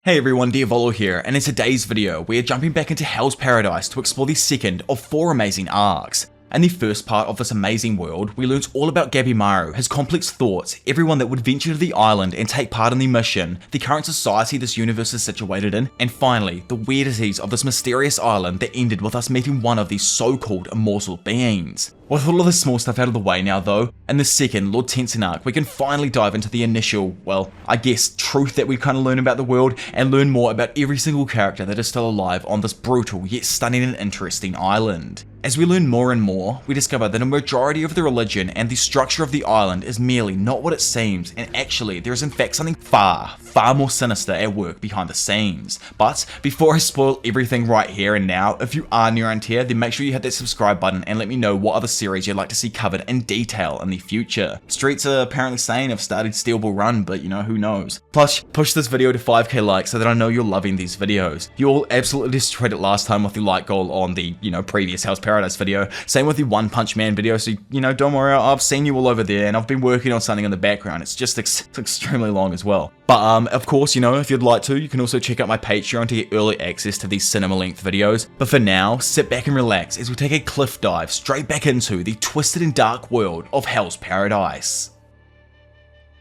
Hey everyone, Diavolo here, and in today's video, we are jumping back into Hell's Paradise to explore the second of 4 amazing arcs. In the first part of this amazing world, we learnt all about Gabimaru, his complex thoughts, everyone that would venture to the island and take part in the mission, the current society this universe is situated in, and finally, the weirdities of this mysterious island that ended with us meeting one of these so-called immortal beings. With all of the small stuff out of the way now though, in the second Lord Tensen arc, we can finally dive into the initial, well, I guess, truth that we kind of learn about the world and learn more about every single character that is still alive on this brutal yet stunning and interesting island. As we learn more and more, we discover that a majority of the religion and the structure of the island is merely not what it seems, and actually there is in fact something far more sinister at work behind the scenes. But before I spoil everything right here and now, if you are new around here, then make sure you hit that subscribe button and let me know what other series you'd like to see covered in detail in the future. Streets are apparently saying I've started Steel Ball Run, but you know, who knows. Plus, push this video to 5k likes so that I know you're loving these videos. You all absolutely destroyed it last time with the like goal on the, previous Hell's Paradise video. Same with the One Punch Man video, so, don't worry, I've seen you all over there and I've been working on something in the background. It's just extremely long as well. But of course, if you'd like to, you can also check out my Patreon to get early access to these cinema-length videos. But for now, sit back and relax as we take a cliff dive straight back into the twisted and dark world of Hell's Paradise.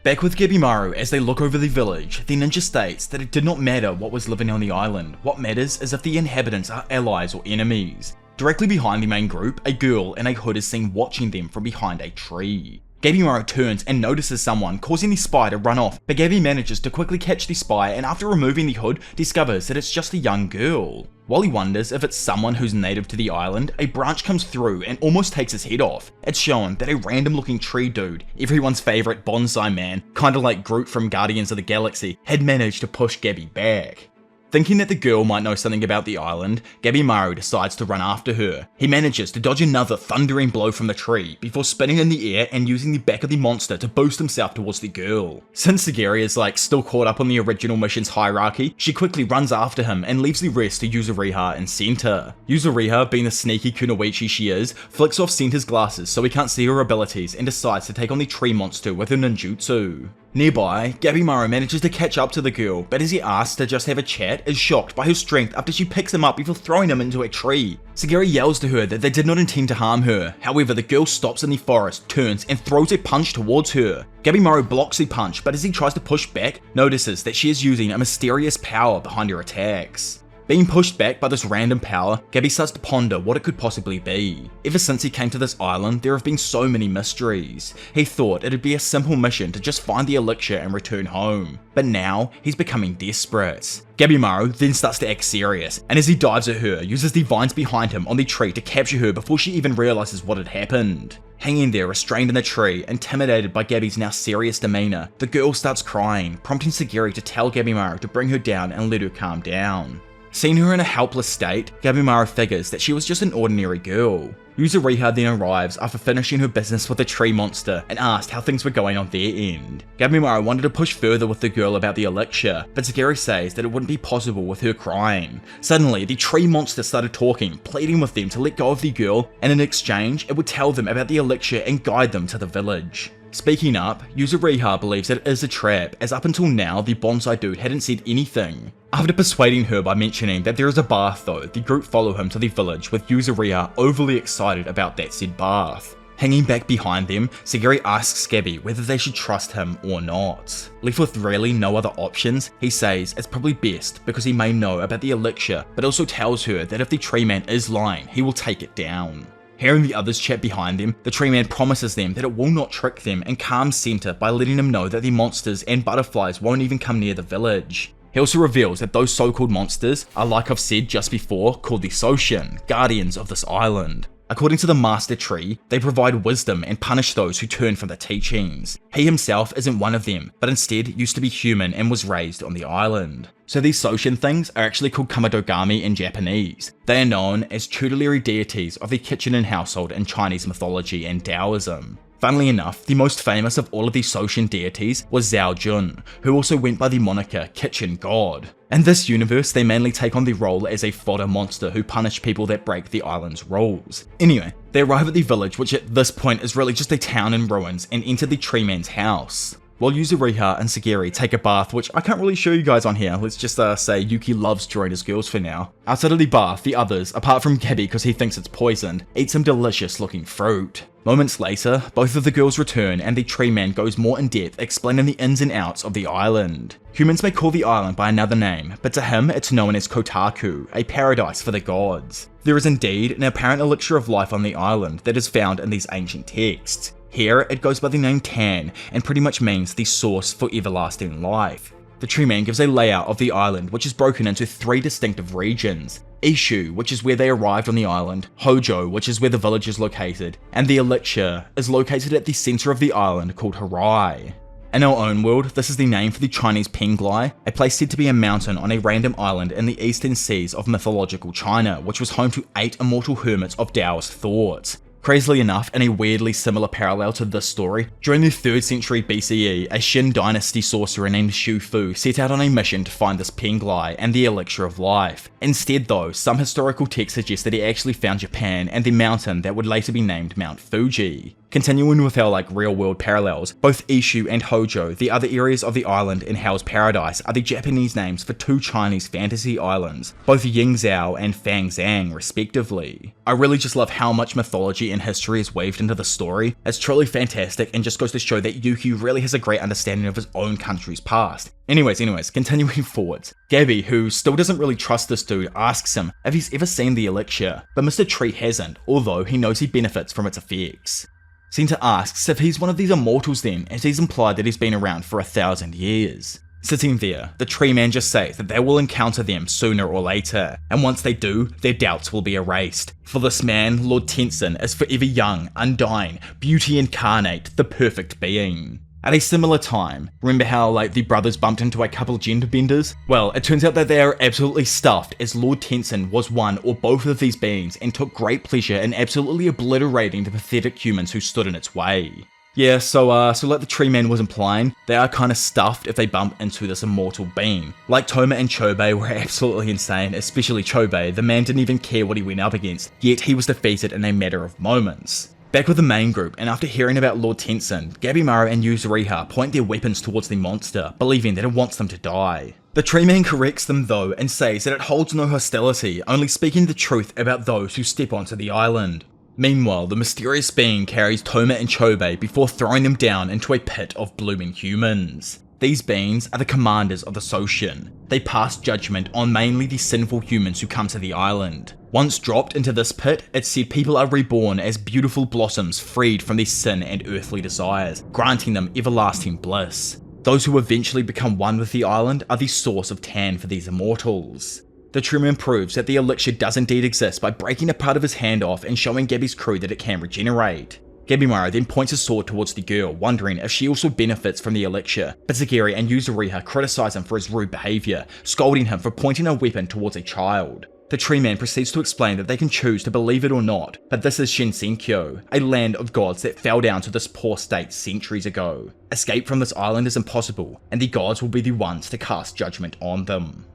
Back with Gabimaru as they look over the village, the ninja states that it did not matter what was living on the island. What matters is if the inhabitants are allies or enemies. Directly behind the main group, a girl in a hood is seen watching them from behind a tree. Gabimaru turns and notices someone, causing the spy to run off, but Gabi manages to quickly catch the spy and after removing the hood, discovers that it's just a young girl. While he wonders if it's someone who's native to the island, a branch comes through and almost takes his head off. It's shown that a random looking tree dude, everyone's favourite bonsai man, kinda like Groot from Guardians of the Galaxy, had managed to push Gabi back. Thinking that the girl might know something about the island, Gabimaru decides to run after her. He manages to dodge another thundering blow from the tree before spinning in the air and using the back of the monster to boost himself towards the girl. Since Sagiri is still caught up on the original mission's hierarchy, she quickly runs after him and leaves the rest to Yuzuriha and Senta. Yuzuriha, being the sneaky kunoichi she is, flicks off Senta's glasses so he can't see her abilities and decides to take on the tree monster with her ninjutsu. Nearby, Gabimaru manages to catch up to the girl, but as he asks to just have a chat, is shocked by her strength after she picks him up before throwing him into a tree. Sagiri yells to her that they did not intend to harm her. However, the girl stops in the forest, turns, and throws a punch towards her. Gabimaru blocks the punch, but as he tries to push back, notices that she is using a mysterious power behind her attacks. Being pushed back by this random power, Gabi starts to ponder what it could possibly be. Ever since he came to this island, there have been so many mysteries. He thought it'd be a simple mission to just find the elixir and return home. But now, he's becoming desperate. Gabimaru then starts to act serious, and as he dives at her, uses the vines behind him on the tree to capture her before she even realizes what had happened. Hanging there, restrained in the tree, intimidated by Gabi's now serious demeanor, the girl starts crying, prompting Sagiri to tell Gabimaru to bring her down and let her calm down. Seeing her in a helpless state, Gabimaru figures that she was just an ordinary girl. Yuzuriha then arrives after finishing her business with the tree monster and asked how things were going on their end. Gabimaru wanted to push further with the girl about the elixir, but Sagiri says that it wouldn't be possible with her crying. Suddenly, the tree monster started talking, pleading with them to let go of the girl, and in exchange, it would tell them about the elixir and guide them to the village. Speaking up, Yuzuriha believes that it is a trap, as up until now the bonsai dude hadn't said anything. After persuading her by mentioning that there is a bath though, the group follow him to the village with Yuzuriha overly excited about that said bath. Hanging back behind them, Sagiri asks Gabi whether they should trust him or not. Left with really no other options, he says it's probably best because he may know about the elixir, but also tells her that if the tree man is lying, he will take it down. Hearing the others chat behind them, the tree man promises them that it will not trick them and calms Senta by letting them know that the monsters and butterflies won't even come near the village. He also reveals that those so-called monsters are, like I've said just before, called the Soshin, guardians of this island. According to the Master Tree, they provide wisdom and punish those who turn from the teachings. He himself isn't one of them, but instead used to be human and was raised on the island. So these Soshin things are actually called Kamidogami in Japanese. They are known as tutelary deities of the kitchen and household in Chinese mythology and Taoism. Funnily enough, the most famous of all of these Soshin deities was Zhao Jun, who also went by the moniker Kitchen God. In this universe, they mainly take on the role as a fodder monster who punish people that break the island's rules. Anyway, they arrive at the village, which at this point is really just a town in ruins, and enter the tree man's house. While Yuzuriha and Sagiri take a bath, which I can't really show you guys on here, let's just say Yuki loves drawing his girls for now. Outside of the bath, the others, apart from Gabi because he thinks it's poisoned, eat some delicious looking fruit. Moments later, both of the girls return and the tree man goes more in depth explaining the ins and outs of the island. Humans may call the island by another name, but to him it's known as Kotaku, a paradise for the gods. There is indeed an apparent elixir of life on the island that is found in these ancient texts. Here, it goes by the name Tan, and pretty much means the source for everlasting life. The tree man gives a layout of the island which is broken into 3 distinctive regions. Ishu, which is where they arrived on the island, Hojo, which is where the village is located, and the elixir is located at the center of the island called Harai. In our own world, this is the name for the Chinese Penglai, a place said to be a mountain on a random island in the eastern seas of mythological China, which was home to 8 immortal hermits of Taoist thought. Crazily enough, in a weirdly similar parallel to this story, during the 3rd century BCE, a Shin dynasty sorcerer named Xu Fu set out on a mission to find this Penglai and the Elixir of Life. Instead though, some historical texts suggest that he actually found Japan and the mountain that would later be named Mount Fuji. Continuing with our real world parallels, both Ishu and Hojo, the other areas of the island in Hell's Paradise, are the Japanese names for 2 Chinese fantasy islands, both Yingzhou and Fangzhang respectively. I really just love how much mythology and history is weaved into the story. It's truly fantastic and just goes to show that Yuki really has a great understanding of his own country's past. Anyways, continuing forwards. Gabi, who still doesn't really trust this dude, asks him if he's ever seen the elixir, but Mr. Tree hasn't, although he knows he benefits from its effects. Senta asks if he's one of these immortals then, as he's implied that he's been around for 1,000 years. Sitting there, the tree man just says that they will encounter them sooner or later, and once they do, their doubts will be erased. For this man, Lord Tensen is forever young, undying, beauty incarnate, the perfect being. At a similar time, remember how the brothers bumped into a couple gender benders? Well, it turns out that they are absolutely stuffed, as Lord Tensen was one or both of these beings and took great pleasure in absolutely obliterating the pathetic humans who stood in its way. Yeah, so like the tree man was implying, they are kinda stuffed if they bump into this immortal being. Like Toma and Chobei were absolutely insane, especially Chobei. The man didn't even care what he went up against, yet he was defeated in a matter of moments. Back with the main group, and after hearing about Lord Tensen, Gabimaru and Yuzuriha point their weapons towards the monster, believing that it wants them to die. The tree man corrects them though and says that it holds no hostility, only speaking the truth about those who step onto the island. Meanwhile, the mysterious being carries Toma and Chobei before throwing them down into a pit of blooming humans. These beings are the commanders of the Soshin. They pass judgment on mainly the sinful humans who come to the island. Once dropped into this pit, it's said people are reborn as beautiful blossoms freed from their sin and earthly desires, granting them everlasting bliss. Those who eventually become one with the island are the source of Tan for these immortals. The Truman proves that the elixir does indeed exist by breaking a part of his hand off and showing Gabi's crew that it can regenerate. Gabimaru then points his sword towards the girl, wondering if she also benefits from the elixir, but Sagiri and Yuzuriha criticize him for his rude behavior, scolding him for pointing a weapon towards a child. The tree man proceeds to explain that they can choose to believe it or not, but this is Shinsenkyo, a land of gods that fell down to this poor state centuries ago. Escape from this island is impossible, and the gods will be the ones to cast judgment on them.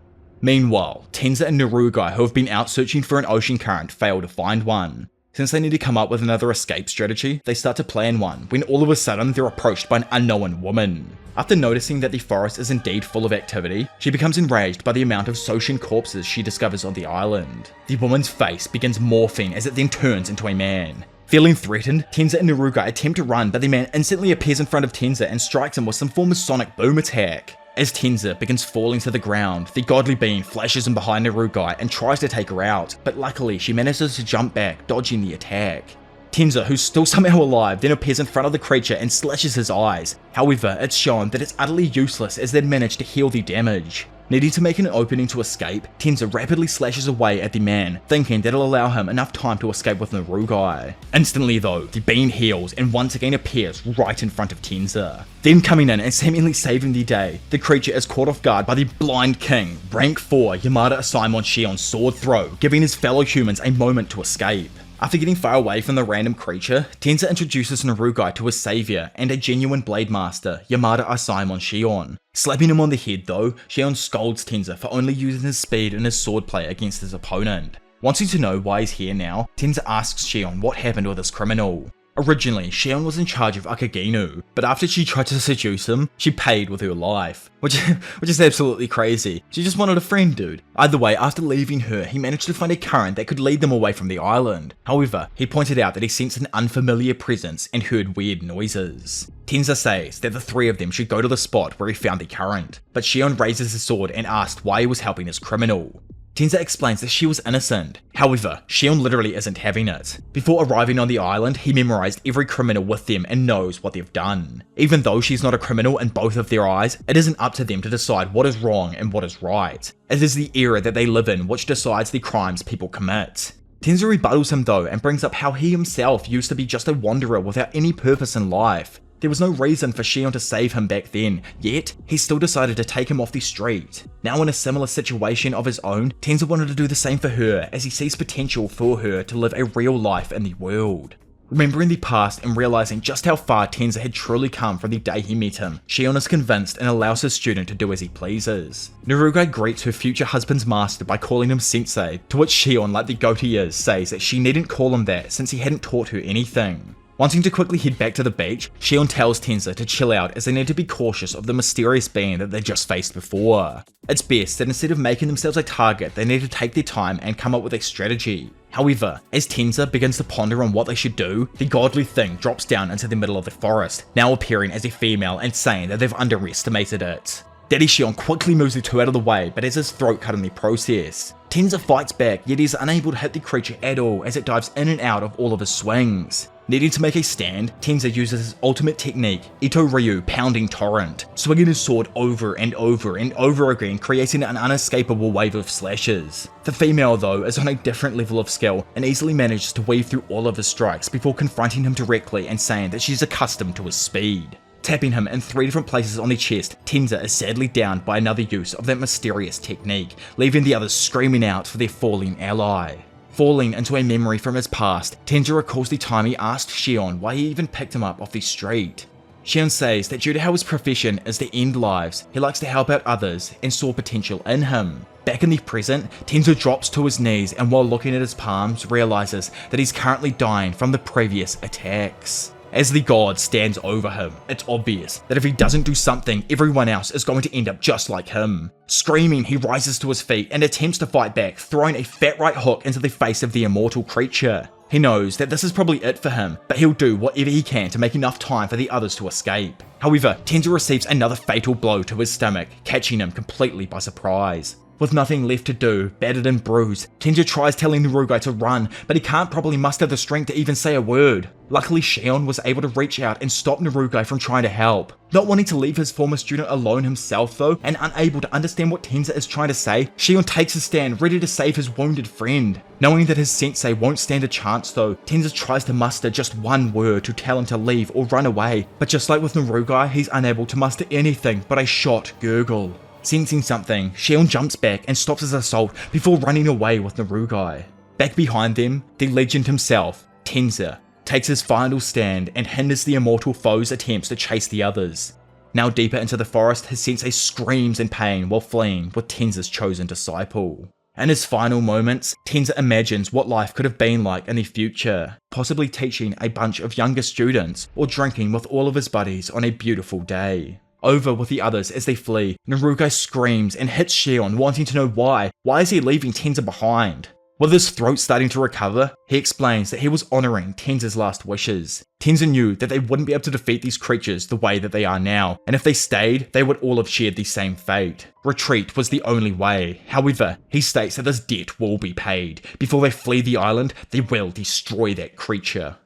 Meanwhile, Tenza and Narugai, who have been out searching for an ocean current, fail to find one. Since they need to come up with another escape strategy, they start to plan one, when all of a sudden they're approached by an unknown woman. After noticing that the forest is indeed full of activity, she becomes enraged by the amount of Soshin corpses she discovers on the island. The woman's face begins morphing as it then turns into a man. Feeling threatened, Tenza and Narugai attempt to run, but the man instantly appears in front of Tenza and strikes him with some form of sonic boom attack. As Tenza begins falling to the ground, the godly being flashes in behind Narugai and tries to take her out, but luckily she manages to jump back, dodging the attack. Tenza, who's still somehow alive, then appears in front of the creature and slashes his eyes. However, it's shown that it's utterly useless as they'd managed to heal the damage. Needing to make an opening to escape, Tenza rapidly slashes away at the man, thinking that'll allow him enough time to escape with Narugai. Instantly though, the being heals and once again appears right in front of Tenza. Then coming in and seemingly saving the day, the creature is caught off guard by the Blind King, rank 4 Yamada Asaemon Shion's sword throw, giving his fellow humans a moment to escape. After getting far away from the random creature, Tenza introduces Narugai to his savior and a genuine blade master, Yamada Asaemon Shion. Slapping him on the head though, Shion scolds Tenza for only using his speed and his swordplay against his opponent. Wanting to know why he's here now, Tenza asks Shion what happened with this criminal. Originally, Shion was in charge of Akaginu, but after she tried to seduce him, she paid with her life. Which is absolutely crazy. She just wanted a friend, dude. Either way, after leaving her, he managed to find a current that could lead them away from the island. However, he pointed out that he sensed an unfamiliar presence and heard weird noises. Tensen says that the three of them should go to the spot where he found the current, but Shion raises his sword and asked why he was helping his criminal. Tensen explains that she was innocent. However, Shion literally isn't having it. Before arriving on the island, he memorized every criminal with them and knows what they've done. Even though she's not a criminal in both of their eyes, it isn't up to them to decide what is wrong and what is right. It is the era that they live in which decides the crimes people commit. Tensen rebuttals him though and brings up how he himself used to be just a wanderer without any purpose in life. There was no reason for Shion to save him back then, yet he still decided to take him off the street. Now in a similar situation of his own, Tensen wanted to do the same for her as he sees potential for her to live a real life in the world. Remembering the past and realizing just how far Tensen had truly come from the day he met him, Shion is convinced and allows his student to do as he pleases. Narugai greets her future husband's master by calling him sensei, to which Shion, like the goat he is, says that she needn't call him that since he hadn't taught her anything. Wanting to quickly head back to the beach, Shion tells Tensen to chill out as they need to be cautious of the mysterious being that they just faced before. It's best that instead of making themselves a target, they need to take their time and come up with a strategy. However, as Tensen begins to ponder on what they should do, the godly thing drops down into the middle of the forest, now appearing as a female and saying that they've underestimated it. Daddy Shion quickly moves the two out of the way, but has his throat cut in the process. Tensen fights back, yet he's unable to hit the creature at all as it dives in and out of all of his swings. Needing to make a stand, Tensen uses his ultimate technique, Ito Ryu Pounding Torrent, swinging his sword over and over and over again, creating an unescapable wave of slashes. The female though is on a different level of skill and easily manages to weave through all of his strikes before confronting him directly and saying that she's accustomed to his speed. Tapping him in 3 different places on the chest, Tensen is sadly downed by another use of that mysterious technique, leaving the others screaming out for their falling ally. Falling into a memory from his past, Tensen recalls the time he asked Shion why he even picked him up off the street. Shion says that due to how his profession is to end lives, he likes to help out others and saw potential in him. Back in the present, Tensen drops to his knees and while looking at his palms realizes that he's currently dying from the previous attacks. As the god stands over him, it's obvious that if he doesn't do something, everyone else is going to end up just like him. Screaming, he rises to his feet and attempts to fight back, throwing a fat right hook into the face of the immortal creature. He knows that this is probably it for him, but he'll do whatever he can to make enough time for the others to escape. However, Tensen receives another fatal blow to his stomach, catching him completely by surprise. With nothing left to do, battered and bruised, Tensen tries telling Narugai to run, but he can't probably muster the strength to even say a word. Luckily, Shion was able to reach out and stop Narugai from trying to help. Not wanting to leave his former student alone himself though, and unable to understand what Tensen is trying to say, Shion takes a stand ready to save his wounded friend. Knowing that his sensei won't stand a chance though, Tensen tries to muster just one word to tell him to leave or run away, but just like with Narugai, he's unable to muster anything but a short gurgle. Sensing something, Shion jumps back and stops his assault before running away with Narugai. Back behind them, the legend himself, Tensen, takes his final stand and hinders the immortal foe's attempts to chase the others. Now deeper into the forest, his sensei screams in pain while fleeing with Tensen's chosen disciple. In his final moments, Tensen imagines what life could have been like in the future, possibly teaching a bunch of younger students or drinking with all of his buddies on a beautiful day. Over with the others as they flee, Narugai screams and hits Shion, wanting to know why. Why is he leaving Tensen behind? With his throat starting to recover, he explains that he was honouring Tensen's last wishes. Tensen knew that they wouldn't be able to defeat these creatures the way that they are now, and if they stayed, they would all have shared the same fate. Retreat was the only way. However, he states that this debt will be paid. Before they flee the island, they will destroy that creature.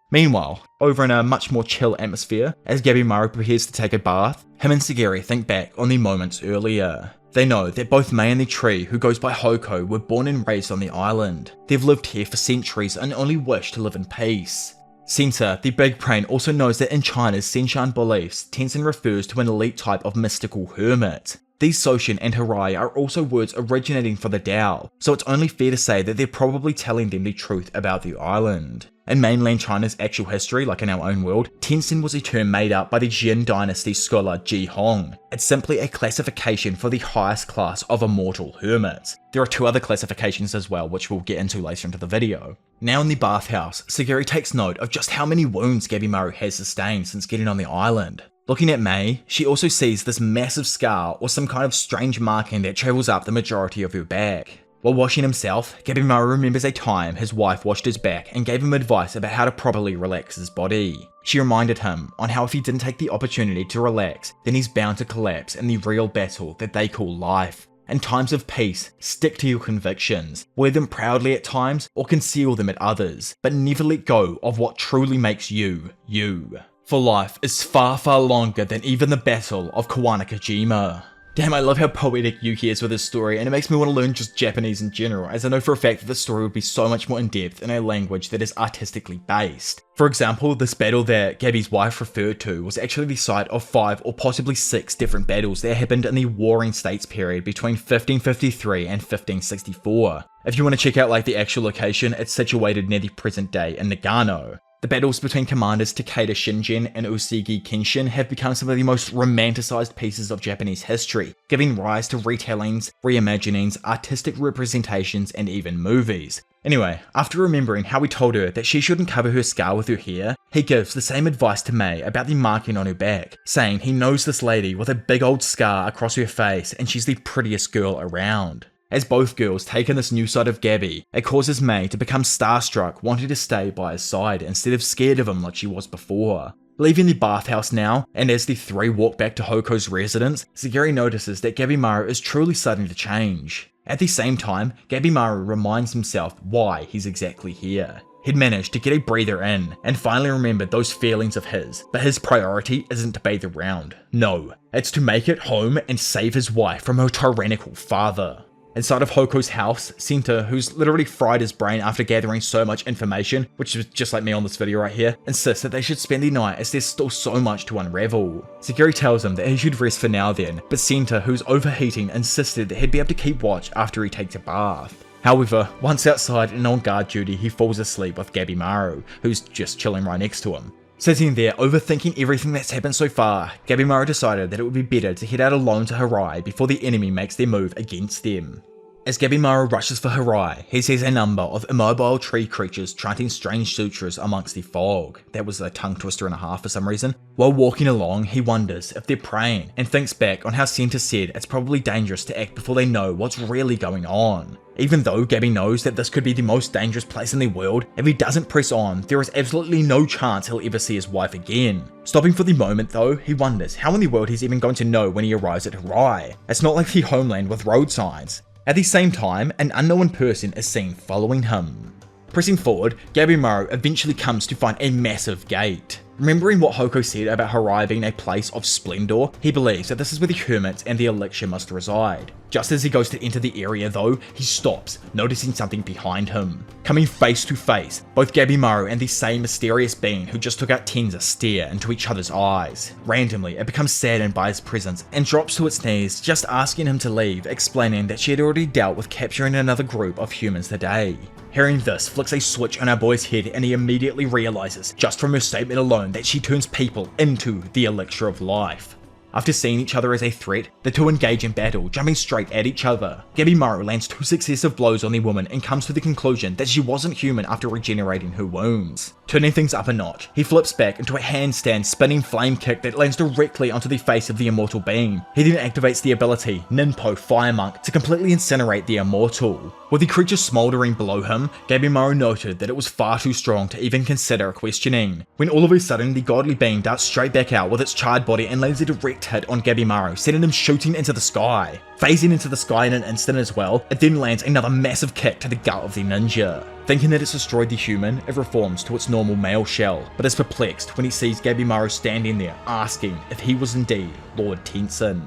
Meanwhile, over in a much more chill atmosphere, as Gabimaru prepares to take a bath, him and Sagiri think back on the moments earlier. They know that both Mei and the tree, who goes by Hoko, were born and raised on the island. They've lived here for centuries and only wish to live in peace. Sensei, the big brain, also knows that in China's Senshan beliefs, Tensen refers to an elite type of mystical hermit. These Soshin and Hirai are also words originating from the Tao, so it's only fair to say that they're probably telling them the truth about the island. In mainland China's actual history, like in our own world, Tensen was a term made up by the Jin dynasty scholar Ji Hong. It's simply a classification for the highest class of immortal hermits. There are 2 other classifications as well, which we'll get into later into the video. Now in the bathhouse, Sagiri takes note of just how many wounds Gabimaru has sustained since getting on the island. Looking at Mei, she also sees this massive scar or some kind of strange marking that travels up the majority of her back. While washing himself, Gabimaru remembers a time his wife washed his back and gave him advice about how to properly relax his body. She reminded him on how if he didn't take the opportunity to relax, then he's bound to collapse in the real battle that they call life. In times of peace, stick to your convictions, wear them proudly at times or conceal them at others, but never let go of what truly makes you, you. For life is far, far longer than even the Battle of Kawanakajima. Damn, I love how poetic Yuki is with his story, and it makes me want to learn just Japanese in general, as I know for a fact that the story would be so much more in-depth in a language that is artistically based. For example, this battle that Gabi's wife referred to was actually the site of 5 or possibly 6 different battles that happened in the Warring States period between 1553 and 1564. If you want to check out like the actual location, it's situated near the present day in Nagano. The battles between commanders Takeda Shingen and Uesugi Kenshin have become some of the most romanticized pieces of Japanese history, giving rise to retellings, reimaginings, artistic representations, and even movies. Anyway, after remembering how he told her that she shouldn't cover her scar with her hair, he gives the same advice to Mei about the marking on her back, saying he knows this lady with a big old scar across her face and she's the prettiest girl around. As both girls take in this new side of Gabi, it causes Mei to become starstruck, wanting to stay by his side instead of scared of him like she was before. Leaving the bathhouse now, and as the 3 walk back to Hoko's residence, Sagiri notices that Gabimaru is truly starting to change. At the same time, Gabimaru reminds himself why he's exactly here. He'd managed to get a breather in, and finally remembered those feelings of his, but his priority isn't to bathe around. No, it's to make it home and save his wife from her tyrannical father. Inside of Hoko's house, Senta, who's literally fried his brain after gathering so much information, which is just like me on this video right here, insists that they should spend the night as there's still so much to unravel. Sagiri tells him that he should rest for now then, but Senta, who's overheating, insisted that he'd be able to keep watch after he takes a bath. However, once outside and on guard duty, he falls asleep with Gabimaru, who's just chilling right next to him. Sitting there, overthinking everything that's happened so far, Gabimaru decided that it would be better to head out alone to Hirai before the enemy makes their move against them. As Gabimaru rushes for Hirai, he sees a number of immobile tree creatures chanting strange sutras amongst the fog. That was a tongue twister and a half for some reason. While walking along, he wonders if they're praying, and thinks back on how Senta said it's probably dangerous to act before they know what's really going on. Even though Gabi knows that this could be the most dangerous place in the world, if he doesn't press on, there is absolutely no chance he'll ever see his wife again. Stopping for the moment though, he wonders how in the world he's even going to know when he arrives at Hirai. It's not like the homeland with road signs. At the same time, an unknown person is seen following him. Pressing forward, Gabimaru eventually comes to find a massive gate. Remembering what Hoko said about Hirai being a place of splendor, he believes that this is where the hermits and the elixir must reside. Just as he goes to enter the area though, he stops, noticing something behind him. Coming face to face, both Gabimaru and the same mysterious being who just took out Tensa stare into each other's eyes. Randomly, it becomes saddened by his presence and drops to its knees, just asking him to leave, explaining that she had already dealt with capturing another group of humans today. Hearing this flicks a switch on our boy's head and he immediately realizes, just from her statement alone, that she turns people into the Elixir of Life. After seeing each other as a threat, the two engage in battle, jumping straight at each other. Gabimaru lands 2 successive blows on the woman and comes to the conclusion that she wasn't human after regenerating her wounds. Turning things up a notch, he flips back into a handstand spinning flame kick that lands directly onto the face of the immortal being. He then activates the ability, Ninpo Fire Monk, to completely incinerate the immortal. With the creature smouldering below him, Gabimaru noted that it was far too strong to even consider questioning, when all of a sudden the godly being darts straight back out with its charred body and lands a direct hit on Gabimaru, sending him shooting into the sky. Phasing into the sky in an instant as well, it then lands another massive kick to the gut of the ninja. Thinking that it's destroyed the human, it reforms to its normal male shell, but is perplexed when he sees Gabimaru standing there, asking if he was indeed Lord Tensen.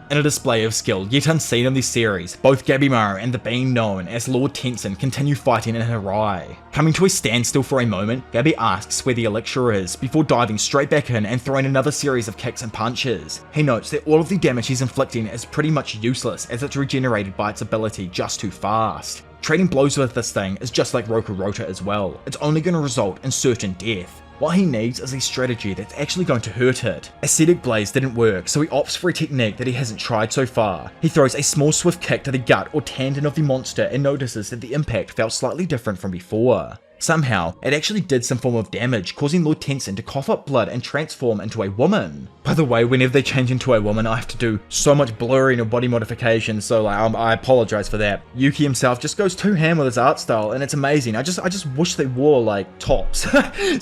In a display of skill yet unseen in this series, both Gabimaru and the being known as Lord Tensen continue fighting in Hirai. Coming to a standstill for a moment, Gabi asks where the elixir is, before diving straight back in and throwing another series of kicks and punches. He notes that all of the damage he's inflicting is pretty much useless as it's regenerated by its ability just too fast. Trading blows with this thing is just like Rokurota as well. It's only going to result in certain death. What he needs is a strategy that's actually going to hurt it. Ascetic Blaze didn't work, so he opts for a technique that he hasn't tried so far. He throws a small swift kick to the gut or tendon of the monster and notices that the impact felt slightly different from before. Somehow, it actually did some form of damage, causing Lord Tensen to cough up blood and transform into a woman. By the way, whenever they change into a woman, I have to do so much blurring of body modification, so I apologize for that. Yuki himself just goes too ham with his art style, and it's amazing. I just wish they wore, like, tops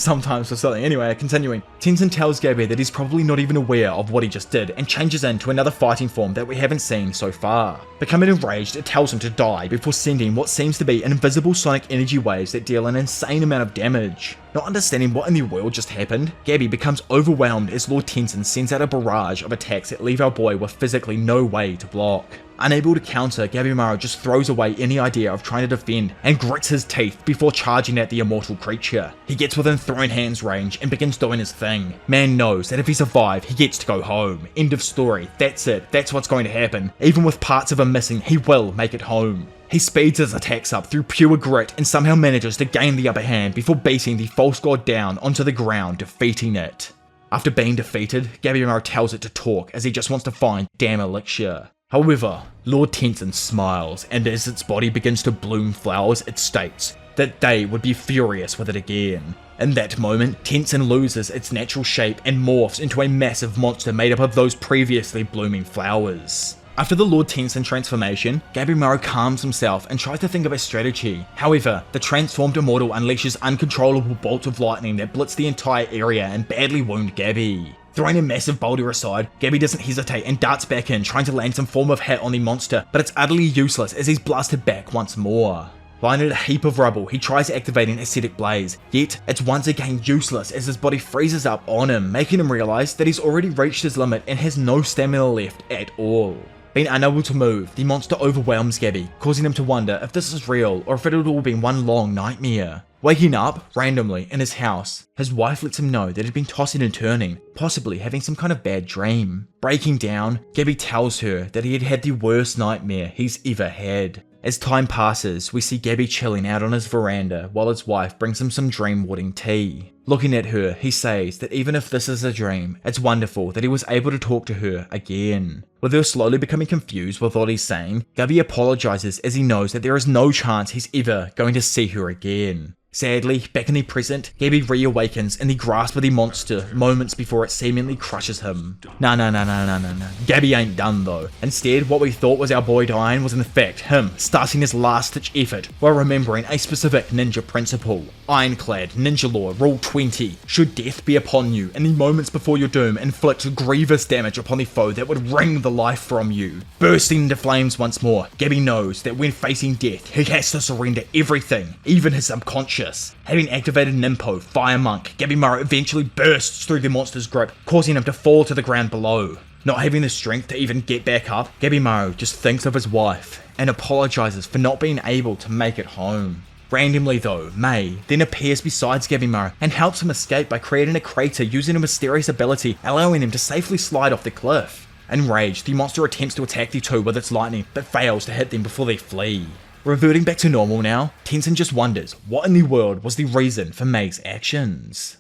sometimes or something. Anyway, continuing. Tensen tells Gabi that he's probably not even aware of what he just did, and changes into another fighting form that we haven't seen so far. Becoming enraged, it tells him to die before sending what seems to be invisible sonic energy waves that deal an insane amount of damage. Not understanding what in the world just happened, Gabi becomes overwhelmed as Lord Tensen sends out a barrage of attacks that leave our boy with physically no way to block. Unable to counter, Gabimaru just throws away any idea of trying to defend and grits his teeth before charging at the immortal creature. He gets within thrown hands range and begins doing his thing. Man knows that if he survives, he gets to go home. End of story. That's it. That's what's going to happen. Even with parts of him missing, he will make it home. He speeds his attacks up through pure grit and somehow manages to gain the upper hand before beating the false god down onto the ground, defeating it. After being defeated, Gabimaru tells it to talk as he just wants to find damn Elixir. However, Lord Tensen smiles, and as its body begins to bloom flowers, it states that they would be furious with it again. In that moment, Tensen loses its natural shape and morphs into a massive monster made up of those previously blooming flowers. After the Lord Tensen transformation, Gabimaru calms himself and tries to think of a strategy. However, the transformed immortal unleashes uncontrollable bolts of lightning that blitz the entire area and badly wound Gabi. Throwing a massive boulder aside, Gabi doesn't hesitate and darts back in, trying to land some form of hit on the monster, but it's utterly useless as he's blasted back once more. Lying in a heap of rubble, he tries activating Ascetic Blaze, yet it's once again useless as his body freezes up on him, making him realise that he's already reached his limit and has no stamina left at all. Being unable to move, the monster overwhelms Gabi, causing him to wonder if this is real or if it had all been one long nightmare. Waking up, randomly, in his house, his wife lets him know that he'd been tossing and turning, possibly having some kind of bad dream. Breaking down, Gabi tells her that he had had the worst nightmare he's ever had. As time passes, we see Gabi chilling out on his veranda while his wife brings him some dream-warding tea. Looking at her, he says that even if this is a dream, it's wonderful that he was able to talk to her again. With her slowly becoming confused with what he's saying, Gabi apologizes as he knows that there is no chance he's ever going to see her again. Sadly, back in the present, Gabi reawakens in the grasp of the monster moments before it seemingly crushes him. Nah. Gabi ain't done though. Instead, what we thought was our boy dying was in fact him starting his last-ditch effort while remembering a specific ninja principle. Ironclad Ninja Law Rule 20. Should death be upon you, in the moments before your doom, inflict grievous damage upon the foe that would wring the life from you. Bursting into flames once more, Gabi knows that when facing death, he has to surrender everything, even his subconscious. Having activated Ninpo, Fire Monk, Gabimaru eventually bursts through the monster's grip, causing him to fall to the ground below. Not having the strength to even get back up, Gabimaru just thinks of his wife and apologizes for not being able to make it home. Randomly though, Mei then appears beside Gabimaru and helps him escape by creating a crater using a mysterious ability, allowing him to safely slide off the cliff. Enraged, the monster attempts to attack the two with its lightning, but fails to hit them before they flee. Reverting back to normal now, Tensen just wonders what in the world was the reason for Mei's actions.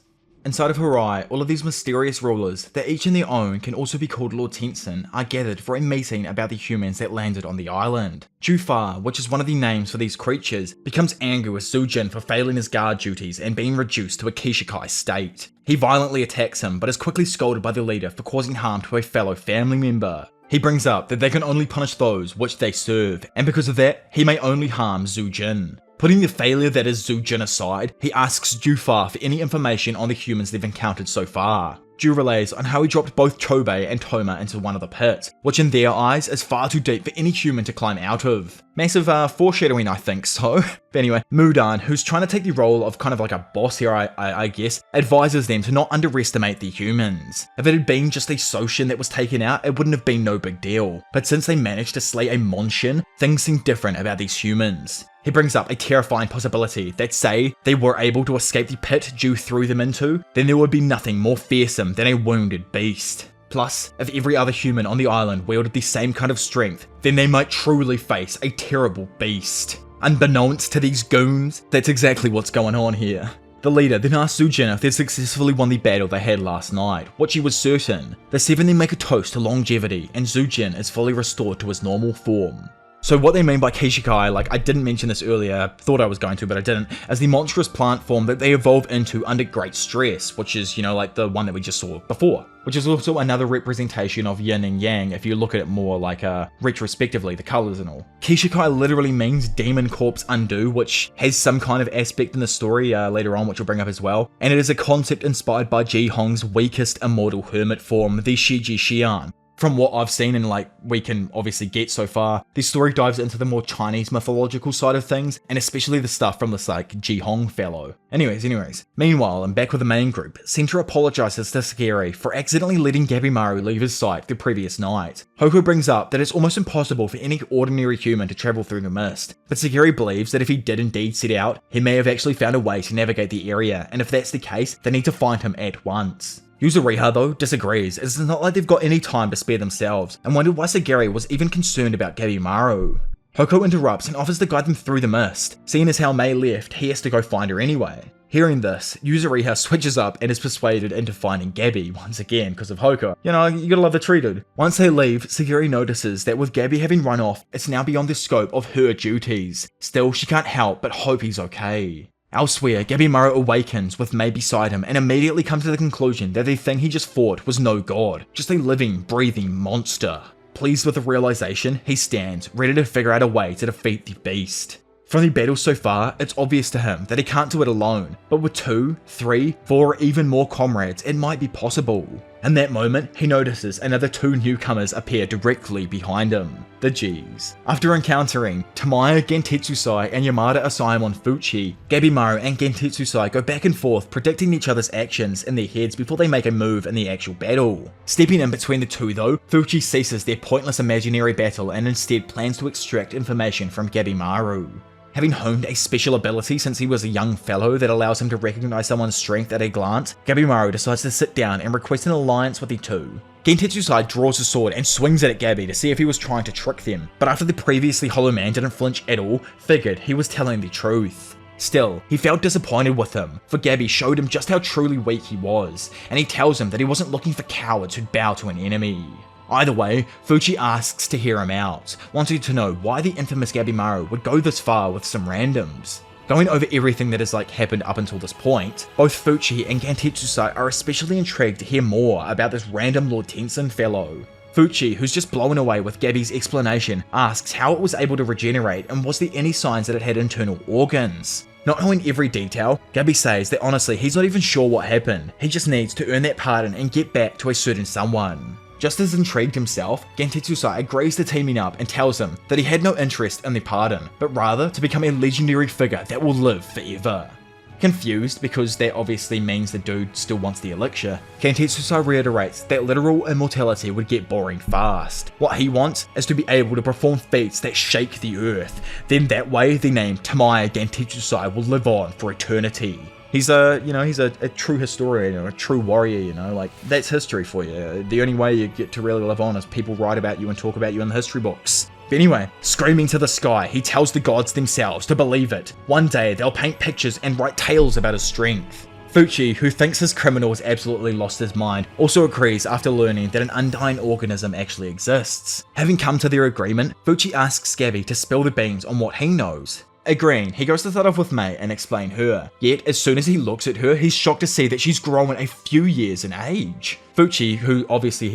Inside of Harai, all of these mysterious rulers, that each in their own can also be called Lord Tensen, are gathered for a meeting about the humans that landed on the island. Jufar, which is one of the names for these creatures, becomes angry with Sujin for failing his guard duties and being reduced to a Kishikai state. He violently attacks him, but is quickly scolded by the leader for causing harm to a fellow family member. He brings up that they can only punish those which they serve, and because of that, he may only harm Zujin. Putting the failure that is Zujin aside, he asks Jufar for any information on the humans they've encountered so far. Ju relays on how he dropped both Chobei and Toma into one of the pits, which in their eyes is far too deep for any human to climb out of. Massive foreshadowing, I think so. But anyway, Mudan, who's trying to take the role of kind of like a boss here, I guess, advises them to not underestimate the humans. If it had been just a Soshin that was taken out, it wouldn't have been no big deal. But since they managed to slay a Monshin, things seem different about these humans. He brings up a terrifying possibility that say they were able to escape the pit Ju threw them into, then there would be nothing more fearsome than a wounded beast. Plus, if every other human on the island wielded the same kind of strength, then they might truly face a terrible beast. Unbeknownst to these goons, that's exactly what's going on here. The leader then asked Sujin if they'd successfully won the battle they had last night, which he was certain. The seven then make a toast to longevity, and Sujin is fully restored to his normal form. So what they mean by Kishikai, like I didn't mention this earlier, thought I was going to but I didn't, as the monstrous plant form that they evolve into under great stress, which is, like the one that we just saw before. Which is also another representation of yin and yang if you look at it more like retrospectively, the colours and all. Kishikai literally means demon corpse undo, which has some kind of aspect in the story later on, which we'll bring up as well. And it is a concept inspired by Ji Hong's weakest immortal hermit form, the Shiji Xian. From what I've seen and we can obviously get so far, this story dives into the more Chinese mythological side of things, and especially the stuff from this Ji Hong fellow. Anyways. Meanwhile, and back with the main group, Senta apologizes to Sagiri for accidentally letting Gabimaru leave his sight the previous night. Hoko brings up that it's almost impossible for any ordinary human to travel through the mist, but Sagiri believes that if he did indeed set out, he may have actually found a way to navigate the area, and if that's the case, they need to find him at once. Yuzuriha though disagrees, as it's not like they've got any time to spare themselves, and wondered why Sagiri was even concerned about Gabimaru. Hoko interrupts and offers to guide them through the mist. Seeing as how Mei left, he has to go find her anyway. Hearing this, Yuzuriha switches up and is persuaded into finding Gabi, once again because of Hoko. You gotta love the tree dude. Once they leave, Sagiri notices that with Gabi having run off, it's now beyond the scope of her duties. Still, she can't help but hope he's okay. Elsewhere, Gabimaru awakens with Mei beside him and immediately comes to the conclusion that the thing he just fought was no god, just a living, breathing monster. Pleased with the realization, he stands, ready to figure out a way to defeat the beast. From the battle so far, it's obvious to him that he can't do it alone, but with 2, 3, 4, or even more comrades, it might be possible. In that moment, he notices another 2 newcomers appear directly behind him, the G's. After encountering Tamaya Gentetsusai and Yamada Asaemon Fuchi, Gabimaru and Gentetsusai go back and forth predicting each other's actions in their heads before they make a move in the actual battle. Stepping in between the two though, Fuchi ceases their pointless imaginary battle and instead plans to extract information from Gabimaru. Having honed a special ability since he was a young fellow that allows him to recognize someone's strength at a glance, Gabimaru decides to sit down and request an alliance with the two. Gentetsusai draws a sword and swings it at Gabi to see if he was trying to trick them, but after the previously hollow man didn't flinch at all, figured he was telling the truth. Still, he felt disappointed with him, for Gabi showed him just how truly weak he was, and he tells him that he wasn't looking for cowards who'd bow to an enemy. Either way, Fuchi asks to hear him out, wanting to know why the infamous Gabimaru would go this far with some randoms. Going over everything that has happened up until this point, both Fuchi and Gentetsusai are especially intrigued to hear more about this random Lord Tensen fellow. Fuchi, who's just blown away with Gabi's explanation, asks how it was able to regenerate and was there any signs that it had internal organs. Not knowing every detail, Gabi says that honestly he's not even sure what happened, he just needs to earn that pardon and get back to a certain someone. Just as intrigued himself, Gentetsusai agrees to teaming up and tells him that he had no interest in the pardon, but rather to become a legendary figure that will live forever. Confused, because that obviously means the dude still wants the elixir, Gentetsusai reiterates that literal immortality would get boring fast. What he wants is to be able to perform feats that shake the earth, then that way the name Tamaya Gentetsusai will live on for eternity. He's a true historian, or a true warrior, that's history for you. The only way you get to really live on is people write about you and talk about you in the history books. But anyway, screaming to the sky, he tells the gods themselves to believe it. One day, they'll paint pictures and write tales about his strength. Fuchi, who thinks his criminal has absolutely lost his mind, also agrees after learning that an undying organism actually exists. Having come to their agreement, Fuchi asks Gabi to spill the beans on what he knows. Agreeing, he goes to start off with Mei and explain her, yet as soon as he looks at her, he's shocked to see that she's grown a few years in age. Fuchi, who obviously,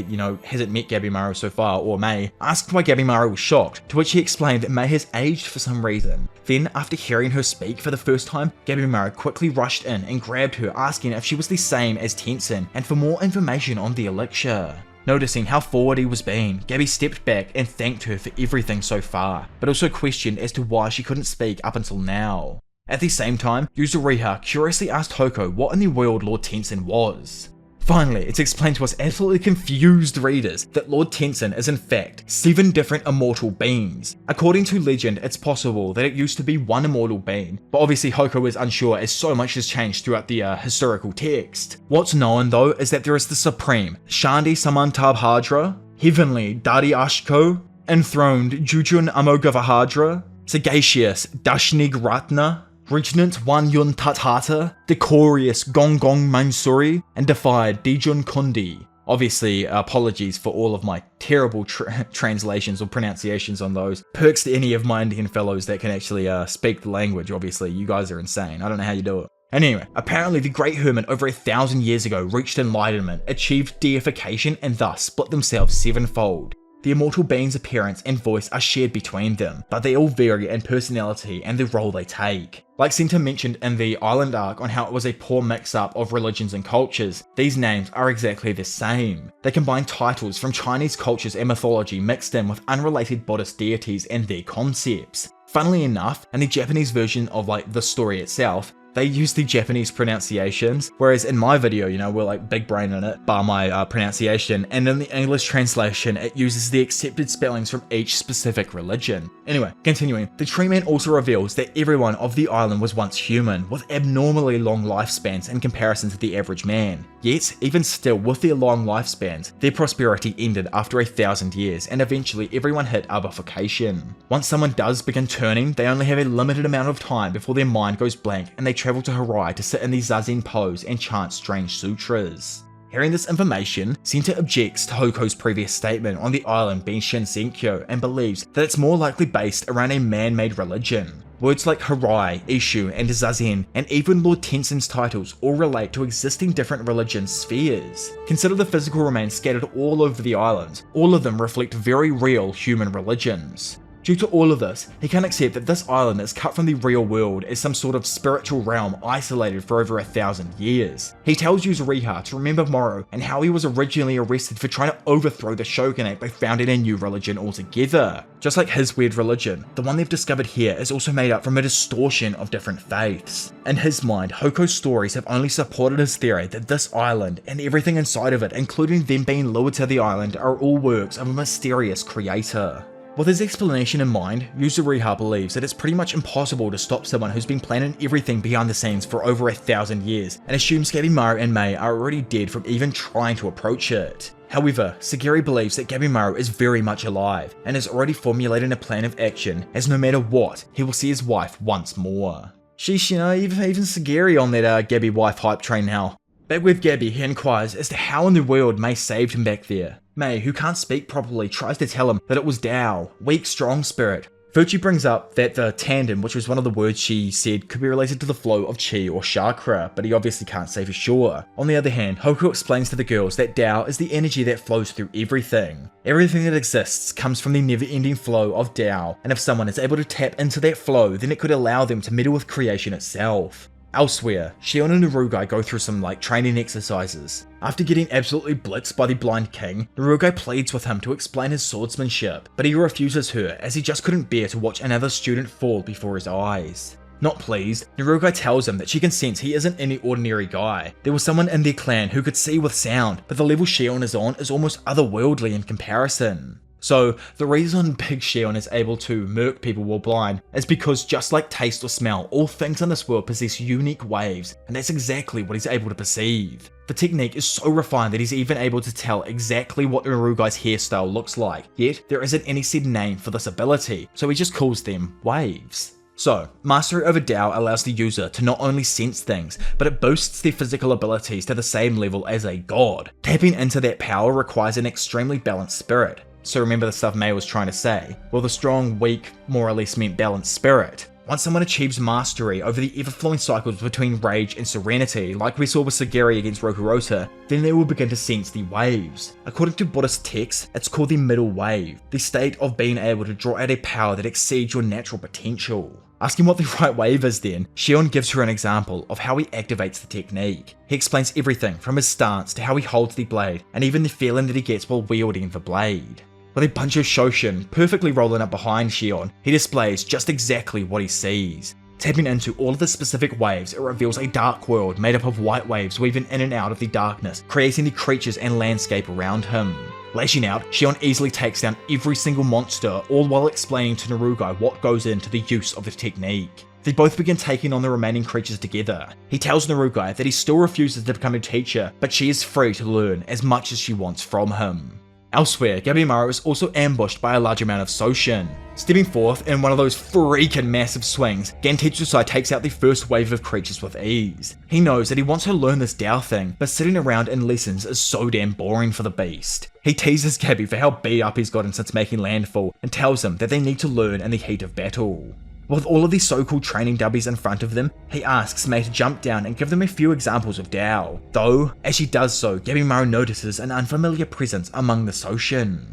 hasn't met Gabimaru so far, or Mei, asks why Gabimaru was shocked, to which he explained that Mei has aged for some reason. Then, after hearing her speak for the first time, Gabimaru quickly rushed in and grabbed her, asking if she was the same as Tensen, and for more information on the elixir. Noticing how forward he was being, Gabi stepped back and thanked her for everything so far, but also questioned as to why she couldn't speak up until now. At the same time, Yuzuriha curiously asked Hoko what in the world Lord Tensen was. Finally, it's explained to us absolutely confused readers that Lord Tensen is in fact 7 different immortal beings. According to legend, it's possible that it used to be one immortal being, but obviously Hoko is unsure as so much has changed throughout the historical text. What's known though is that there is the Supreme Shandi Samantabhadra, Heavenly Dari Ashko, Enthroned Jujun Amogavahadra, Sagacious Dashnigratna, Regnant Wan Yun Tatata, Decorious Gong Gong Mansuri, and Defied Dijun Kundi. Obviously, apologies for all of my terrible translations or pronunciations on those. Perks to any of my Indian fellows that can actually speak the language, obviously. You guys are insane. I don't know how you do it. And anyway, apparently the Great Hermit over 1,000 years ago reached enlightenment, achieved deification, and thus split themselves sevenfold. The immortal being's appearance and voice are shared between them, but they all vary in personality and the role they take. Like Senta mentioned in the Island arc on how it was a poor mix-up of religions and cultures, these names are exactly the same. They combine titles from Chinese cultures and mythology mixed in with unrelated Buddhist deities and their concepts. Funnily enough, in the Japanese version of the story itself, they use the Japanese pronunciations, whereas in my video, we're like big brain in it, bar my pronunciation, and in the English translation, it uses the accepted spellings from each specific religion. Anyway, continuing, the Tree Man also reveals that everyone of the island was once human, with abnormally long lifespans in comparison to the average man. Yet, even still with their long lifespans, their prosperity ended after 1,000 years, and eventually everyone hit abbification. Once someone does begin turning, they only have a limited amount of time before their mind goes blank and they travel to Harai to sit in the Zazen pose and chant strange sutras. Hearing this information, Senta objects to Hoko's previous statement on the island being Shinsenkyo and believes that it's more likely based around a man-made religion. Words like Harai, Ishu, and Zazen, and even Lord Tensen's titles all relate to existing different religion spheres. Consider the physical remains scattered all over the island. All of them reflect very real human religions. Due to all of this, he can't accept that this island is cut from the real world as some sort of spiritual realm isolated for over 1,000 years. He tells Yuzuriha to remember Moro and how he was originally arrested for trying to overthrow the shogunate by founding a new religion altogether. Just like his weird religion, the one they've discovered here is also made up from a distortion of different faiths. In his mind, Hoko's stories have only supported his theory that this island and everything inside of it, including them being lured to the island, are all works of a mysterious creator. With his explanation in mind, Yuzuriha believes that it's pretty much impossible to stop someone who's been planning everything behind the scenes for over 1,000 years, and assumes Gabimaru and Mei are already dead from even trying to approach it. However, Sagiri believes that Gabimaru is very much alive, and is already formulating a plan of action, as no matter what, he will see his wife once more. Sheesh, even Sagiri on that Gabi wife hype train now. Back with Gabi, he inquires as to how in the world Mei saved him back there. Mei, who can't speak properly, tries to tell him that it was Tao, weak, strong spirit. Fuchi brings up that the tandem, which was one of the words she said, could be related to the flow of chi or chakra, but he obviously can't say for sure. On the other hand, Hoko explains to the girls that Tao is the energy that flows through everything. Everything that exists comes from the never-ending flow of Tao, and if someone is able to tap into that flow, then it could allow them to meddle with creation itself. Elsewhere, Shion and Narugai go through some training exercises. After getting absolutely blitzed by the Blind King, Narugai pleads with him to explain his swordsmanship, but he refuses her as he just couldn't bear to watch another student fall before his eyes. Not pleased, Narugai tells him that she can sense he isn't any ordinary guy. There was someone in their clan who could see with sound, but the level Shion is on is almost otherworldly in comparison. So, the reason Big Shion is able to murk people while blind is because just like taste or smell, all things in this world possess unique waves, and that's exactly what he's able to perceive. The technique is so refined that he's even able to tell exactly what Narugai's hairstyle looks like, yet there isn't any said name for this ability, so he just calls them waves. So, mastery over Tao allows the user to not only sense things, but it boosts their physical abilities to the same level as a god. Tapping into that power requires an extremely balanced spirit. So remember the stuff Mei was trying to say? Well, the strong, weak, more or less meant balanced spirit. Once someone achieves mastery over the ever-flowing cycles between rage and serenity, like we saw with Sagiri against Rokurosa, then they will begin to sense the waves. According to Buddhist texts, it's called the middle wave, the state of being able to draw out a power that exceeds your natural potential. Asking what the right wave is then, Shion gives her an example of how he activates the technique. He explains everything from his stance to how he holds the blade, and even the feeling that he gets while wielding the blade. With a bunch of Shoshin perfectly rolling up behind Shion, he displays just exactly what he sees. Tapping into all of the specific waves, it reveals a dark world made up of white waves weaving in and out of the darkness, creating the creatures and landscape around him. Lashing out, Shion easily takes down every single monster, all while explaining to Narugai what goes into the use of the technique. They both begin taking on the remaining creatures together. He tells Narugai that he still refuses to become a teacher, but she is free to learn as much as she wants from him. Elsewhere, Gabimaru is also ambushed by a large amount of Soshin. Stepping forth in one of those freaking massive swings, Gantechusai takes out the first wave of creatures with ease. He knows that he wants to learn this Dao thing, but sitting around in lessons is so damn boring for the beast. He teases Gabi for how beat up he's gotten since making landfall, and tells him that they need to learn in the heat of battle. With all of these so-called training dubbies in front of them, he asks Mei to jump down and give them a few examples of Dao. Though, as she does so, Gabimaru notices an unfamiliar presence among the Soshin.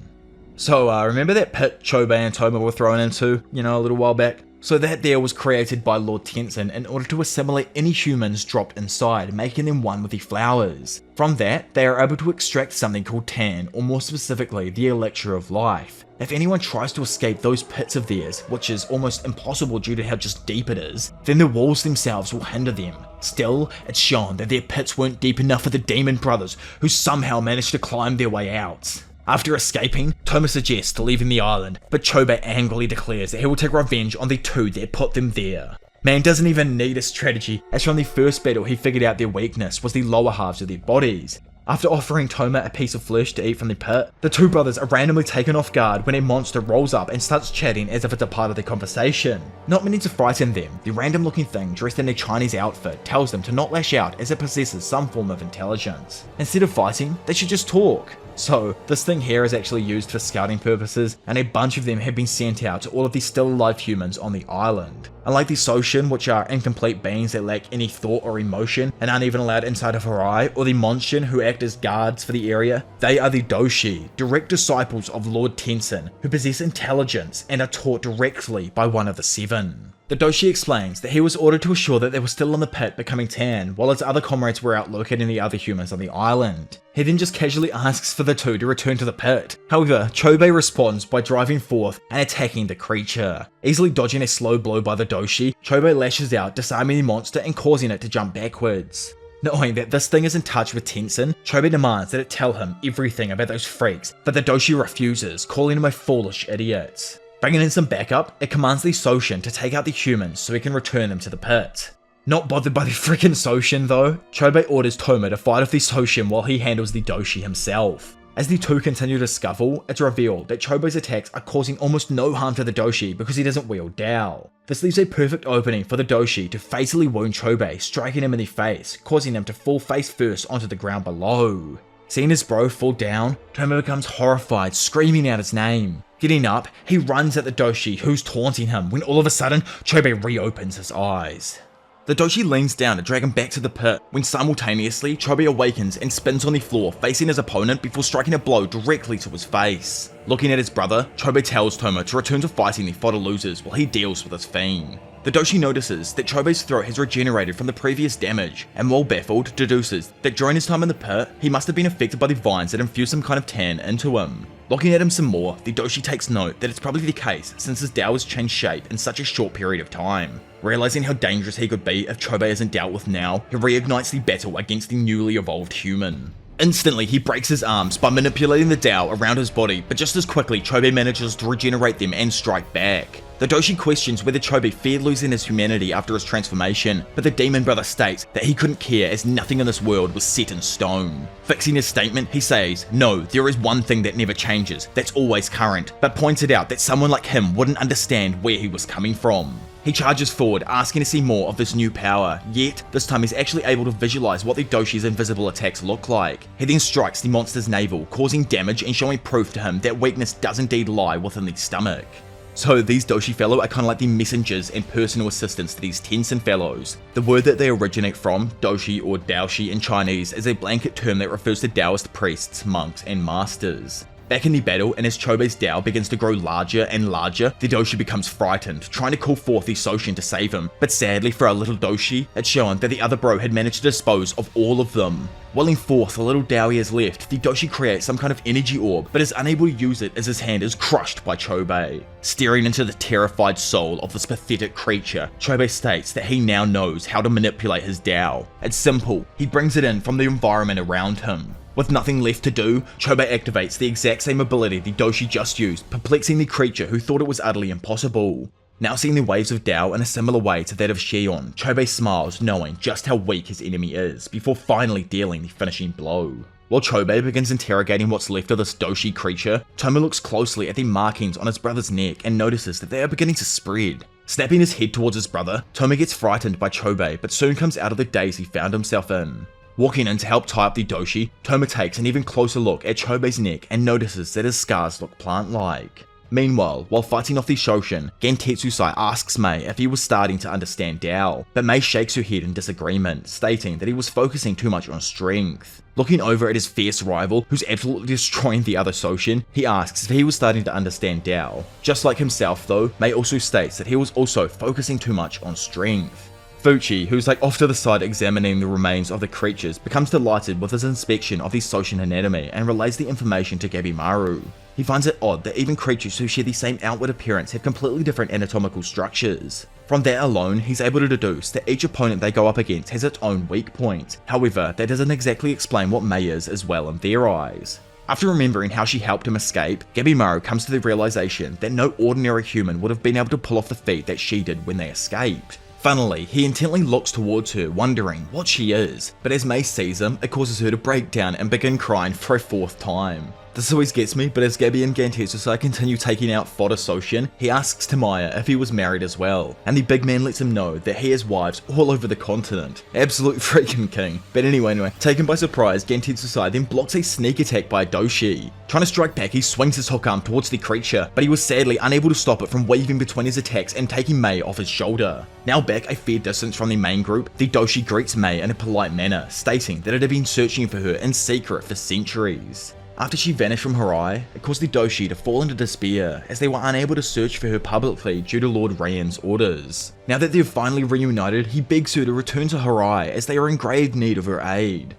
So, remember that pit Chobei and Toma were thrown into, a little while back? So that there was created by Lord Tensen in order to assimilate any humans dropped inside, making them one with the flowers. From that, they are able to extract something called Tan, or more specifically, the Elixir of Life. If anyone tries to escape those pits of theirs, which is almost impossible due to how just deep it is, then the walls themselves will hinder them. Still, it's shown that their pits weren't deep enough for the demon brothers, who somehow managed to climb their way out. After escaping, Toma suggests leaving the island, but Chobei angrily declares that he will take revenge on the two that put them there. Man doesn't even need a strategy, as from the first battle he figured out their weakness was the lower halves of their bodies. After offering Toma a piece of flesh to eat from the pit, the two brothers are randomly taken off guard when a monster rolls up and starts chatting as if it's a part of the conversation. Not meaning to frighten them, the random looking thing dressed in a Chinese outfit tells them to not lash out as it possesses some form of intelligence. Instead of fighting, they should just talk. So, this thing here is actually used for scouting purposes, and a bunch of them have been sent out to all of the still alive humans on the island. Unlike the Soshin, which are incomplete beings that lack any thought or emotion and aren't even allowed inside of Harai, or the Monshin who act as guards for the area, they are the Doshi, direct disciples of Lord Tensen, who possess intelligence and are taught directly by one of the seven. The Doshi explains that he was ordered to assure that they were still in the pit becoming tan, while his other comrades were out locating the other humans on the island. He then just casually asks for the two to return to the pit. However, Chobei responds by driving forth and attacking the creature. Easily dodging a slow blow by the Doshi, Chobei lashes out, disarming the monster and causing it to jump backwards. Knowing that this thing is in touch with Tensen, Chobei demands that it tell him everything about those freaks, but the Doshi refuses, calling him a foolish idiot. Bringing in some backup, it commands the Soshin to take out the humans so he can return them to the pit. Not bothered by the freaking Soshin though, Chobei orders Toma to fight off the Soshin while he handles the Doshi himself. As the two continue to scuffle, it's revealed that Chobei's attacks are causing almost no harm to the Doshi because he doesn't wield Dao. This leaves a perfect opening for the Doshi to fatally wound Chobei, striking him in the face, causing him to fall face first onto the ground below. Seeing his bro fall down, Toma becomes horrified, screaming out his name. Getting up, he runs at the Doshi who's taunting him when all of a sudden, Chobei reopens his eyes. The Doshi leans down to drag him back to the pit, when simultaneously, Chobei awakens and spins on the floor facing his opponent before striking a blow directly to his face. Looking at his brother, Chobei tells Toma to return to fighting the fodder losers while he deals with his fiend. The Doshi notices that Chobei's throat has regenerated from the previous damage, and while baffled, deduces that during his time in the pit, he must have been affected by the vines that infused some kind of tan into him. Looking at him some more, the Doshi takes note that it's probably the case since his Dao has changed shape in such a short period of time. Realizing how dangerous he could be if Chobei isn't dealt with now, he reignites the battle against the newly evolved human. Instantly, he breaks his arms by manipulating the Dao around his body, but just as quickly, Chobei manages to regenerate them and strike back. The Doshi questions whether Chobei feared losing his humanity after his transformation, but the demon brother states that he couldn't care as nothing in this world was set in stone. Fixing his statement, he says, no, there is one thing that never changes, that's always current, but pointed out that someone like him wouldn't understand where he was coming from. He charges forward, asking to see more of this new power, yet this time he's actually able to visualize what the Doshi's invisible attacks look like. He then strikes the monster's navel, causing damage and showing proof to him that weakness does indeed lie within the stomach. So these Doshi fellow are kind of like the messengers and personal assistants to these Tensen fellows. The word that they originate from, Doshi or Daoshi in Chinese, is a blanket term that refers to Taoist priests, monks, and masters. Back in the battle, and as Chobei's Dao begins to grow larger and larger, the Doshi becomes frightened, trying to call forth the Soshin to save him, but sadly for our little Doshi, it's shown that the other bro had managed to dispose of all of them. Welling forth the little Dao he has left, the Doshi creates some kind of energy orb, but is unable to use it as his hand is crushed by Chobei. Staring into the terrified soul of this pathetic creature, Chobei states that he now knows how to manipulate his Dao. It's simple, he brings it in from the environment around him. With nothing left to do, Chobei activates the exact same ability the Doshi just used, perplexing the creature who thought it was utterly impossible. Now seeing the waves of Dao in a similar way to that of Shion, Chobei smiles knowing just how weak his enemy is, before finally dealing the finishing blow. While Chobei begins interrogating what's left of this doshi creature, Toma looks closely at the markings on his brother's neck and notices that they are beginning to spread. Snapping his head towards his brother, Toma gets frightened by Chobei but soon comes out of the daze he found himself in. Walking in to help tie up the doshi, Toma takes an even closer look at Chobei's neck and notices that his scars look plant-like. Meanwhile, while fighting off the Shoshin, Gentetsusai asks Mei if he was starting to understand Tao, but Mei shakes her head in disagreement, stating that he was focusing too much on strength. Looking over at his fierce rival, who's absolutely destroying the other Shoshin, he asks if he was starting to understand Tao. Just like himself though, Mei also states that he was also focusing too much on strength. Fuchi, who's off to the side examining the remains of the creatures, becomes delighted with his inspection of the Shoshin anatomy and relays the information to Gabimaru. He finds it odd that even creatures who share the same outward appearance have completely different anatomical structures. From that alone, he's able to deduce that each opponent they go up against has its own weak point. However, that doesn't exactly explain what Mei is as well in their eyes. After remembering how she helped him escape, Gabimaru comes to the realization that no ordinary human would have been able to pull off the feat that she did when they escaped. Funnily, he intently looks towards her, wondering what she is, but as Mei sees him, it causes her to break down and begin crying for a fourth time. This always gets me, but as Gabi and Gentetsusai continue taking out fodder Shoshin, he asks Tamaya if he was married as well, and the big man lets him know that he has wives all over the continent. Absolute freaking king. But anyway, taken by surprise, Gentetsusai then blocks a sneak attack by Doshi. Trying to strike back, he swings his hook arm towards the creature, but he was sadly unable to stop it from weaving between his attacks and taking Mei off his shoulder. Now back a fair distance from the main group, the Doshi greets Mei in a polite manner, stating that it had been searching for her in secret for centuries. After she vanished from her eye, it caused the Doshi to fall into despair as they were unable to search for her publicly due to Lord Ryan's orders. Now that they've finally reunited, he begs her to return to Harai as they are in grave need of her aid.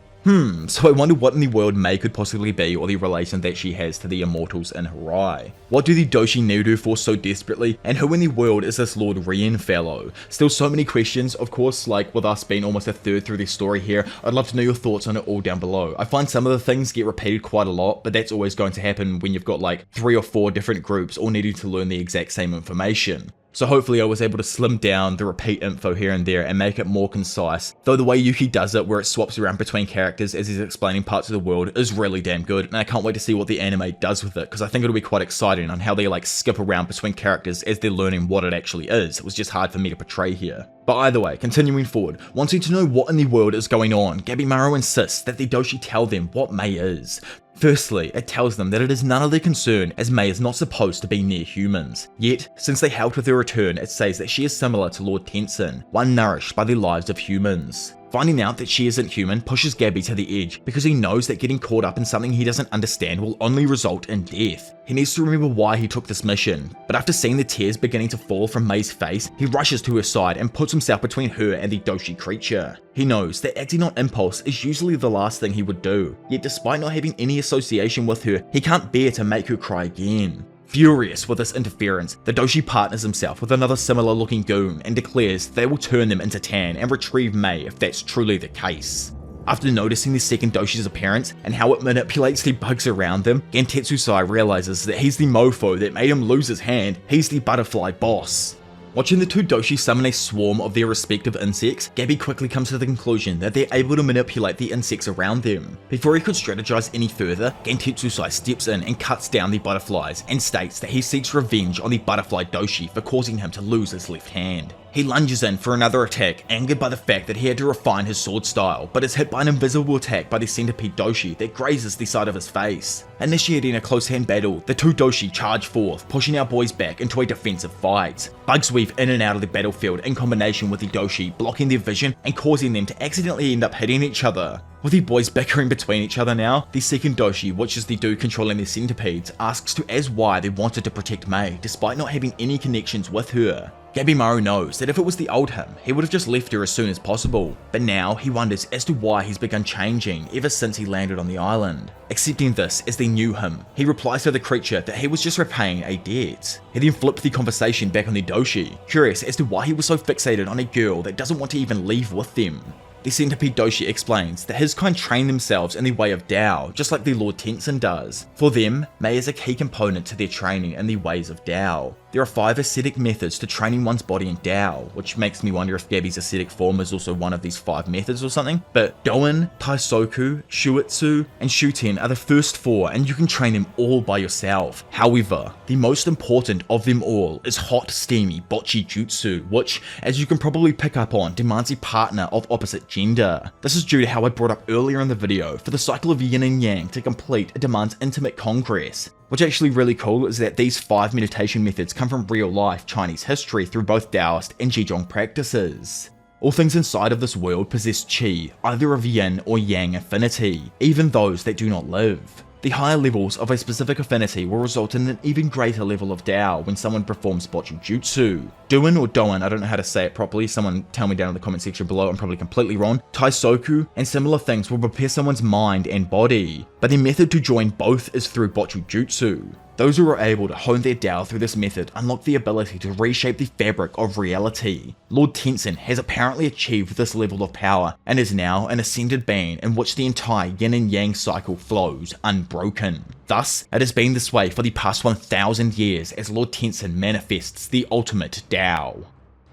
So I wonder what in the world Mei could possibly be, or the relation that she has to the immortals in Harai. What do the Doshi need her for so desperately, and who in the world is this Lord Ryan fellow? Still so many questions, of course, with us being almost a third through the story here. I'd love to know your thoughts on it all down below. I find some of the things get repeated quite a lot, but that's always going to happen when you've got 3 or 4 different groups all needing to learn the exact same information. So hopefully I was able to slim down the repeat info here and there and make it more concise, though the way Yuki does it, where it swaps around between characters as he's explaining parts of the world, is really damn good, and I can't wait to see what the anime does with it, because I think it'll be quite exciting on how they skip around between characters as they're learning what it actually is. It was just hard for me to portray here. But either way, continuing forward, wanting to know what in the world is going on, Gabimaru insists that the Doshi tell them what Mei is. Firstly, it tells them that it is none of their concern as Mei is not supposed to be near humans. Yet, since they helped with her return, it says that she is similar to Lord Tensen, one nourished by the lives of humans. Finding out that she isn't human pushes Gabi to the edge because he knows that getting caught up in something he doesn't understand will only result in death. He needs to remember why he took this mission, but after seeing the tears beginning to fall from Mei's face, he rushes to her side and puts himself between her and the Doshi creature. He knows that acting on impulse is usually the last thing he would do, yet despite not having any association with her, he can't bear to make her cry again. Furious with this interference, the Doshi partners himself with another similar looking goon and declares they will turn them into tan and retrieve Mei if that's truly the case. After noticing the second Doshi's appearance and how it manipulates the bugs around them, Gentetsusai realizes that he's the mofo that made him lose his hand. He's the butterfly boss. Watching the two Doshi summon a swarm of their respective insects, Gabi quickly comes to the conclusion that they're able to manipulate the insects around them. Before he could strategize any further, Gentetsusai steps in and cuts down the butterflies and states that he seeks revenge on the butterfly Doshi for causing him to lose his left hand. He lunges in for another attack, angered by the fact that he had to refine his sword style, but is hit by an invisible attack by the centipede Doshi that grazes the side of his face. Initiating a close-hand battle, the two Doshi charge forth, pushing our boys back into a defensive fight. Bugs weave in and out of the battlefield in combination with the Doshi, blocking their vision and causing them to accidentally end up hitting each other. With the boys bickering between each other now, the second Doshi, which is the dude controlling the centipedes, asks to Az why they wanted to protect Mei, despite not having any connections with her. Gabimaru knows that if it was the old him, he would have just left her as soon as possible, but now he wonders as to why he's begun changing ever since he landed on the island. Accepting this as the new him, he replies to the creature that he was just repaying a debt. He then flipped the conversation back on the Doshi, curious as to why he was so fixated on a girl that doesn't want to even leave with them. The centipede doshi explains that his kind train themselves in the way of Tao, just like the Lord Tensen does. For them, Mei is a key component to their training in the ways of Tao. There are 5 ascetic methods to training one's body in Tao, which makes me wonder if Gabby's ascetic form is also one of these 5 methods or something. But Doin, Taisoku, Shuitsu, and Shuten are the first 4, and you can train them all by yourself. However, the most important of them all is hot, steamy Bocchi Jutsu, which, as you can probably pick up on, demands a partner of opposite gender. This is due to how I brought up earlier in the video, for the cycle of yin and yang to complete, it demands intimate congress. What's actually really cool is that these 5 meditation methods come from real life Chinese history through both Taoist and Jigong practices. All things inside of this world possess qi, either of yin or yang affinity, even those that do not live. The higher levels of a specific affinity will result in an even greater level of Tao when someone performs Bocchi Jutsu. Doin or Doin, I don't know how to say it properly, someone tell me down in the comment section below, I'm probably completely wrong. Taisoku and similar things will prepare someone's mind and body, but the method to join both is through Bocchi Jutsu. Those who are able to hone their Tao through this method unlock the ability to reshape the fabric of reality. Lord Tensen has apparently achieved this level of power and is now an ascended being in which the entire yin and yang cycle flows unbroken. Thus, it has been this way for the past 1000 years as Lord Tensen manifests the ultimate Tao.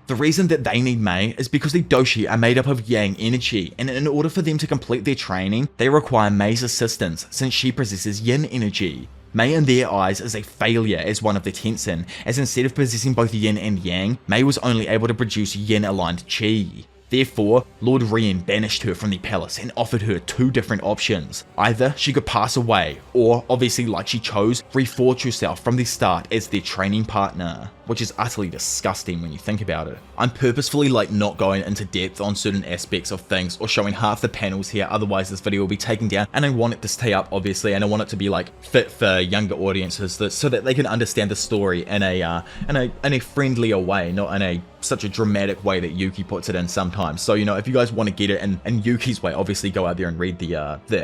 The reason that they need Mei is because the doshi are made up of yang energy, and in order for them to complete their training, they require Mei's assistance since she possesses yin energy. Mei in their eyes is a failure as one of the Tensen, as instead of possessing both yin and yang, Mei was only able to produce yin aligned qi. Therefore, Lord Rien banished her from the palace and offered her 2 different options. Either she could pass away, or obviously like she chose, reforge herself from the start as their training partner. Which is utterly disgusting when you think about it. I'm purposefully not going into depth on certain aspects of things or showing half the panels here, otherwise this video will be taken down, and I want it to stay up obviously, and I want it to be fit for younger audiences so that they can understand the story in a friendlier way, not in such a dramatic way that Yuki puts it in sometimes. So, you know, if you guys want to get it in Yuki's way, obviously go out there and read the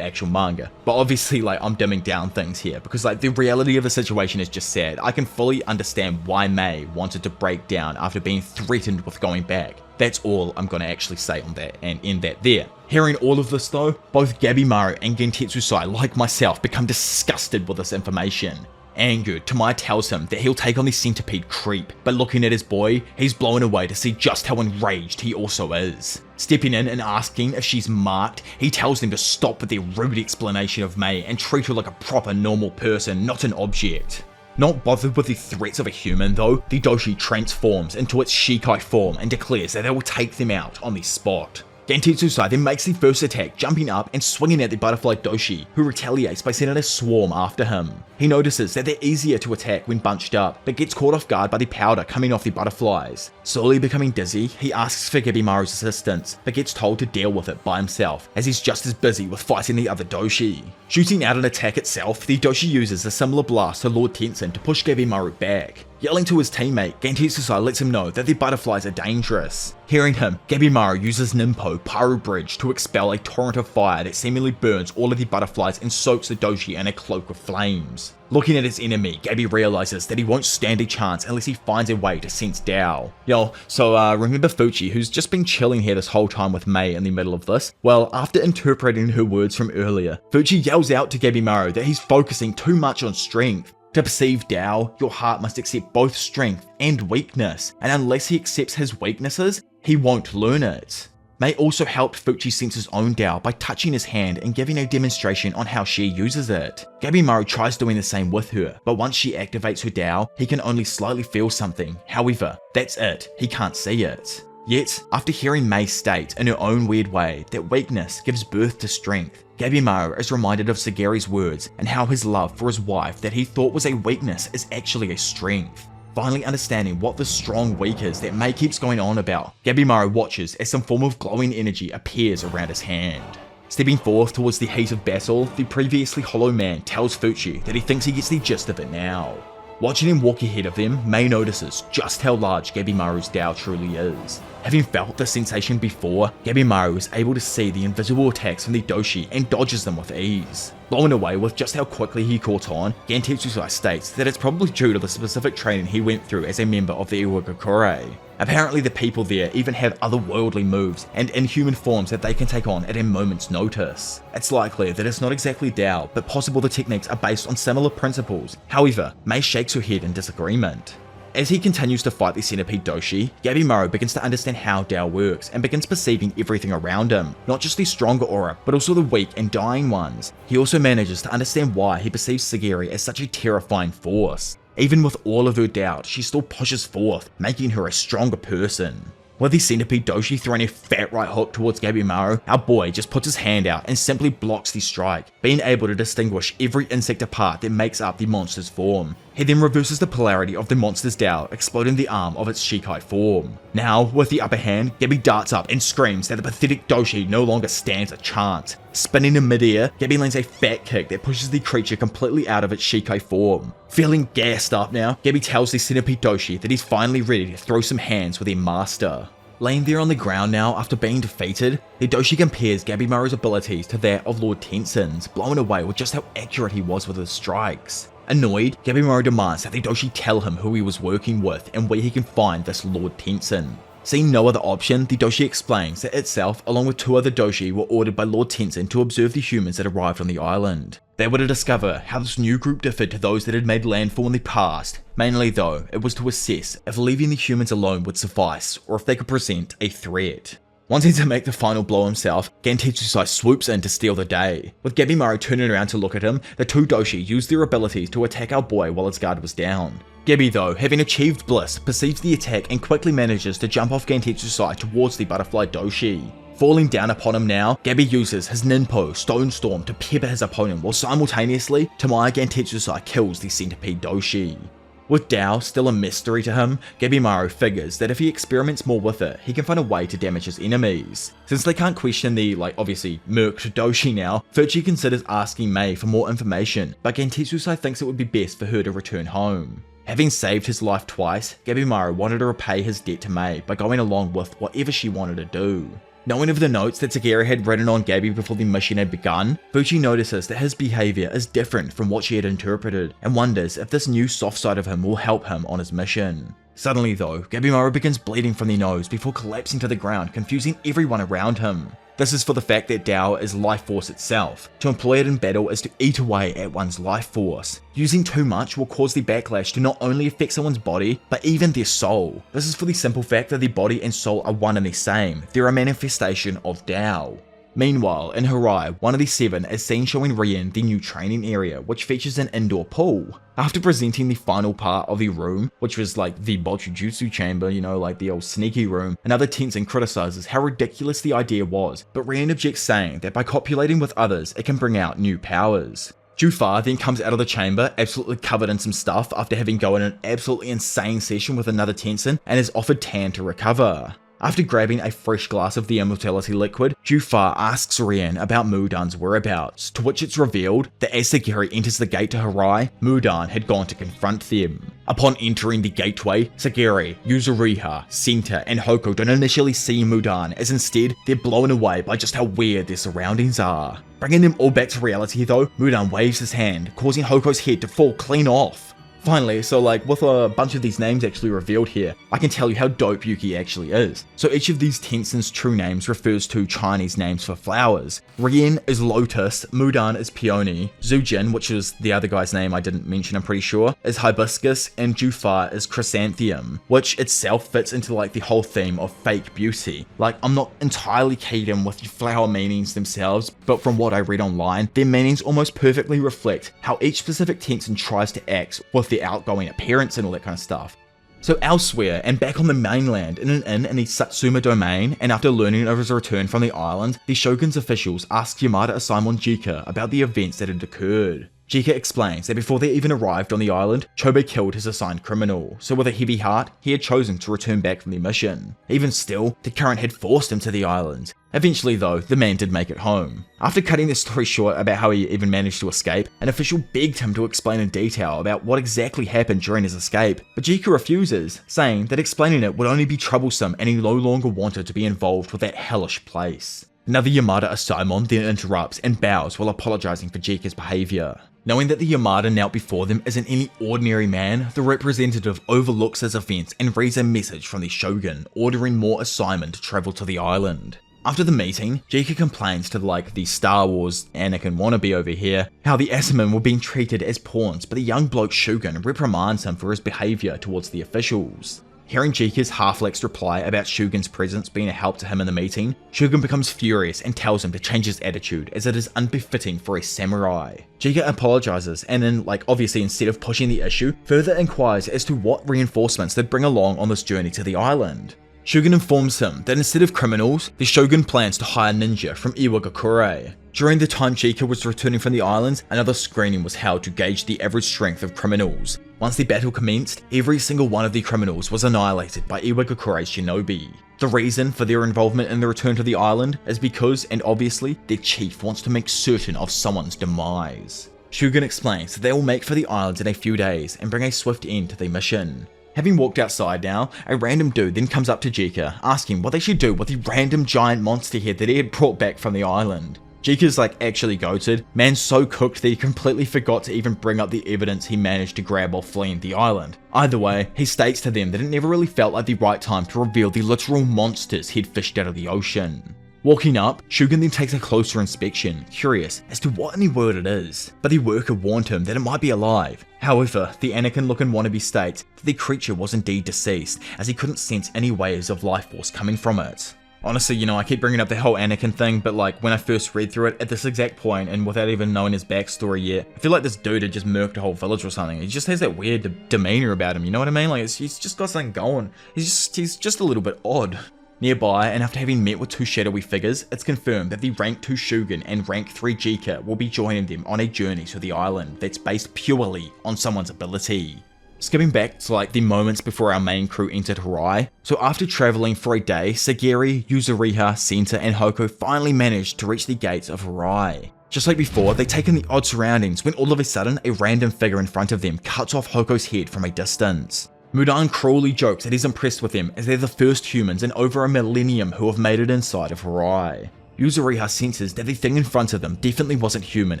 actual manga. But obviously I'm dumbing down things here because the reality of the situation is just sad. I can fully understand why Mei wanted to break down after being threatened with going back. That's all I'm going to actually say on that and end that there. Hearing all of this though, both Gabimaru and Gentetsu-sai, like myself, become disgusted with this information. Angered, Tamai tells him that he'll take on the centipede creep, but looking at his boy, he's blown away to see just how enraged he also is. Stepping in and asking if she's marked, he tells them to stop with their rude explanation of Mei and treat her like a proper normal person, not an object. Not bothered with the threats of a human though, the doshi transforms into its Shikai form and declares that they will take them out on the spot. Gentetsu-sai then makes the first attack, jumping up and swinging at the butterfly doshi, who retaliates by sending a swarm after him. He notices that they're easier to attack when bunched up, but gets caught off guard by the powder coming off the butterflies. Slowly becoming dizzy, he asks for Gabimaru's assistance, but gets told to deal with it by himself, as he's just as busy with fighting the other doshi. Shooting out an attack itself, the doshi uses a similar blast to Lord Tensen to push Gabimaru back. Yelling to his teammate, Gentetsu-sai lets him know that the butterflies are dangerous. Hearing him, Gabimaru uses Ninpo Paru Bridge to expel a torrent of fire that seemingly burns all of the butterflies and soaks the doshi in a cloak of flames. Looking at his enemy, Gabi realizes that he won't stand a chance unless he finds a way to sense Tao. Remember Fuchi, who's just been chilling here this whole time with Mei in the middle of this? Well, after interpreting her words from earlier, Fuchi yells out to Gabimaru that he's focusing too much on strength. To perceive Tao, your heart must accept both strength and weakness, and unless he accepts his weaknesses, he won't learn it. Mei also helped Fuchi sense his own Tao by touching his hand and giving a demonstration on how she uses it. Gabimaru tries doing the same with her, but once she activates her Tao, he can only slightly feel something. However, that's it, he can't see it. Yet, after hearing Mei state in her own weird way that weakness gives birth to strength, Gabimaru is reminded of Sagari's words and how his love for his wife that he thought was a weakness is actually a strength. Finally understanding what the strong weak is that Mei keeps going on about, Gabimaru watches as some form of glowing energy appears around his hand. Stepping forth towards the heat of battle, the previously hollow man tells Fuchi that he thinks he gets the gist of it now. Watching him walk ahead of them, Mei notices just how large Gabimaru's Tao truly is. Having felt the sensation before, Gabimaru is able to see the invisible attacks from the doshi and dodges them with ease. Blown away with just how quickly he caught on, Gentetsusai states that it's probably due to the specific training he went through as a member of the Iwagakure. Apparently the people there even have otherworldly moves and inhuman forms that they can take on at a moment's notice. It's likely that it's not exactly Tao, but possible the techniques are based on similar principles. However, Mei shakes her head in disagreement. As he continues to fight the centipede Doshi, Gabimaru begins to understand how Tao works and begins perceiving everything around him, not just the stronger aura, but also the weak and dying ones. He also manages to understand why he perceives Sagiri as such a terrifying force. Even with all of her doubt, she still pushes forth, making her a stronger person. With the centipede Doshi throwing a fat right hook towards Gabimaru, our boy just puts his hand out and simply blocks the strike, being able to distinguish every insect apart that makes up the monster's form. He then reverses the polarity of the monster's Tao, exploding the arm of its Shikai form. Now, with the upper hand, Gabi darts up and screams that the pathetic Doshi no longer stands a chance. Spinning in midair, Gabi lands a fat kick that pushes the creature completely out of its Shikai form. Feeling gassed up now, Gabi tells the centipede Doshi that he's finally ready to throw some hands with their master. Laying there on the ground now after being defeated, the Doshi compares Gabimaru's abilities to that of Lord Tensen's, blown away with just how accurate he was with his strikes. Annoyed, Gabimaru demands that the Doshi tell him who he was working with and where he can find this Lord Tensen. Seeing no other option, the Doshi explains that itself, along with 2 other Doshi, were ordered by Lord Tensen to observe the humans that arrived on the island. They were to discover how this new group differed to those that had made landfall in the past. Mainly though, it was to assess if leaving the humans alone would suffice, or if they could present a threat. Wanting to make the final blow himself, Gentetsusai swoops in to steal the day. With Gabimaru turning around to look at him, the 2 Doshi used their abilities to attack our boy while his guard was down. Gabi though, having achieved bliss, perceives the attack and quickly manages to jump off Gentetsusai towards the butterfly Doshi. Falling down upon him now, Gabi uses his Ninpo Stone Storm to pepper his opponent while simultaneously, Tamaya Gentetsusai kills the centipede Doshi. With Tao still a mystery to him, Gabimaru figures that if he experiments more with it, he can find a way to damage his enemies. Since they can't question the, obviously, murked Doshi now, Fuchi considers asking Mei for more information, but Gentetsusai thinks it would be best for her to return home. Having saved his life twice, Gabimaru wanted to repay his debt to Mei by going along with whatever she wanted to do. Knowing of the notes that Sagiri had written on Gabi before the mission had begun, Fuchi notices that his behaviour is different from what she had interpreted, and wonders if this new soft side of him will help him on his mission. Suddenly though, Gabimaru begins bleeding from the nose before collapsing to the ground, confusing everyone around him. This is for the fact that Tao is life force itself. To employ it in battle is to eat away at one's life force. Using too much will cause the backlash to not only affect someone's body, but even their soul. This is for the simple fact that the body and soul are one and the same. They're a manifestation of Tao. Meanwhile, in Harai, one of the 7 is seen showing Rien the new training area, which features an indoor pool. After presenting the final part of the room, which was like the Bochujutsu chamber, like the old sneaky room, another Tensen criticizes how ridiculous the idea was, but Rien objects, saying that by copulating with others, it can bring out new powers. Jufa then comes out of the chamber, absolutely covered in some stuff after having gone in an absolutely insane session with another Tensen, and is offered Tan to recover. After grabbing a fresh glass of the immortality liquid, Jufa asks Rien about Mudan's whereabouts, to which it's revealed that as Sagiri enters the gate to Harai, Mudan had gone to confront them. Upon entering the gateway, Sagiri, Yuzuriha, Senta, and Hoko don't initially see Mudan, as instead they're blown away by just how weird their surroundings are. Bringing them all back to reality though, Mudan waves his hand, causing Hoko's head to fall clean off. Finally, so with a bunch of these names actually revealed here, I can tell you how dope Yuki actually is. So each of these Tensen's true names refers to Chinese names for flowers. Rien is lotus, Mudan is peony, Zujin, which is the other guy's name I didn't mention I'm pretty sure, is hibiscus, and Jufa is chrysanthemum, which itself fits into the whole theme of fake beauty. I'm not entirely keyed in with the flower meanings themselves, but from what I read online, their meanings almost perfectly reflect how each specific Tensen tries to act with the outgoing appearance and all that kind of stuff. So elsewhere, and back on the mainland in an inn in the Satsuma domain, and after learning of his return from the island, the shogun's officials ask Yamada Asaemon Jika about the events that had occurred. Jika explains that before they even arrived on the island, Chobe killed his assigned criminal, so with a heavy heart, he had chosen to return back from the mission. Even still, the current had forced him to the island. Eventually though, the man did make it home. After cutting the story short about how he even managed to escape, an official begged him to explain in detail about what exactly happened during his escape, but Jika refuses, saying that explaining it would only be troublesome and he no longer wanted to be involved with that hellish place. Another Yamada Asaemon then interrupts and bows while apologizing for Jika's behavior. Knowing that the Yamada knelt before them isn't any ordinary man, the representative overlooks his offense and reads a message from the shogun ordering more Asaemon to travel to the island. After the meeting, Jika complains to the Star Wars Anakin wannabe over here how the Asaemon were being treated as pawns, but the young bloke shogun reprimands him for his behavior towards the officials. Hearing Jika's half-laxed reply about Shugen's presence being a help to him in the meeting, Shugen becomes furious and tells him to change his attitude as it is unbefitting for a samurai. Jika apologizes and then, obviously instead of pushing the issue, further inquires as to what reinforcements they'd bring along on this journey to the island. Shugen informs him that instead of criminals, the shogun plans to hire ninja from Iwagakure. During the time Jika was returning from the islands, another screening was held to gauge the average strength of criminals. Once the battle commenced, every single one of the criminals was annihilated by Iwagakure's shinobi. The reason for their involvement in the return to the island is because, and obviously, their chief wants to make certain of someone's demise. Shugen explains that they will make for the islands in a few days and bring a swift end to their mission. Having walked outside now, a random dude then comes up to Jika, asking what they should do with the random giant monster head that he had brought back from the island. Jika's actually goated. Man's so cooked that he completely forgot to even bring up the evidence he managed to grab while fleeing the island. Either way, he states to them that it never really felt like the right time to reveal the literal monsters he'd fished out of the ocean. Walking up, Shugen then takes a closer inspection, curious as to what in the world it is, but the worker warned him that it might be alive. However, the Anakin-looking wannabe states that the creature was indeed deceased, as he couldn't sense any waves of life force coming from it. Honestly, I keep bringing up the whole Anakin thing, but when I first read through it, at this exact point, and without even knowing his backstory yet, I feel like this dude had just murked a whole village or something. He just has that weird demeanor about him, you know what I mean? He's just got something going. He's just a little bit odd. Nearby, and after having met with two shadowy figures, it's confirmed that the Rank 2 Shogun and Rank 3 Jika will be joining them on a journey to the island that's based purely on someone's ability. Skipping back to the moments before our main crew entered Harai, so after travelling for a day, Sagiri, Yuzuriha, Senta and Hoko finally managed to reach the gates of Harai. Just like before, they take in the odd surroundings when all of a sudden a random figure in front of them cuts off Hoko's head from a distance. Mudan cruelly jokes that he's impressed with them as they're the first humans in over a millennium who have made it inside of Harai. Yuzuriha senses that the thing in front of them definitely wasn't human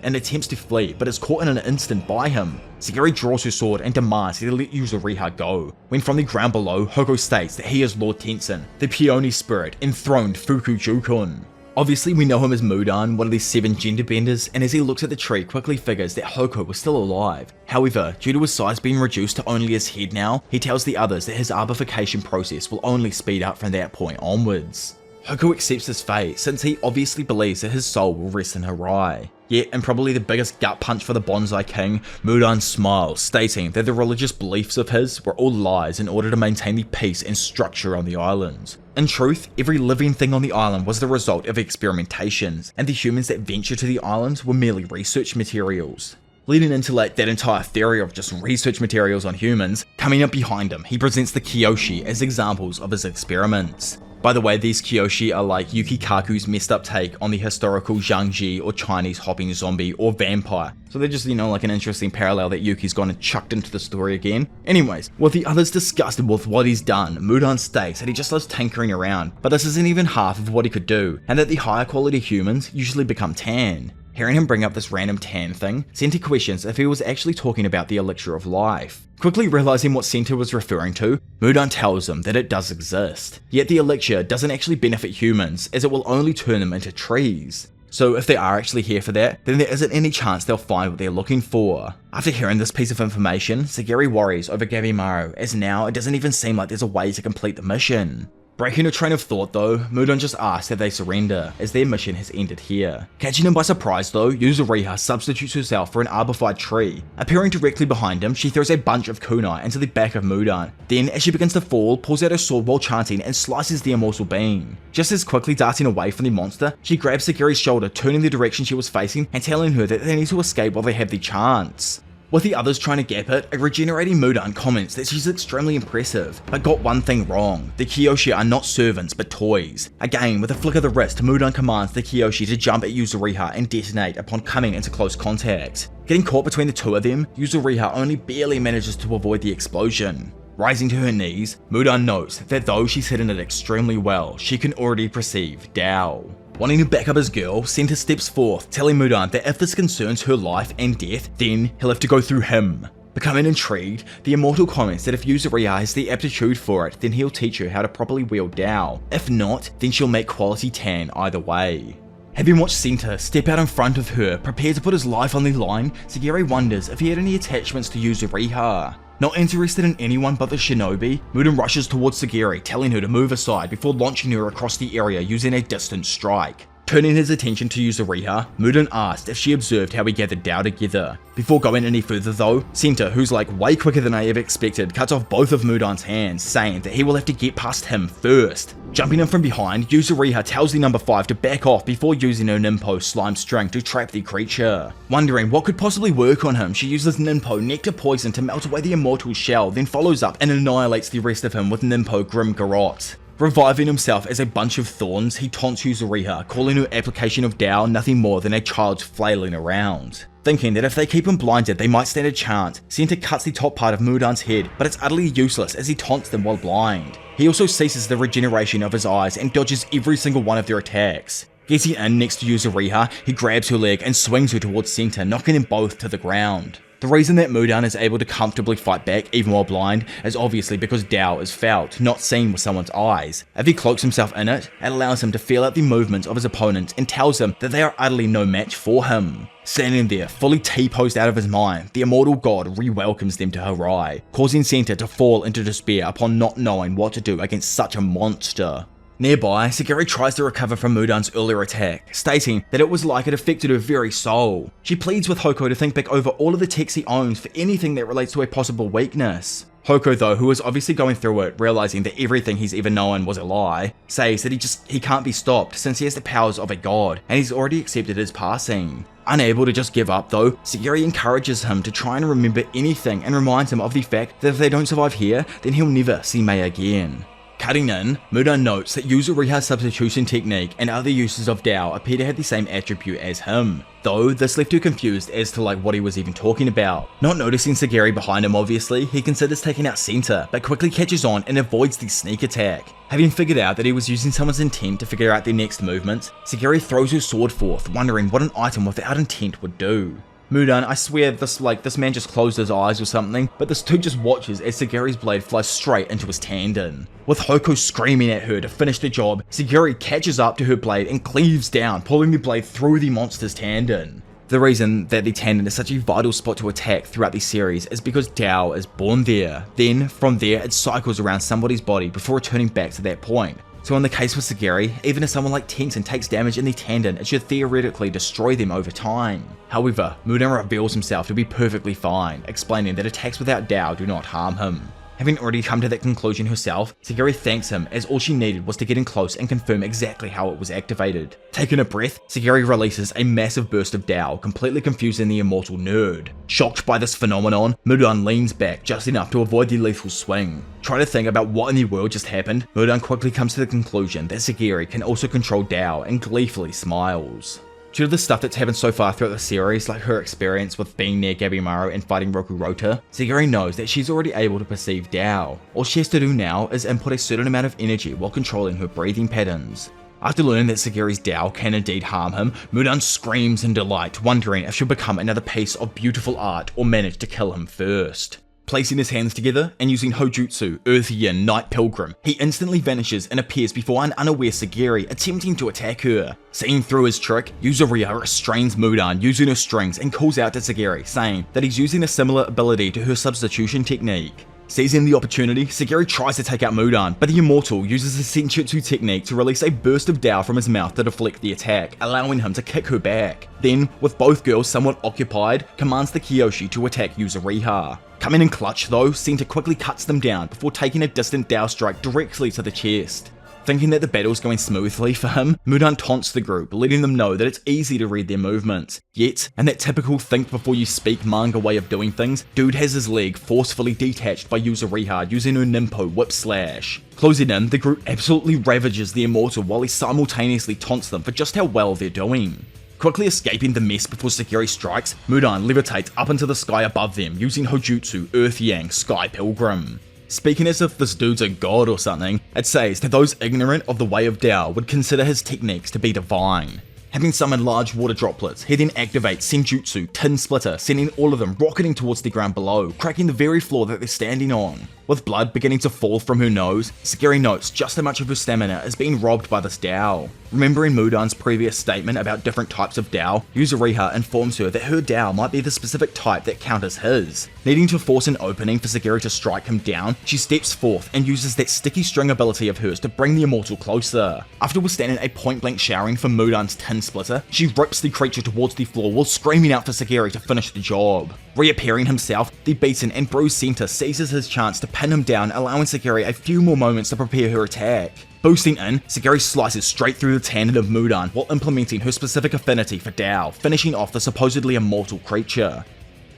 and attempts to flee, but is caught in an instant by him. Sagiri draws her sword and demands that he let Yuzuriha go, when from the ground below, Hoko states that he is Lord Tensen, the Peony spirit enthroned Fukujukun. Obviously we know him as Mudan, one of the 7 gender benders, and as he looks at the tree quickly figures that Hoko was still alive. However, due to his size being reduced to only his head now, he tells the others that his arborification process will only speed up from that point onwards. Hoko accepts his fate, since he obviously believes that his soul will rest in Harai. Yet, and probably the biggest gut punch for the Bonsai King, Mudan smiles, stating that the religious beliefs of his were all lies in order to maintain the peace and structure on the island. In truth, every living thing on the island was the result of experimentations, and the humans that ventured to the island were merely research materials. Leading into that entire theory of just research materials on humans, coming up behind him, he presents the Kyoshi as examples of his experiments. By the way, these Kyoshi are like Yuki Kaku's messed up take on the historical Zhangji or Chinese hopping zombie or vampire. So they're just, like an interesting parallel that Yuki's gone and chucked into the story again. Anyways, with the others disgusted with what he's done, Mudan states that he just loves tinkering around, but this isn't even half of what he could do, and that the higher quality humans usually become tan. Hearing him bring up this random tan thing, Senta questions if he was actually talking about the Elixir of Life. Quickly realizing what Senta was referring to, Mudan tells him that it does exist, yet the elixir doesn't actually benefit humans as it will only turn them into trees. So if they are actually here for that, then there isn't any chance they'll find what they're looking for. After hearing this piece of information, Sagiri worries over Gabimaru as now it doesn't even seem like there's a way to complete the mission. Breaking a train of thought though, Mudan just asks that they surrender, as their mission has ended here. Catching him by surprise though, Yuzuriha substitutes herself for an arborified tree. Appearing directly behind him, she throws a bunch of kunai into the back of Mudan. Then, as she begins to fall, pulls out her sword while chanting and slices the immortal being. Just as quickly darting away from the monster, she grabs Sagiri's shoulder, turning the direction she was facing and telling her that they need to escape while they have the chance. With the others trying to gap it, a regenerating Mudan comments that she's extremely impressive, but got one thing wrong. The Kyoshi are not servants, but toys. Again, with a flick of the wrist, Mudan commands the Kyoshi to jump at Yuzuriha and detonate upon coming into close contact. Getting caught between the two of them, Yuzuriha only barely manages to avoid the explosion. Rising to her knees, Mudan notes that though she's hidden it extremely well, she can already perceive Tao. Wanting to back up his girl, Senta steps forth, telling Mudan that if this concerns her life and death, then he'll have to go through him. Becoming intrigued, the immortal comments that if Yuzuriha has the aptitude for it, then he'll teach her how to properly wield Dao. If not, then she'll make quality tan either way. Having watched Senta step out in front of her, prepared to put his life on the line, Sagiri wonders if he had any attachments to Yuzuriha. Not interested in anyone but the shinobi, Mudan rushes towards Sagiri, telling her to move aside before launching her across the area using a distant strike. Turning his attention to Yuzuriha, Mudan asked if she observed how we gathered Dao together. Before going any further though, Senta, who's like way quicker than I ever expected, cuts off both of Mudan's hands, saying that he will have to get past him first. Jumping in from behind, Yuzuriha tells the number 5 to back off before using her Ninpo slime string to trap the creature. Wondering what could possibly work on him, she uses Ninpo nectar poison to melt away the immortal's shell, then follows up and annihilates the rest of him with Ninpo Grim Garrot. Reviving himself as a bunch of thorns, he taunts Yuzuriha, calling her application of Dao nothing more than a child's flailing around. Thinking that if they keep him blinded, they might stand a chance, Senta cuts the top part of Mudan's head, but it's utterly useless as he taunts them while blind. He also ceases the regeneration of his eyes and dodges every single one of their attacks. Getting in next to Yuzuriha, he grabs her leg and swings her towards Senta, knocking them both to the ground. The reason that Mudan is able to comfortably fight back even while blind is obviously because Dao is felt, not seen with someone's eyes. If he cloaks himself in it, it allows him to feel out the movements of his opponents and tells him that they are utterly no match for him. Standing there, fully T-posed out of his mind, the immortal god re-welcomes them to Harai, causing Senta to fall into despair upon not knowing what to do against such a monster. Nearby, Sagiri tries to recover from Mudan's earlier attack, stating that it was like it affected her very soul. She pleads with Hoko to think back over all of the techs he owns for anything that relates to a possible weakness. Hoko though, who is obviously going through it, realizing that everything he's ever known was a lie, says that he can't be stopped since he has the powers of a god, and he's already accepted his passing. Unable to just give up though, Sagiri encourages him to try and remember anything and reminds him of the fact that if they don't survive here, then he'll never see Mei again. Cutting in, Mudan notes that Yuzuriha's substitution technique and other uses of Dao appear to have the same attribute as him, though this left her confused as to what he was even talking about. Not noticing Sagiri behind him obviously, he considers taking out Senta, but quickly catches on and avoids the sneak attack. Having figured out that he was using someone's intent to figure out their next movements, Sagiri throws her sword forth, wondering what an item without intent would do. Mudan, I swear this man just closed his eyes or something, but this dude just watches as Sagiri's blade flies straight into his tendon. With Hoko screaming at her to finish the job, Sagiri catches up to her blade and cleaves down, pulling the blade through the monster's tendon. The reason that the tendon is such a vital spot to attack throughout the series is because Dao is born there. Then, from there, it cycles around somebody's body before returning back to that point. So in the case with Sagiri, even if someone like Tensen takes damage in the tendon, it should theoretically destroy them over time. However, Mudan reveals himself to be perfectly fine, explaining that attacks without Dao do not harm him. Having already come to that conclusion herself, Sagiri thanks him as all she needed was to get in close and confirm exactly how it was activated. Taking a breath, Sagiri releases a massive burst of Dao, completely confusing the immortal nerd. Shocked by this phenomenon, Mudan leans back just enough to avoid the lethal swing. Trying to think about what in the world just happened, Mudan quickly comes to the conclusion that Sagiri can also control Dao and gleefully smiles. Due to the stuff that's happened so far throughout the series, like her experience with being near Gabimaru and fighting Rokurota, Sagiri knows that she's already able to perceive Dao. All she has to do now is input a certain amount of energy while controlling her breathing patterns. After learning that Sagiri's Dao can indeed harm him, Mudan screams in delight, wondering if she'll become another piece of beautiful art or manage to kill him first. Placing his hands together and using Hojutsu, Earth Yin, Night Pilgrim, he instantly vanishes and appears before an unaware Sagiri attempting to attack her. Seeing through his trick, Yuzuriha restrains Mudan using her strings and calls out to Sagiri, saying that he's using a similar ability to her substitution technique. Seizing the opportunity, Sagiri tries to take out Mudan, but the immortal uses the Senjutsu technique to release a burst of Dao from his mouth to deflect the attack, allowing him to kick her back. Then, with both girls somewhat occupied, commands the Kyoshi to attack Yuzuriha. Coming in clutch though, Senta quickly cuts them down before taking a distant Dao strike directly to the chest. Thinking that the battle's going smoothly for him, Mudan taunts the group, letting them know that it's easy to read their movements. Yet, in that typical think before you speak manga way of doing things, dude has his leg forcefully detached by Yuzuriha using her Ninpo Whip Slash. Closing in, the group absolutely ravages the immortal while he simultaneously taunts them for just how well they're doing. Quickly escaping the mess before Sagiri strikes, Mudan levitates up into the sky above them using Hojutsu Earth Yang Sky Pilgrim. Speaking as if this dude's a god or something, it says that those ignorant of the way of Tao would consider his techniques to be divine. Having summoned large water droplets, he then activates Senjutsu Tin Splitter, sending all of them rocketing towards the ground below, cracking the very floor that they're standing on. With blood beginning to fall from her nose, Sagiri notes just how much of her stamina is being robbed by this Tao. Remembering Mudan's previous statement about different types of Tao, Yuzuriha informs her that her Tao might be the specific type that counters his. Needing to force an opening for Sagiri to strike him down, she steps forth and uses that sticky string ability of hers to bring the immortal closer. After withstanding a point-blank showering from Mudan's Tin Splitter, she rips the creature towards the floor while screaming out for Sagiri to finish the job. Reappearing himself, the beaten and bruised center seizes his chance to pin him down, allowing Sagiri a few more moments to prepare her attack. Boosting in, Sagiri slices straight through the tendon of Mudan while implementing her specific affinity for Tao, finishing off the supposedly immortal creature.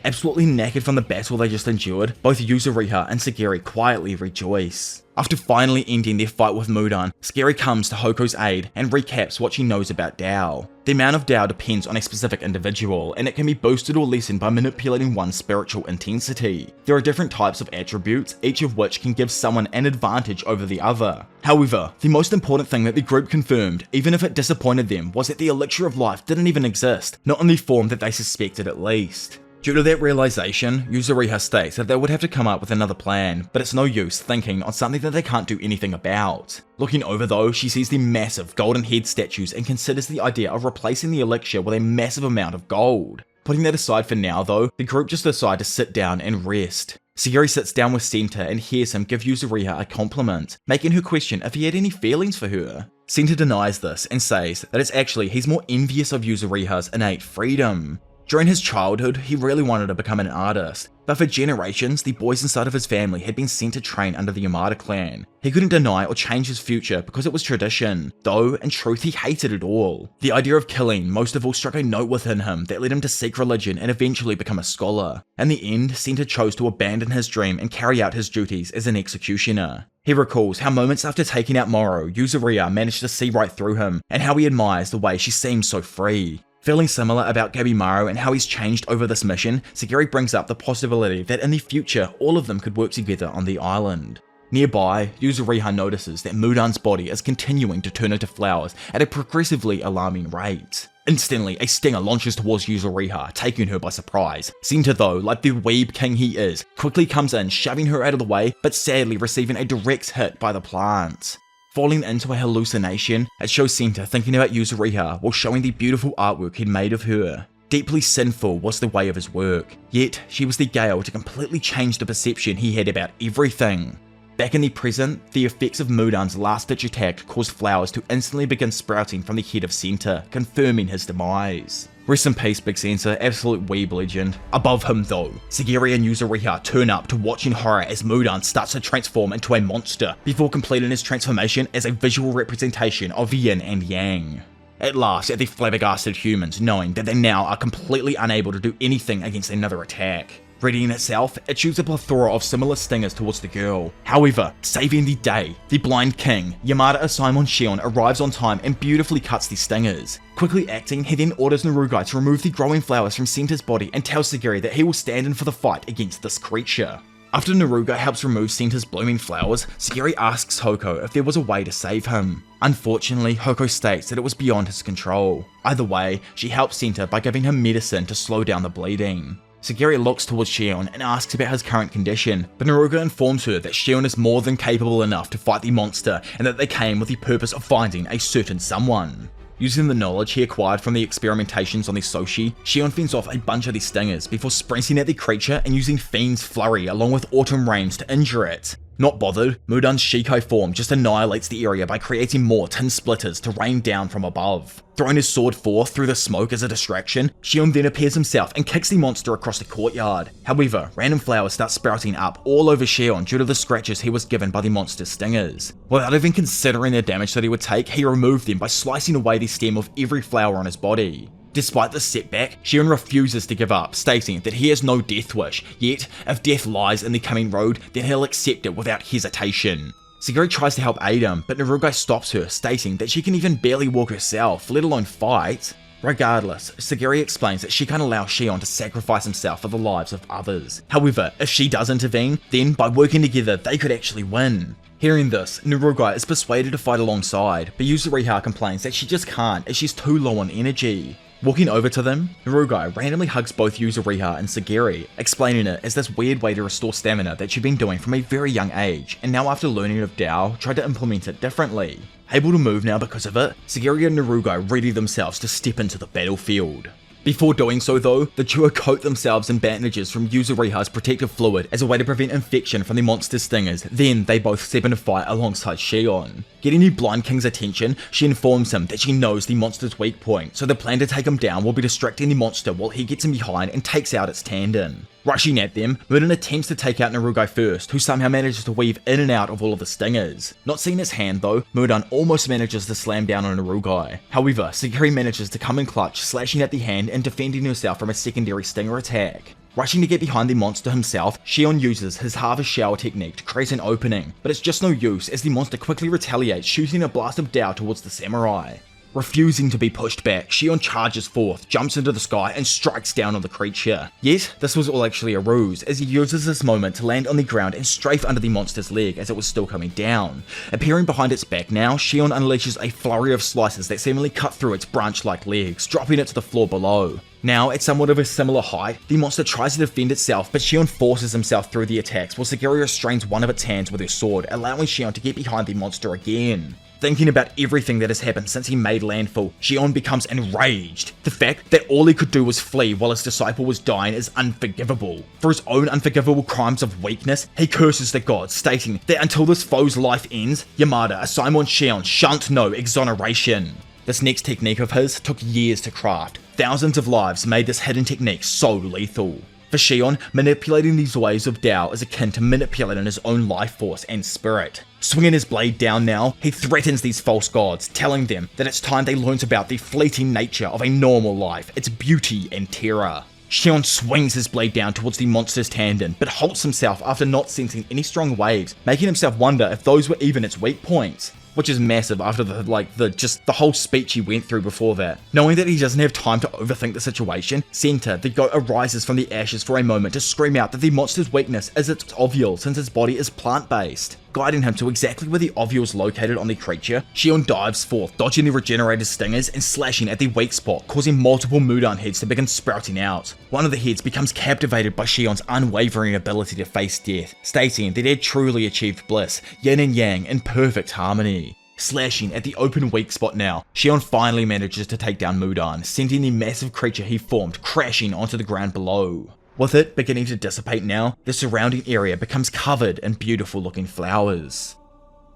Absolutely knackered from the battle they just endured, both Yuzuriha and Sagiri quietly rejoice. After finally ending their fight with Mudan, Sagiri comes to Hoko's aid and recaps what she knows about Tao. The amount of Tao depends on a specific individual, and it can be boosted or lessened by manipulating one's spiritual intensity. There are different types of attributes, each of which can give someone an advantage over the other. However, the most important thing that the group confirmed, even if it disappointed them, was that the Elixir of Life didn't even exist, not in the form that they suspected at least. Due to that realization, Yuzuriha states that they would have to come up with another plan, but it's no use thinking on something that they can't do anything about. Looking over though, she sees the massive golden head statues and considers the idea of replacing the elixir with a massive amount of gold. Putting that aside for now though, the group just decide to sit down and rest. Sagiri sits down with Senta and hears him give Yuzuriha a compliment, making her question if he had any feelings for her. Senta denies this and says that it's actually he's more envious of Yuzuriha's innate freedom. During his childhood, he really wanted to become an artist, but for generations, the boys inside of his family had been sent to train under the Yamada clan. He couldn't deny or change his future because it was tradition, though in truth he hated it all. The idea of killing most of all struck a note within him that led him to seek religion and eventually become a scholar. In the end, Senta chose to abandon his dream and carry out his duties as an executioner. He recalls how moments after taking out Moro, Yuzuriha managed to see right through him, and how he admires the way she seems so free. Feeling similar about Gabimaru and how he's changed over this mission, Sagiri brings up the possibility that in the future, all of them could work together on the island. Nearby, Yuzuriha notices that Mudan's body is continuing to turn into flowers at a progressively alarming rate. Instantly, a stinger launches towards Yuzuriha, taking her by surprise. Senta though, like the weeb king he is, quickly comes in, shoving her out of the way, but sadly receiving a direct hit by the plant. Falling into a hallucination, it shows Senta thinking about Yuzuriha while showing the beautiful artwork he'd made of her. Deeply sinful was the way of his work, yet she was the gale to completely change the perception he had about everything. Back in the present, the effects of Mudan's last-ditch attack caused flowers to instantly begin sprouting from the head of Senta, confirming his demise. Rest in peace, Big Senta, absolute weeb legend. Above him though, Sagiri and Yuzuriha turn up to watch in horror as Mudan starts to transform into a monster, before completing his transformation as a visual representation of yin and yang. At last, the flabbergasted humans knowing that they now are completely unable to do anything against another attack. Readying itself, it shoots a plethora of similar stingers towards the girl. However, saving the day, the blind king, Yamada Asaemon Shion arrives on time and beautifully cuts the stingers. Quickly acting, he then orders Narugai to remove the growing flowers from Senta's body and tells Sagiri that he will stand in for the fight against this creature. After Narugai helps remove Senta's blooming flowers, Sagiri asks Hoko if there was a way to save him. Unfortunately, Hoko states that it was beyond his control. Either way, she helps Senta by giving him medicine to slow down the bleeding. Sagiri looks towards Shion and asks about his current condition, but Naruga informs her that Shion is more than capable enough to fight the monster and that they came with the purpose of finding a certain someone. Using the knowledge he acquired from the experimentations on the Soshi, Shion fends off a bunch of the stingers before sprinting at the creature and using Fiend's Flurry along with Autumn Rains to injure it. Not bothered, Mudan's Shikai form just annihilates the area by creating more tin splitters to rain down from above. Throwing his sword forth through the smoke as a distraction, Shion then appears himself and kicks the monster across the courtyard. However, random flowers start sprouting up all over Shion due to the scratches he was given by the monster's stingers. Without even considering the damage that he would take, he removed them by slicing away the stem of every flower on his body. Despite the setback, Shion refuses to give up, stating that he has no death wish, yet if death lies in the coming road, then he'll accept it without hesitation. Sagiri tries to help aid him, but Narugai stops her, stating that she can even barely walk herself, let alone fight. Regardless, Sagiri explains that she can't allow Shion to sacrifice himself for the lives of others. However, if she does intervene, then by working together they could actually win. Hearing this, Narugai is persuaded to fight alongside, but Yuzuriha complains that she just can't as she's too low on energy. Walking over to them, Narugai randomly hugs both Yuzuriha and Sagiri, explaining it as this weird way to restore stamina that she'd been doing from a very young age, and now after learning of Tao, tried to implement it differently. Able to move now because of it, Sagiri and Narugai ready themselves to step into the battlefield. Before doing so though, the duo coat themselves in bandages from Yuzuriha's protective fluid as a way to prevent infection from the monster's stingers, then they both step into fight alongside Shion. Getting the Blind King's attention, she informs him that she knows the monster's weak point, so the plan to take him down will be distracting the monster while he gets in behind and takes out its tendon. Rushing at them, Mudan attempts to take out Narugai first, who somehow manages to weave in and out of all of the stingers. Not seeing his hand though, Mudan almost manages to slam down on Narugai. However, Sagiri manages to come in clutch, slashing at the hand and defending herself from a secondary stinger attack. Rushing to get behind the monster himself, Shion uses his harvest shower technique to create an opening, but it's just no use as the monster quickly retaliates, shooting a blast of Tao towards the samurai. Refusing to be pushed back, Shion charges forth, jumps into the sky, and strikes down on the creature. Yet, this was all actually a ruse, as he uses this moment to land on the ground and strafe under the monster's leg as it was still coming down. Appearing behind its back now, Shion unleashes a flurry of slices that seemingly cut through its branch-like legs, dropping it to the floor below. Now, at somewhat of a similar height, the monster tries to defend itself, but Shion forces himself through the attacks while Sagiri restrains one of its hands with her sword, allowing Shion to get behind the monster again. Thinking about everything that has happened since he made landfall, Shion becomes enraged. The fact that all he could do was flee while his disciple was dying is unforgivable. For his own unforgivable crimes of weakness, he curses the gods, stating that until this foe's life ends, Yamada, Asaemon Shion shan't know exoneration. This next technique of his took years to craft. Thousands of lives made this hidden technique so lethal. For Shion, manipulating these waves of Tao is akin to manipulating his own life force and spirit. Swinging his blade down now, he threatens these false gods, telling them that it's time they learnt about the fleeting nature of a normal life, its beauty and terror. Shion swings his blade down towards the monster's tendon, but halts himself after not sensing any strong waves, making himself wonder if those were even its weak points. Which is massive after the whole speech he went through before that. Knowing that he doesn't have time to overthink the situation, Senta, the goat, arises from the ashes for a moment to scream out that the monster's weakness is its ovule since his body is plant-based. Guiding him to exactly where the ovule is located on the creature, Shion dives forth, dodging the regenerated stingers and slashing at the weak spot, causing multiple Mudan heads to begin sprouting out. One of the heads becomes captivated by Shion's unwavering ability to face death, stating that he had truly achieved bliss, yin and yang in perfect harmony. Slashing at the open weak spot now, Shion finally manages to take down Mudan, sending the massive creature he formed crashing onto the ground below. With it beginning to dissipate now, the surrounding area becomes covered in beautiful looking flowers.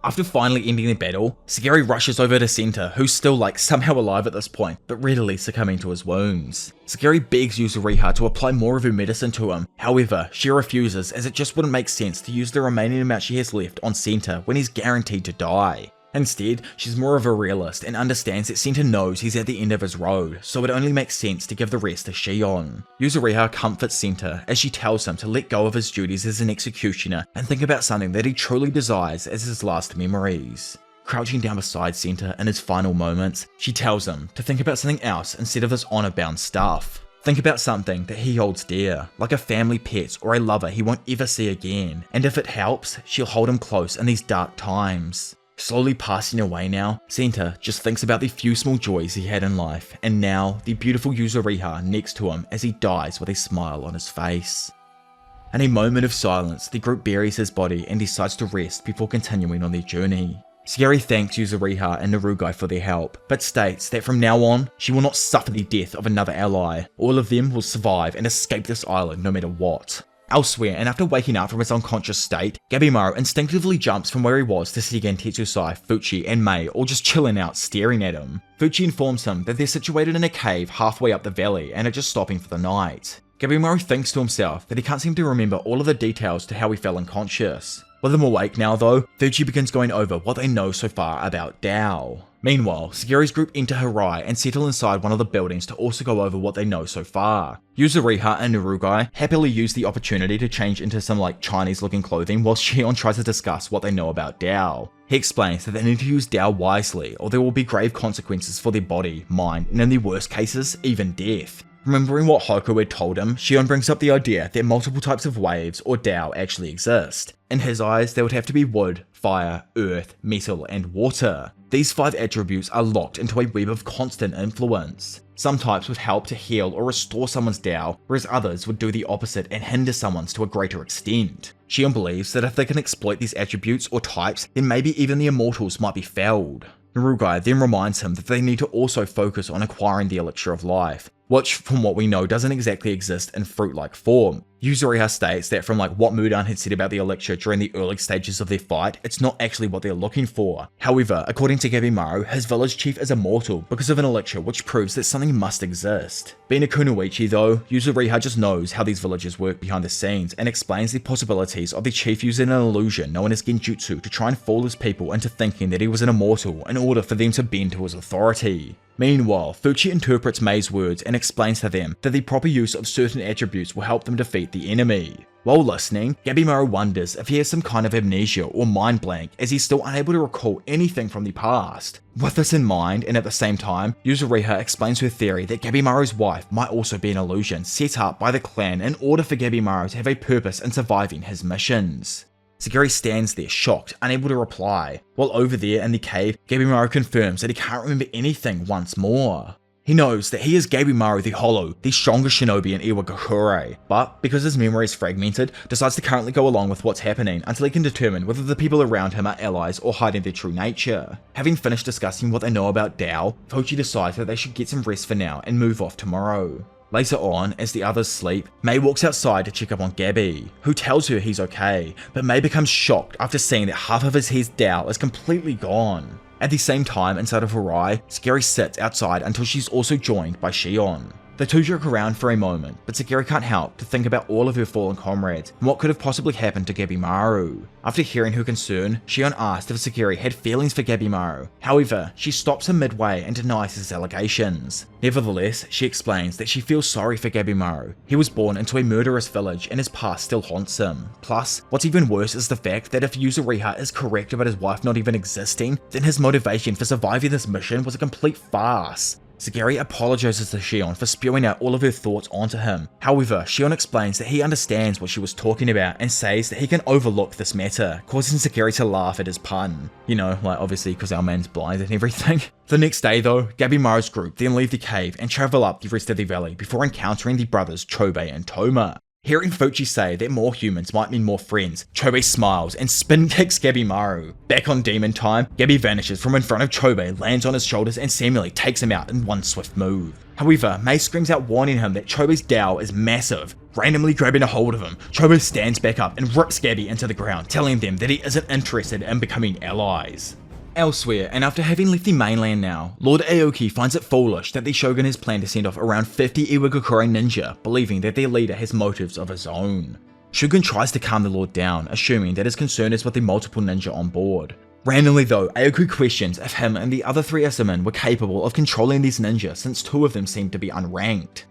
After finally ending the battle, Sagiri rushes over to Senta, who's still somehow alive at this point, but readily succumbing to his wounds. Sagiri begs Yuzuriha to apply more of her medicine to him, however, she refuses as it just wouldn't make sense to use the remaining amount she has left on Senta when he's guaranteed to die. Instead, she's more of a realist and understands that Senta knows he's at the end of his road, so it only makes sense to give the rest to Shion. Yuzuriha comforts Senta as she tells him to let go of his duties as an executioner and think about something that he truly desires as his last memories. Crouching down beside Senta in his final moments, she tells him to think about something else instead of this honor-bound stuff. Think about something that he holds dear, like a family pet or a lover he won't ever see again, and if it helps, she'll hold him close in these dark times. Slowly passing away now, Senta just thinks about the few small joys he had in life, and now the beautiful Yuzuriha next to him as he dies with a smile on his face. In a moment of silence, the group buries his body and decides to rest before continuing on their journey. Sagiri thanks Yuzuriha and Narugai for their help, but states that from now on, she will not suffer the death of another ally. All of them will survive and escape this island no matter what. Elsewhere, and after waking up from his unconscious state, Gabimaru instinctively jumps from where he was to see again Tetsusai, Fuchi, and Mei all just chilling out staring at him. Fuchi informs him that they're situated in a cave halfway up the valley and are just stopping for the night. Gabimaru thinks to himself that he can't seem to remember all of the details to how he fell unconscious. With them awake now though, Fuji begins going over what they know so far about Dao. Meanwhile, Sagiri's group enter Hirai and settle inside one of the buildings to also go over what they know so far. Yuzuriha and Narugai happily use the opportunity to change into some Chinese looking clothing while Shion tries to discuss what they know about Dao. He explains that they need to use Dao wisely or there will be grave consequences for their body, mind, and in the worst cases, even death. Remembering what Hoku had told him, Shion brings up the idea that multiple types of waves or Dao actually exist. In his eyes, there would have to be wood, fire, earth, metal, and water. These 5 attributes are locked into a web of constant influence. Some types would help to heal or restore someone's Dao, whereas others would do the opposite and hinder someone's to a greater extent. Shion believes that if they can exploit these attributes or types, then maybe even the immortals might be felled. Narugai then reminds him that they need to also focus on acquiring the Elixir of Life, which from what we know doesn't exactly exist in fruit-like form. Yuzuriha states that from what Mudan had said about the Elixir during the early stages of their fight, it's not actually what they're looking for. However, according to Gabimaru, his village chief is immortal because of an Elixir which proves that something must exist. Being a Kunoichi though, Yuzuriha just knows how these villages work behind the scenes and explains the possibilities of the chief using an illusion known as Genjutsu to try and fool his people into thinking that he was an immortal in order for them to bend to his authority. Meanwhile, Fuchi interprets Mei's words and explains to them that the proper use of certain attributes will help them defeat the enemy. While listening, Gabimaru wonders if he has some kind of amnesia or mind blank as he's still unable to recall anything from the past. With this in mind, and at the same time, Yuzuriha explains her theory that Gabimaru's wife might also be an illusion set up by the clan in order for Gabimaru to have a purpose in surviving his missions. Sagiri stands there shocked, unable to reply, while over there in the cave, Gabimaru confirms that he can't remember anything once more. He knows that he is Gabimaru the Hollow, the strongest shinobi in Iwagakure, but because his memory is fragmented, decides to currently go along with what's happening until he can determine whether the people around him are allies or hiding their true nature. Having finished discussing what they know about Dao, Fuchi decides that they should get some rest for now and move off tomorrow. Later on, as the others sleep, Mei walks outside to check up on Gabi, who tells her he's okay, but Mei becomes shocked after seeing that half of his hair's Dao is completely gone. At the same time, inside of Hirai, Sagiri sits outside until she's also joined by Shion. The two joke around for a moment, but Sagiri can't help to think about all of her fallen comrades and what could have possibly happened to Gabimaru. After hearing her concern, Shion asked if Sagiri had feelings for Gabimaru. However, she stops him midway and denies his allegations. Nevertheless, she explains that she feels sorry for Gabimaru. He was born into a murderous village and his past still haunts him. Plus, what's even worse is the fact that if Yuzuriha is correct about his wife not even existing, then his motivation for surviving this mission was a complete farce. Sagiri apologizes to Shion for spewing out all of her thoughts onto him. However, Shion explains that he understands what she was talking about and says that he can overlook this matter, causing Sagiri to laugh at his pun. You know, obviously because our man's blind and everything. The next day though, Gabimaru's group then leave the cave and travel up the rest of the valley before encountering the brothers Chobei and Toma. Hearing Fuchi say that more humans might mean more friends, Chobei smiles and spin kicks Gabimaru. Back on demon time, Gabi vanishes from in front of Chobei, lands on his shoulders and seemingly takes him out in one swift move. However, Mei screams out warning him that Chobei's Dao is massive. Randomly grabbing a hold of him, Chobei stands back up and rips Gabi into the ground, telling them that he isn't interested in becoming allies. Elsewhere, and after having left the mainland now, Lord Aoki finds it foolish that the shogun has planned to send off around 50 Iwagakure ninja, believing that their leader has motives of his own. Shogun tries to calm the lord down, assuming that his concern is with the multiple ninja on board. Randomly though, Aoki questions if him and the other 3 Asaemon were capable of controlling these ninja since 2 of them seemed to be unranked.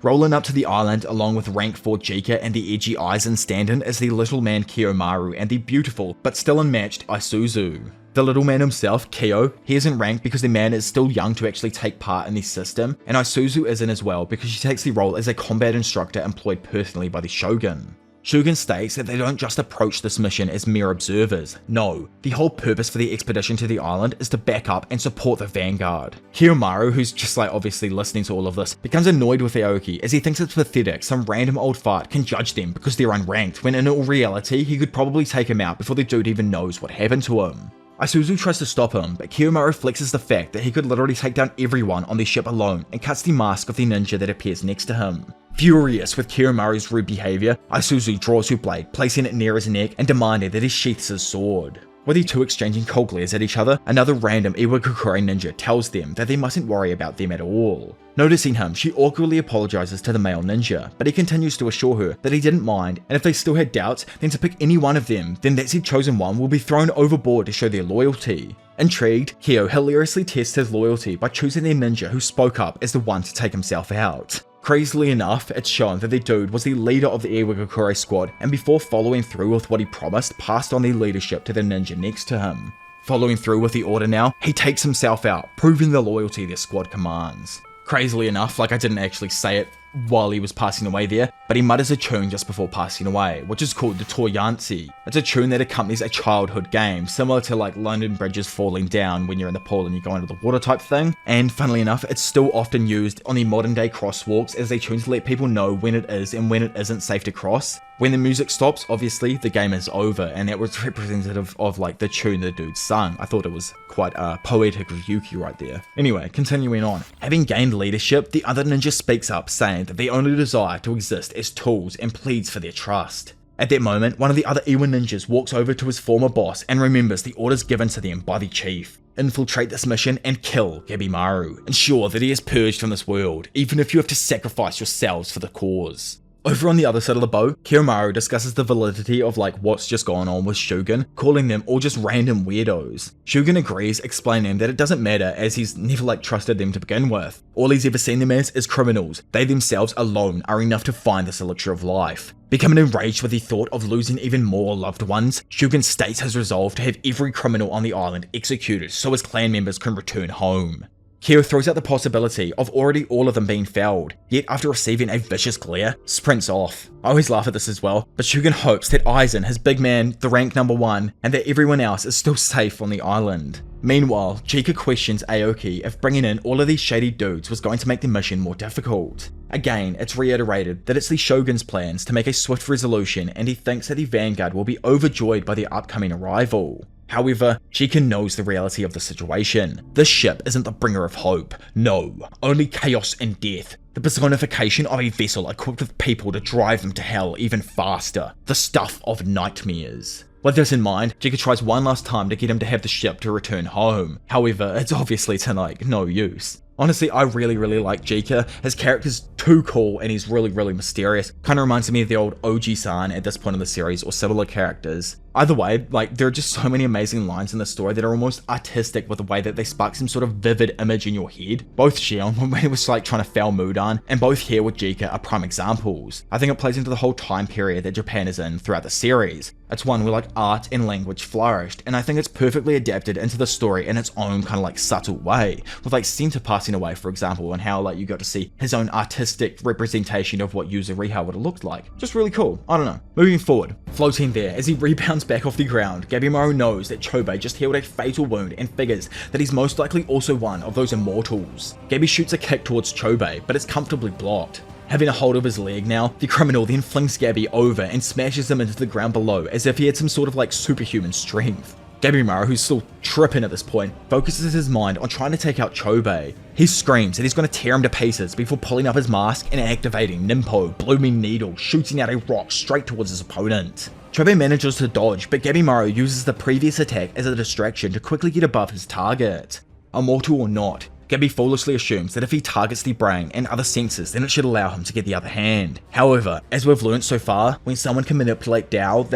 Rolling up to the island along with rank 4 Jika and the edgy Aizen stand-in is the little man Kiyomaru and the beautiful but still unmatched Isuzu. The little man himself, Kyo, he isn't ranked because the man is still young to actually take part in the system, and Isuzu isn't as well because she takes the role as a combat instructor employed personally by the shogun. Shogun states that they don't just approach this mission as mere observers. No, the whole purpose for the expedition to the island is to back up and support the vanguard. Kiyomaru, who's just obviously listening to all of this, becomes annoyed with Aoki as he thinks it's pathetic some random old fart can judge them because they're unranked, when in all reality he could probably take him out before the dude even knows what happened to him. Isuzu tries to stop him, but Kiyomaru flexes the fact that he could literally take down everyone on the ship alone and cuts the mask of the ninja that appears next to him. Furious with Kiyomaru's rude behavior, Isuzu draws her blade, placing it near his neck and demanding that he sheaths his sword. With the two exchanging cold glares at each other, another random Iwagakure ninja tells them that they mustn't worry about them at all. Noticing him, she awkwardly apologizes to the male ninja, but he continues to assure her that he didn't mind, and if they still had doubts, then to pick any one of them, then that said chosen one will be thrown overboard to show their loyalty. Intrigued, Kyo hilariously tests his loyalty by choosing their ninja who spoke up as the one to take himself out. Crazily enough, it's shown that the dude was the leader of the Iwagakure squad, and before following through with what he promised, passed on the leadership to the ninja next to him. Following through with the order now, he takes himself out, proving the loyalty their squad commands. Crazily enough, like I didn't actually say it while he was passing away there, but he mutters a tune just before passing away, which is called the Toyansi. It's a tune that accompanies a childhood game, similar to like London bridges falling down when you're in the pool and you go into the water type thing, and funnily enough, it's still often used on the modern day crosswalks as a tune to let people know when it is and when it isn't safe to cross. When the music stops, obviously the game is over, and that was representative of like the tune the dude sung. I thought it was quite poetic of Yuki right there. Anyway, continuing on. Having gained leadership, the other ninja speaks up saying that they only desire to exist as tools and pleads for their trust. At that moment, one of the other Iwa ninjas walks over to his former boss and remembers the orders given to them by the chief. Infiltrate this mission and kill Gabimaru. Ensure that he is purged from this world, even if you have to sacrifice yourselves for the cause. Over on the other side of the bow, Kiyomaru discusses the validity of like what's just gone on with Shogun, calling them all just random weirdos. Shogun agrees, explaining that it doesn't matter as he's never like trusted them to begin with. All he's ever seen them as is criminals. They themselves alone are enough to find this Elixir of Life. Becoming enraged with the thought of losing even more loved ones, Shogun states his resolve to have every criminal on the island executed so his clan members can return home. Kyo throws out the possibility of already all of them being felled, yet after receiving a vicious glare, sprints off. I always laugh at this as well, but Shogun hopes that Aizen, his big man, the rank number 1, and that everyone else is still safe on the island. Meanwhile, Jika questions Aoki if bringing in all of these shady dudes was going to make the mission more difficult. Again, it's reiterated that it's the Shogun's plans to make a swift resolution, and he thinks that the Vanguard will be overjoyed by their upcoming arrival. However, Jika knows the reality of the situation. This ship isn't the bringer of hope. No, only chaos and death. The personification of a vessel equipped with people to drive them to hell even faster. The stuff of nightmares. With this in mind, Jika tries one last time to get him to have the ship to return home. However, it's obviously to like no use. Honestly, I really like Jika. His character's too cool and he's really mysterious. Kinda reminds me of the old OG-san at this point in the series or similar characters. Either way, like, there are just so many amazing lines in the story that are almost artistic with the way that they spark some sort of vivid image in your head. Both Shion, when he was like trying to fell Mudan, and both here with Jika are prime examples. I think it plays into the whole time period that Japan is in throughout the series. It's one where like art and language flourished, and I think it's perfectly adapted into the story in its own kind of like subtle way, with like Senta passing away, for example, and how like you got to see his own artistic representation of what Yuzuriha would have looked like. Just really cool. I don't know. Moving forward, floating there as he rebounds back off the ground, Gabimaru knows that Chobei just healed a fatal wound and figures that he's most likely also one of those immortals. Gabi shoots a kick towards Chobei, but it's comfortably blocked. Having a hold of his leg now, the criminal then flings Gabi over and smashes him into the ground below as if he had some sort of like superhuman strength. Gabimaru, who's still tripping at this point, focuses his mind on trying to take out Chobei. He screams that he's going to tear him to pieces before pulling up his mask and activating Nimpo, Blooming Needle, shooting out a rock straight towards his opponent. Chobei manages to dodge, but Gabimaru uses the previous attack as a distraction to quickly get above his target. Immortal or not, Gabi foolishly assumes that if he targets the brain and other senses, then it should allow him to get the other hand. However, as we've learnt so far, when someone can manipulate Dao,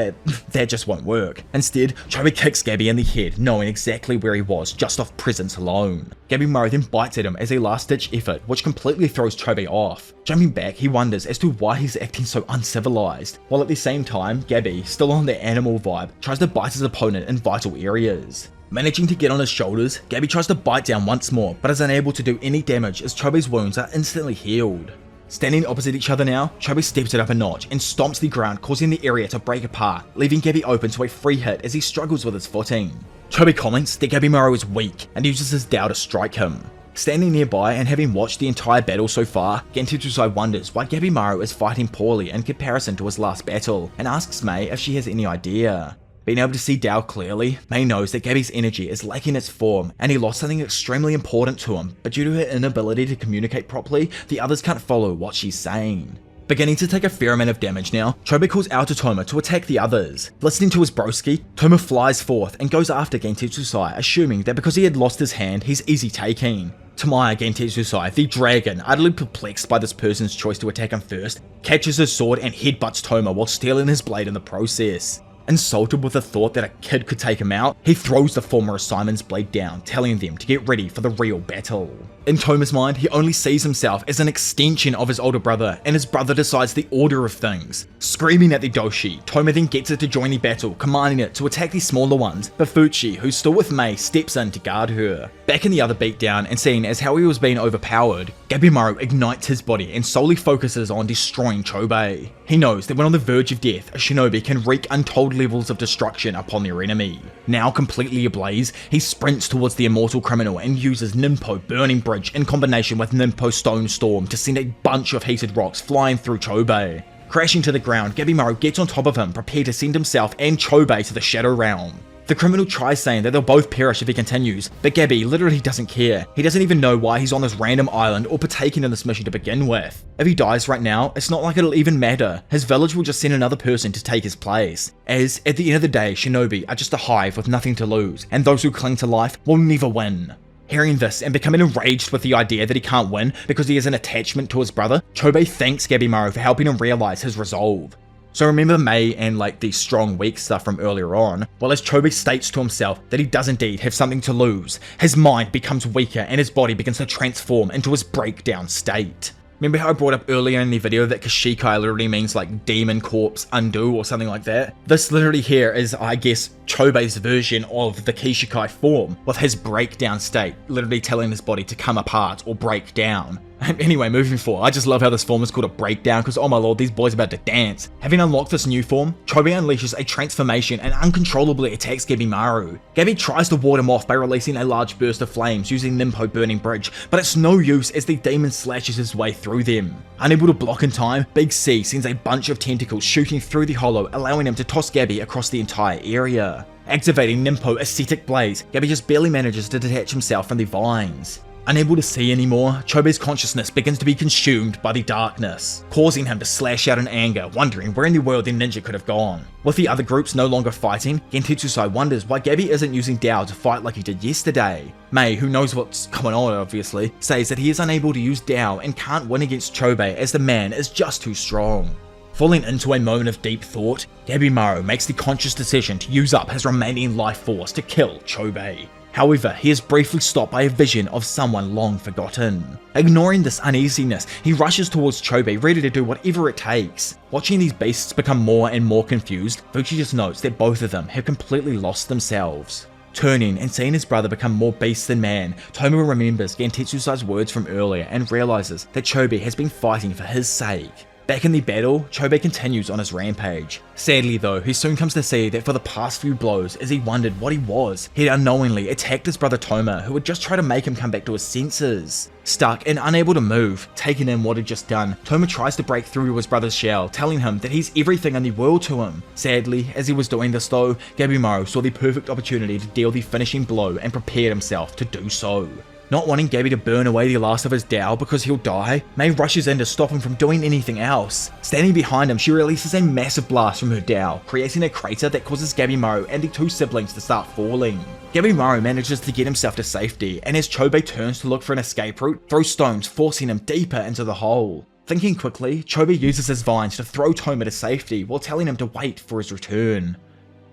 that just won't work. Instead, Chobei kicks Gabi in the head, knowing exactly where he was just off presence alone. Gabimaru then bites at him as a last-ditch effort, which completely throws Chobei off. Jumping back, he wonders as to why he's acting so uncivilized, while at the same time, Gabi, still on the animal vibe, tries to bite his opponent in vital areas. Managing to get on his shoulders, Gabi tries to bite down once more, but is unable to do any damage as Chobei's wounds are instantly healed. Standing opposite each other now, Chobei steps it up a notch and stomps the ground, causing the area to break apart, leaving Gabi open to a free hit as he struggles with his footing. Chobei comments that Gabimaru is weak and uses his Dao to strike him. Standing nearby and having watched the entire battle so far, Gentetsusai wonders why Gabimaru is fighting poorly in comparison to his last battle, and asks Mei if she has any idea. Being able to see Dao clearly, Mei knows that Gabi's energy is lacking its form, and he lost something extremely important to him, but due to her inability to communicate properly, the others can't follow what she's saying. Beginning to take a fair amount of damage now, Chobei calls out to Toma to attack the others. Listening to his broski, Toma flies forth and goes after Gentetsusai, assuming that because he had lost his hand, he's easy taking. Tamaya Gentetsusai, the dragon, utterly perplexed by this person's choice to attack him first, catches his sword and headbutts Toma while stealing his blade in the process. Insulted with the thought that a kid could take him out, he throws the former Asaemon's blade down, telling them to get ready for the real battle. In Toma's mind, he only sees himself as an extension of his older brother, and his brother decides the order of things. Screaming at the Doshi, Toma then gets it to join the battle, commanding it to attack the smaller ones, but Fuchi, who's still with Mei, steps in to guard her. Back in the other beatdown, and seeing as how he was being overpowered, Gabimaru ignites his body and solely focuses on destroying Chobei. He knows that when on the verge of death, a shinobi can wreak untold levels of destruction upon their enemy. Now completely ablaze, he sprints towards the immortal criminal and uses Ninpo Burning Bridge in combination with Ninpo Stone Storm to send a bunch of heated rocks flying through Chobei. Crashing to the ground, Gabimaru gets on top of him, prepared to send himself and Chobei to the Shadow Realm. The criminal tries saying that they'll both perish if he continues, but Gabi literally doesn't care. He doesn't even know why he's on this random island or partaking in this mission to begin with. If he dies right now, it's not like it'll even matter. His village will just send another person to take his place. As, at the end of the day, shinobi are just a hive with nothing to lose, and those who cling to life will never win. Hearing this and becoming enraged with the idea that he can't win because he has an attachment to his brother, Chobei thanks Gabimaru for helping him realize his resolve. So remember Mei and like the strong weak stuff from earlier on? Well, as Chobei states to himself that he does indeed have something to lose, his mind becomes weaker and his body begins to transform into his breakdown state. Remember how I brought up earlier in the video that Kashikai literally means like demon corpse undo or something like that? This literally here is, I guess, Chobei's version of the Kishikai form, with his breakdown state, literally telling his body to come apart or break down. Anyway, moving forward, I just love how this form is called a breakdown because oh my lord, these boys are about to dance. Having unlocked this new form, Chobei unleashes a transformation and uncontrollably attacks Gabimaru. Gabi tries to ward him off by releasing a large burst of flames using Ninpo Burning Bridge, but it's no use as the demon slashes his way through them. Unable to block in time, Big C sends a bunch of tentacles shooting through the hollow, allowing him to toss Gabi across the entire area. Activating Ninpo Ascetic Blaze, Gabi just barely manages to detach himself from the vines. Unable to see anymore, Chobei's consciousness begins to be consumed by the darkness, causing him to slash out in anger, wondering where in the world the ninja could have gone. With the other groups no longer fighting, Gentetsusai wonders why Gabi isn't using Dao to fight like he did yesterday. Mei, who knows what's going on obviously, says that he is unable to use Dao and can't win against Chobei as the man is just too strong. Falling into a moment of deep thought, Gabimaru makes the conscious decision to use up his remaining life force to kill Chobei. However, he is briefly stopped by a vision of someone long forgotten. Ignoring this uneasiness, he rushes towards Chobei, ready to do whatever it takes. Watching these beasts become more and more confused, Fuchi just notes that both of them have completely lost themselves. Turning and seeing his brother become more beast than man, Toma remembers Gentetsusai's words from earlier and realizes that Chobei has been fighting for his sake. Back in the battle, Chobei continues on his rampage. Sadly though, he soon comes to see that for the past few blows, as he wondered what he was, he'd unknowingly attacked his brother Toma, who would just try to make him come back to his senses. Stuck and unable to move, taking in what he'd just done, Toma tries to break through to his brother's shell, telling him that he's everything in the world to him. Sadly, as he was doing this though, Gabimaru saw the perfect opportunity to deal the finishing blow and prepared himself to do so. Not wanting Gabi to burn away the last of his Dao because he'll die, Mei rushes in to stop him from doing anything else. Standing behind him, she releases a massive blast from her Dao, creating a crater that causes Gabimaru and the two siblings to start falling. Gabimaru manages to get himself to safety, and as Chobei turns to look for an escape route, throws stones forcing him deeper into the hole. Thinking quickly, Chobei uses his vines to throw Toma to safety while telling him to wait for his return.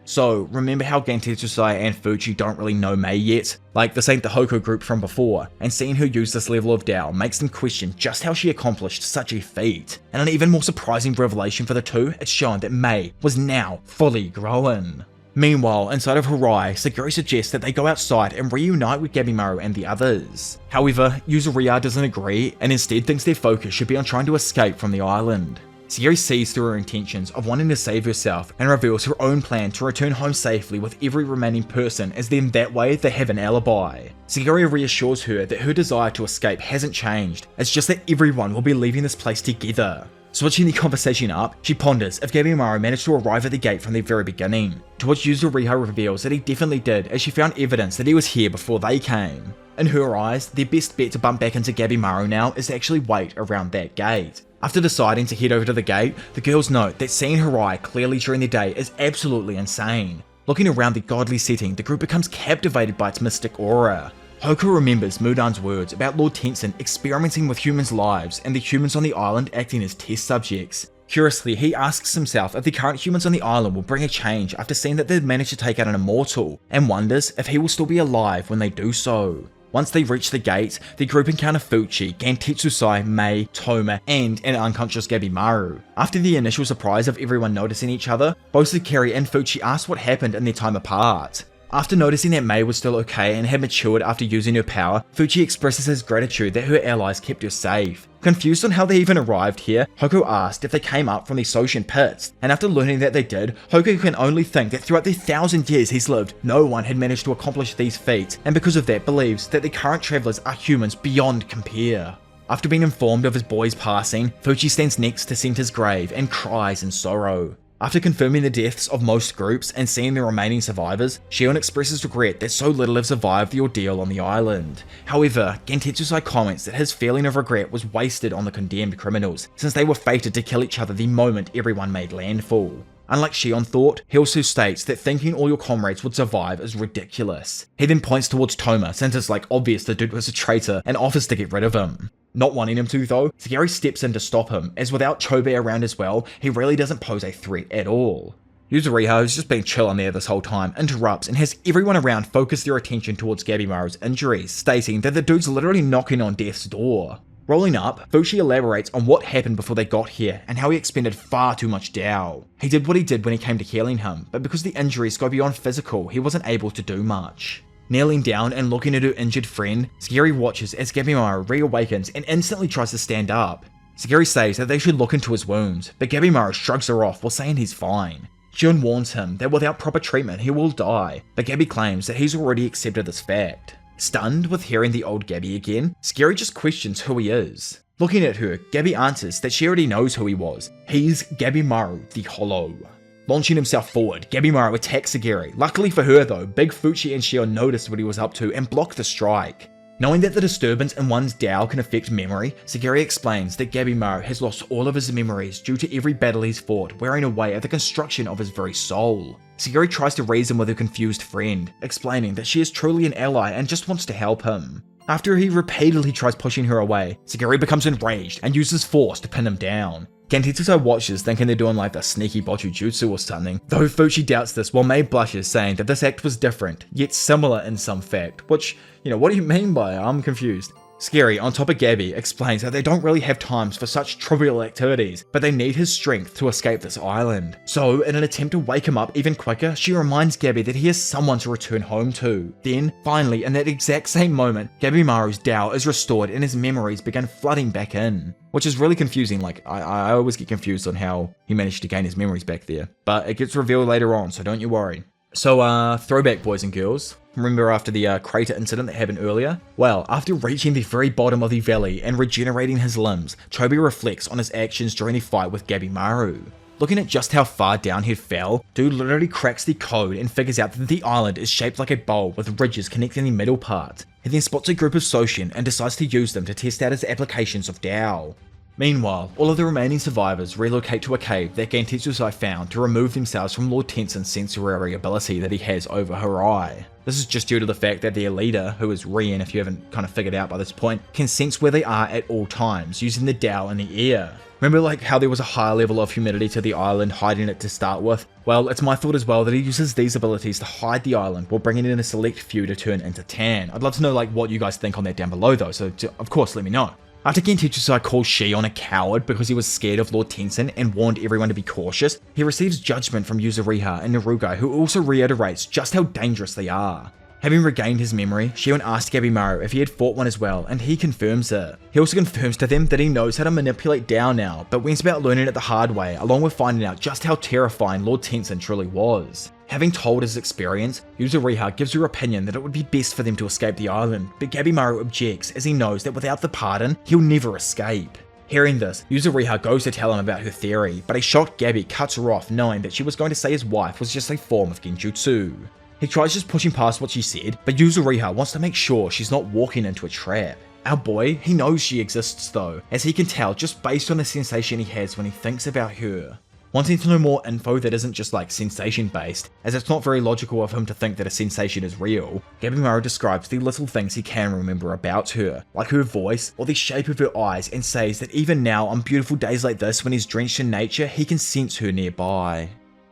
So, remember how Gentetsusai and Fuchi don't really know Mei yet? Like, this ain't the Hoko group from before, and seeing her use this level of Dao makes them question just how she accomplished such a feat. And an even more surprising revelation for the two, it's shown that Mei was now fully grown. Meanwhile, inside of Harai, Saguri suggests that they go outside and reunite with Gabimaru and the others. However, Yuzuriya doesn't agree, and instead thinks their focus should be on trying to escape from the island. Saguri sees through her intentions of wanting to save herself and reveals her own plan to return home safely with every remaining person, as then that way they have an alibi. Saguri reassures her that her desire to escape hasn't changed, it's just that everyone will be leaving this place together. Switching the conversation up, she ponders if Gabimaru managed to arrive at the gate from the very beginning, to which Yuzuriha reveals that he definitely did, as she found evidence that he was here before they came. In her eyes, their best bet to bump back into Gabimaru now is to actually wait around that gate. After deciding to head over to the gate, the girls note that seeing Harai clearly during the day is absolutely insane. Looking around the godly setting, the group becomes captivated by its mystic aura. Hoku remembers Mudan's words about Lord Tensen experimenting with humans' lives and the humans on the island acting as test subjects. Curiously, he asks himself if the current humans on the island will bring a change after seeing that they've managed to take out an immortal, and wonders if he will still be alive when they do so. Once they reach the gate, the group encounter Fuchi, Gantitsusai, Mei, Toma, and an unconscious Gabimaru. After the initial surprise of everyone noticing each other, both Sakiri and Fuchi ask what happened in their time apart. After noticing that Mei was still okay and had matured after using her power, Fuchi expresses his gratitude that her allies kept her safe. Confused on how they even arrived here, Hoku asked if they came up from the Soshin pits, and after learning that they did, Hoku can only think that throughout the 1,000 years he's lived, no one had managed to accomplish these feats, and because of that believes that the current travelers are humans beyond compare. After being informed of his boy's passing, Fuchi stands next to Senta's grave and cries in sorrow. After confirming the deaths of most groups and seeing the remaining survivors, Shion expresses regret that so little have survived the ordeal on the island. However, Gentetsusai comments that his feeling of regret was wasted on the condemned criminals, since they were fated to kill each other the moment everyone made landfall. Unlike Shion thought, he also states that thinking all your comrades would survive is ridiculous. He then points towards Toma, since it's obvious the dude was a traitor, and offers to get rid of him. Not wanting him to though, Sakiri steps in to stop him, as without Chobe around as well, he really doesn't pose a threat at all. Yuzuriha, who's just been chilling there this whole time, interrupts and has everyone around focus their attention towards Gabimaru's injuries, stating that the dude's literally knocking on death's door. Rolling up, Fuchi elaborates on what happened before they got here and how he expended far too much Dao. He did what he did when he came to healing him, but because the injuries go beyond physical, he wasn't able to do much. Kneeling down and looking at her injured friend, Sakiri watches as Gabimaru reawakens and instantly tries to stand up. Sakiri says that they should look into his wounds, but Gabimaru shrugs her off while saying he's fine. Shion warns him that without proper treatment he will die, but Gabi claims that he's already accepted this fact. Stunned with hearing the old Gabi again, Sakiri just questions who he is. Looking at her, Gabi answers that she already knows who he was. He's Gabimaru the Hollow. Launching himself forward, Gabimaru attacks Sakiri. Luckily for her though, Big Fuchi and Shion noticed what he was up to and blocked the strike. Knowing that the disturbance in one's Dao can affect memory, Sakiri explains that Gabimaru has lost all of his memories due to every battle he's fought, wearing away at the construction of his very soul. Sakiri tries to reason with her confused friend, explaining that she is truly an ally and just wants to help him. After he repeatedly tries pushing her away, Sakiri becomes enraged and uses force to pin him down. Gantitsusai watches, thinking they're doing the sneaky botchu jutsu or something, though Fuchi doubts this while Mei blushes, saying that this act was different, yet similar in some fact, which, what do you mean by it? I'm confused. Sakiri, on top of Gabi, explains that they don't really have times for such trivial activities, but they need his strength to escape this island. So, in an attempt to wake him up even quicker, she reminds Gabi that he has someone to return home to. Then, finally, in that exact same moment, Gabimaru's Dao is restored and his memories begin flooding back in. Which is really confusing, I always get confused on how he managed to gain his memories back there. But it gets revealed later on, so don't you worry. So, throwback boys and girls. Remember after the crater incident that happened earlier? Well, after reaching the very bottom of the valley and regenerating his limbs, Chobe reflects on his actions during the fight with Gabimaru. Looking at just how far down he fell, dude literally cracks the code and figures out that the island is shaped like a bowl with ridges connecting the middle part. He then spots a group of Soshin and decides to use them to test out his applications of Dao. Meanwhile, all of the remaining survivors relocate to a cave that Gantitsusai found to remove themselves from Lord Tensen's sensory ability that he has over Harai. This is just due to the fact that their leader, who is Rien if you haven't kind of figured out by this point, can sense where they are at all times using the Dao in the air. Remember how there was a high level of humidity to the island, hiding it to start with? Well, it's my thought as well that he uses these abilities to hide the island while bringing in a select few to turn into tan. I'd love to know what you guys think on that down below though, so of course let me know. After Gantitsusai calls Shion a coward because he was scared of Lord Tensen and warned everyone to be cautious, he receives judgment from Yuzuriha and Narugai, who also reiterates just how dangerous they are. Having regained his memory, Shion asks Gabimaru if he had fought one as well, and he confirms it. He also confirms to them that he knows how to manipulate Dao now, but went about learning it the hard way, along with finding out just how terrifying Lord Tensen truly was. Having told his experience, Yuzuriha gives her opinion that it would be best for them to escape the island, but Gabimaru objects as he knows that without the pardon, he'll never escape. Hearing this, Yuzuriha goes to tell him about her theory, but a shocked Gabi cuts her off knowing that she was going to say his wife was just a form of genjutsu. He tries just pushing past what she said, but Yuzuriha wants to make sure she's not walking into a trap. Our boy, he knows she exists though, as he can tell just based on the sensation he has when he thinks about her. Wanting to know more info that isn't just like sensation based, as it's not very logical of him to think that a sensation is real, Gabimaru describes the little things he can remember about her, like her voice or the shape of her eyes, and says that even now on beautiful days like this when he's drenched in nature, he can sense her nearby.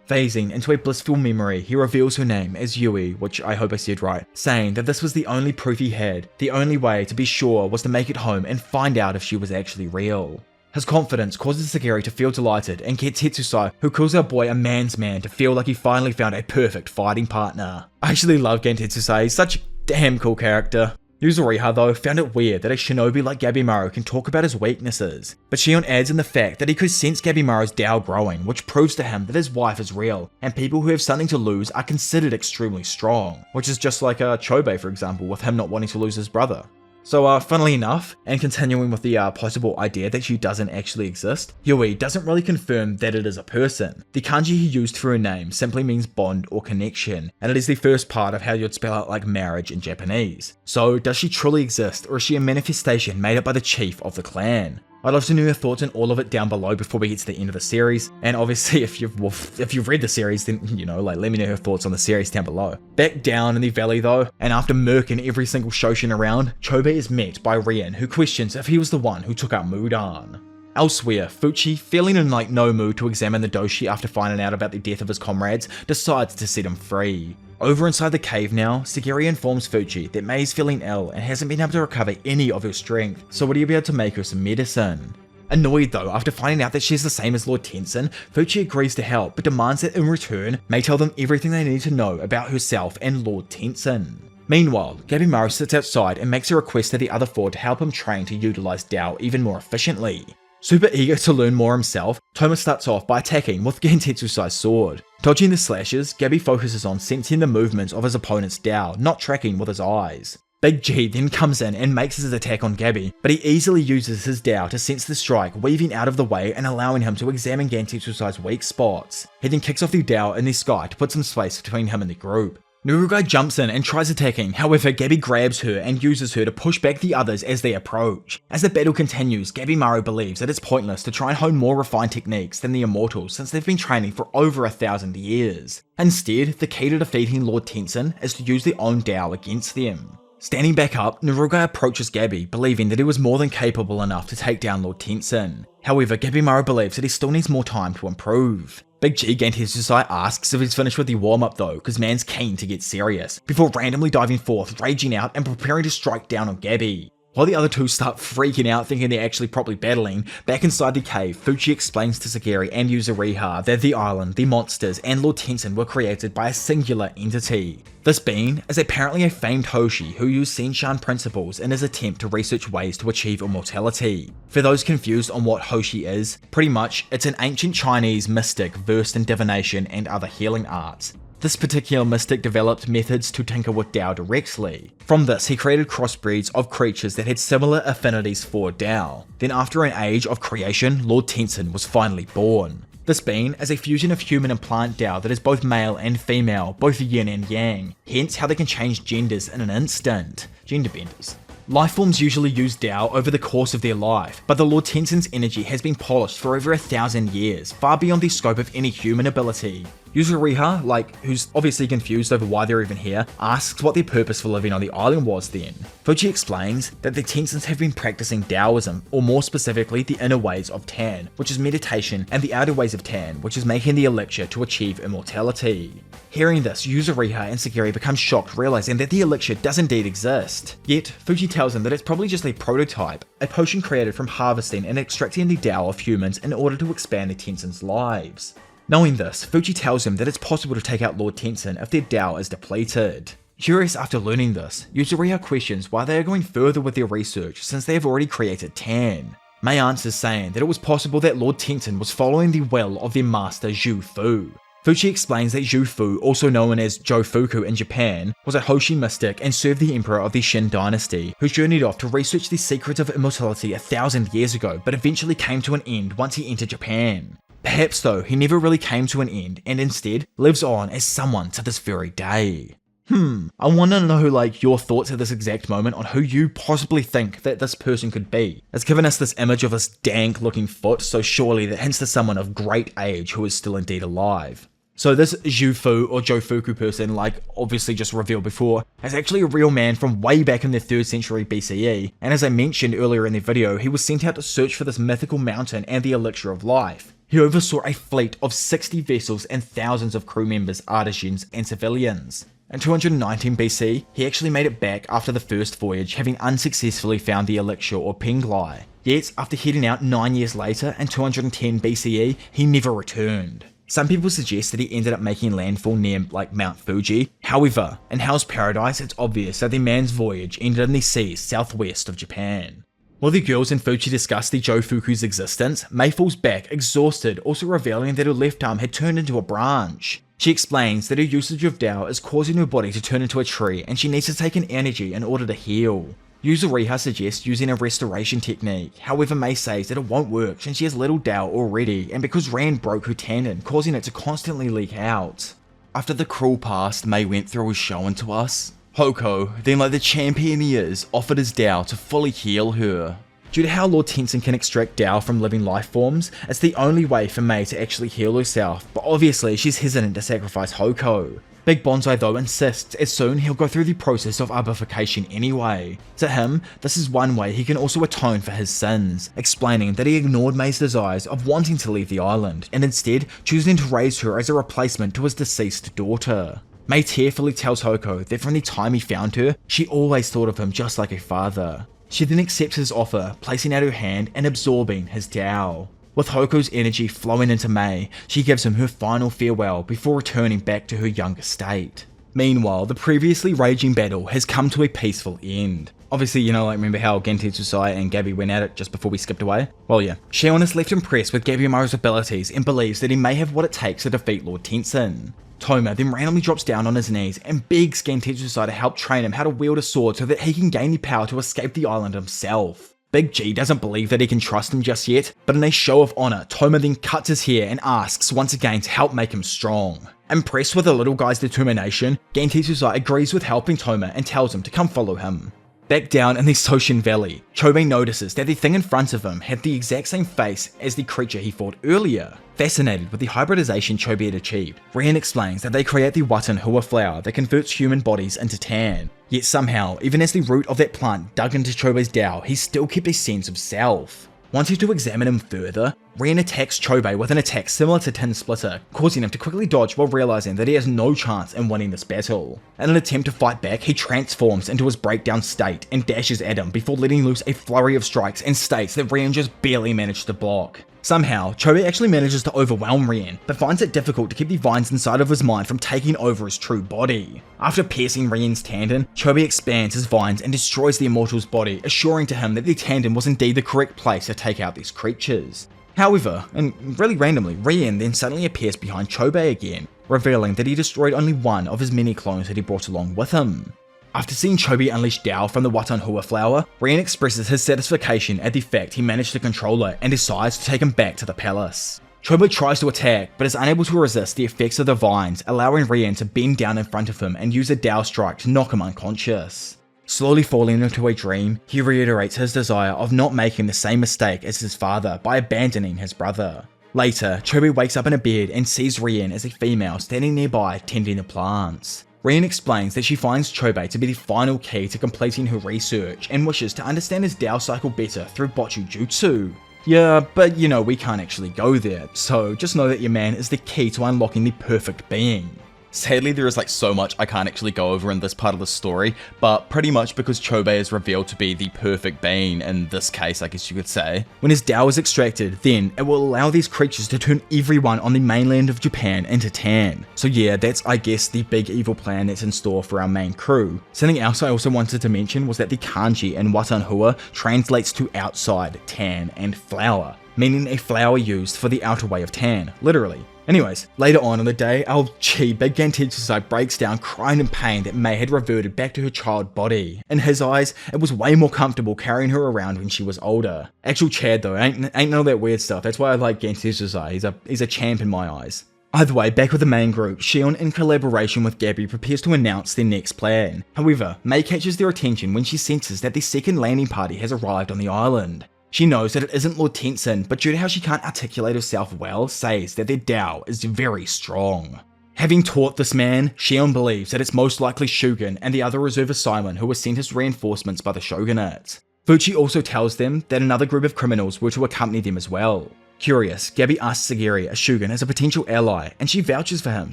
Phasing into a blissful memory, he reveals her name as Yui, which I hope I said right, saying that this was the only proof he had. The only way to be sure was to make it home and find out if she was actually real. His confidence causes Sagiri to feel delighted and gets Hetsusai, who calls our boy a man's man, to feel like he finally found a perfect fighting partner. I actually love Hetsusai, he's such a damn cool character. Yuzuriha though found it weird that a shinobi like Gabimaru can talk about his weaknesses, but Shion adds in the fact that he could sense Gabimaru's Tao growing, which proves to him that his wife is real, and people who have something to lose are considered extremely strong, which is just like Chobe for example, with him not wanting to lose his brother. So funnily enough, and continuing with the possible idea that she doesn't actually exist, Yui doesn't really confirm that it is a person. The kanji he used for her name simply means bond or connection, and it is the first part of how you'd spell out like marriage in Japanese. So does she truly exist, or is she a manifestation made up by the chief of the clan? I'd love to know your thoughts on all of it down below before we get to the end of the series, and obviously if you've read the series, then let me know your thoughts on the series down below. Back down in the valley though, and after murking every single Shoshin around, Chobe is met by Rien, who questions if he was the one who took out Mudan. Elsewhere, Fuchi, feeling in no mood to examine the doshi after finding out about the death of his comrades, decides to set him free. Over inside the cave now, Sagiri informs Fuchi that Mei is feeling ill and hasn't been able to recover any of her strength, so would he be able to make her some medicine? Annoyed though, after finding out that she's the same as Lord Tensen, Fuchi agrees to help, but demands that in return, Mei tell them everything they need to know about herself and Lord Tensen. Meanwhile, Gabimaru sits outside and makes a request to the other four to help him train to utilize Tao even more efficiently. Super eager to learn more himself, Toma starts off by attacking with Gentetsusai's sword. Dodging the slashes, Gabi focuses on sensing the movements of his opponent's Tao, not tracking with his eyes. Big G then comes in and makes his attack on Gabi, but he easily uses his Tao to sense the strike, weaving out of the way and allowing him to examine Gentetsusai's weak spots. He then kicks off the Tao in the sky to put some space between him and the group. Nurugai jumps in and tries attacking, however Gabi grabs her and uses her to push back the others as they approach. As the battle continues, Gabimaru believes that it's pointless to try and hone more refined techniques than the immortals since they've been training for over 1,000 years. Instead, the key to defeating Lord Tensen is to use their own Tao against them. Standing back up, Nurugai approaches Gabi, believing that he was more than capable enough to take down Lord Tensen. However, Gabimaru believes that he still needs more time to improve. Big G Gentetsusai asks if he's finished with the warm-up though, cause man's keen to get serious, before randomly diving forth, raging out and preparing to strike down on Gabi. While the other two start freaking out thinking they're actually properly battling, back inside the cave, Fuchi explains to Sagiri and Yuzuriha that the island, the monsters, and Lord Tensen were created by a singular entity. This being is apparently a famed Hoshi who used Senshan principles in his attempt to research ways to achieve immortality. For those confused on what Hoshi is, pretty much it's an ancient Chinese mystic versed in divination and other healing arts. This particular mystic developed methods to tinker with Tao directly. From this, he created crossbreeds of creatures that had similar affinities for Tao. Then after an age of creation, Lord Tensen was finally born. This being is a fusion of human and plant Tao that is both male and female, both yin and yang, hence how they can change genders in an instant. Gender benders. Lifeforms usually use Tao over the course of their life, but the Lord Tensen's energy has been polished for over 1,000 years, far beyond the scope of any human ability. Yuzuriha, who's obviously confused over why they're even here, asks what their purpose for living on the island was then. Fuji explains that the Tensens have been practicing Taoism, or more specifically the inner ways of Tan, which is meditation, and the outer ways of Tan, which is making the elixir to achieve immortality. Hearing this, Yuzuriha and Sagiri become shocked, realizing that the elixir does indeed exist. Yet, Fuji tells them that it's probably just a prototype, a potion created from harvesting and extracting the Tao of humans in order to expand the Tensens' lives. Knowing this, Fuji tells him that it's possible to take out Lord Tensen if their Tao is depleted. Curious after learning this, Yuzuriha questions why they are going further with their research since they have already created Tan. Mei answers saying that it was possible that Lord Tensen was following the will of their master Zhu Fu. Fuchi explains that Zhu Fu, also known as Jofuku in Japan, was a Hoshi mystic and served the emperor of the Shin dynasty, who journeyed off to research the secrets of immortality 1,000 years ago, but eventually came to an end once he entered Japan. Perhaps though, he never really came to an end, and instead lives on as someone to this very day. I want to know like your thoughts at this exact moment on who you possibly think that this person could be. It's given us this image of this dank looking foot, so surely that hints to someone of great age who is still indeed alive. So this Jufu or Jofuku person, like obviously just revealed before, is actually a real man from way back in the 3rd century BCE, and as I mentioned earlier in the video, he was sent out to search for this mythical mountain and the Elixir of Life. He oversaw a fleet of 60 vessels and thousands of crew members, artisans, and civilians. In 219 BC, he actually made it back after the first voyage, having unsuccessfully found the elixir or penglai. Yet, after heading out 9 years later in 210 BCE, he never returned. Some people suggest that he ended up making landfall near like Mount Fuji. However, in Hell's Paradise, it's obvious that the man's voyage ended in the seas southwest of Japan. While the girls in Fuji discuss the Jofuku's existence, Mei falls back exhausted, also revealing that her left arm had turned into a branch. She explains that her usage of Tao is causing her body to turn into a tree and she needs to take in energy in order to heal. Yuzuriha suggests using a restoration technique, however Mei says that it won't work since she has little Tao already and because Rand broke her tendon, causing it to constantly leak out. After the cruel past Mei went through was shown to us, Hoko, then like the champion he is, offered his Tao to fully heal her. Due to how Lord Tensen can extract Tao from living life forms, it's the only way for Mei to actually heal herself, but obviously she's hesitant to sacrifice Hoko. Big Bonsai though insists as soon he'll go through the process of arborification anyway. To him, this is one way he can also atone for his sins, explaining that he ignored Mei's desires of wanting to leave the island, and instead choosing to raise her as a replacement to his deceased daughter. Mei tearfully tells Hoko that from the time he found her, she always thought of him just like a father. She then accepts his offer, placing out her hand and absorbing his Tao. With Hoko's energy flowing into Mei, she gives him her final farewell before returning back to her younger state. Meanwhile, the previously raging battle has come to a peaceful end. Obviously, you know, like remember how Gentetsusai and Gabi went at it just before we skipped away? Well yeah, Shion is left impressed with Gabimaru's abilities and believes that he may have what it takes to defeat Lord Tensen. Toma then randomly drops down on his knees and begs Gentetsusai to help train him how to wield a sword so that he can gain the power to escape the island himself. Big G doesn't believe that he can trust him just yet, but in a show of honor, Toma then cuts his hair and asks once again to help make him strong. Impressed with the little guy's determination, Gentetsusai agrees with helping Toma and tells him to come follow him. Back down in the Soshin Valley, Chobei notices that the thing in front of him had the exact same face as the creature he fought earlier. Fascinated with the hybridization Chobei had achieved, Rian explains that they create the Watan Hua flower that converts human bodies into tan. Yet somehow, even as the root of that plant dug into Chobei's Tao, he still kept a sense of self. Wanting to examine him further, Rian attacks Chobei with an attack similar to Tin Splitter, causing him to quickly dodge while realizing that he has no chance in winning this battle. In an attempt to fight back, he transforms into his breakdown state and dashes at him before letting loose a flurry of strikes and states that Rian just barely managed to block. Somehow, Chobei actually manages to overwhelm Rian, but finds it difficult to keep the vines inside of his mind from taking over his true body. After piercing Rian's tendon, Chobei expands his vines and destroys the immortal's body, assuring to him that the tendon was indeed the correct place to take out these creatures. However, and really randomly, Rian then suddenly appears behind Chobei again, revealing that he destroyed only one of his many clones that he brought along with him. After seeing Chobei unleash Tao from the Watan Hua flower, Rian expresses his satisfaction at the fact he managed to control it and decides to take him back to the palace. Chobei tries to attack, but is unable to resist the effects of the vines, allowing Rian to bend down in front of him and use a Tao strike to knock him unconscious. Slowly falling into a dream, he reiterates his desire of not making the same mistake as his father by abandoning his brother. Later, Chobei wakes up in a bed and sees Rian as a female standing nearby tending the plants. Rian explains that she finds Chobei to be the final key to completing her research and wishes to understand his Tao cycle better through Botchu Jutsu. Yeah, but you know we can't actually go there, so just know that your man is the key to unlocking the perfect being. Sadly, there is like so much I can't actually go over in this part of the story, but pretty much because Chobei is revealed to be the perfect being in this case, I guess you could say. When his Tao is extracted, then it will allow these creatures to turn everyone on the mainland of Japan into tan. So yeah, that's I guess the big evil plan that's in store for our main crew. Something else I also wanted to mention was that the kanji in Watan Hua translates to outside, tan, and flower, meaning a flower used for the outer way of tan, literally. Anyways, later on in the day, our Big Gentetsusai breaks down crying in pain that Mei had reverted back to her child body. In his eyes, it was way more comfortable carrying her around when she was older. Actual Chad though, ain't none of that weird stuff. That's why I like Gentetsusai. He's a champ in my eyes. Either way, back with the main group, Shion in collaboration with Gabby prepares to announce their next plan. However, Mei catches their attention when she senses that the second landing party has arrived on the island. She knows that it isn't Lord Tensen, but due to how she can't articulate herself well, says that their Dao is very strong. Having taught this man, Shion believes that it's most likely Shogun and the other reserve Asaemon who were sent as reinforcements by the shogunate. Fuchi also tells them that another group of criminals were to accompany them as well. Curious, Gabby asks Sagiri a shogun as a potential ally, and she vouches for him,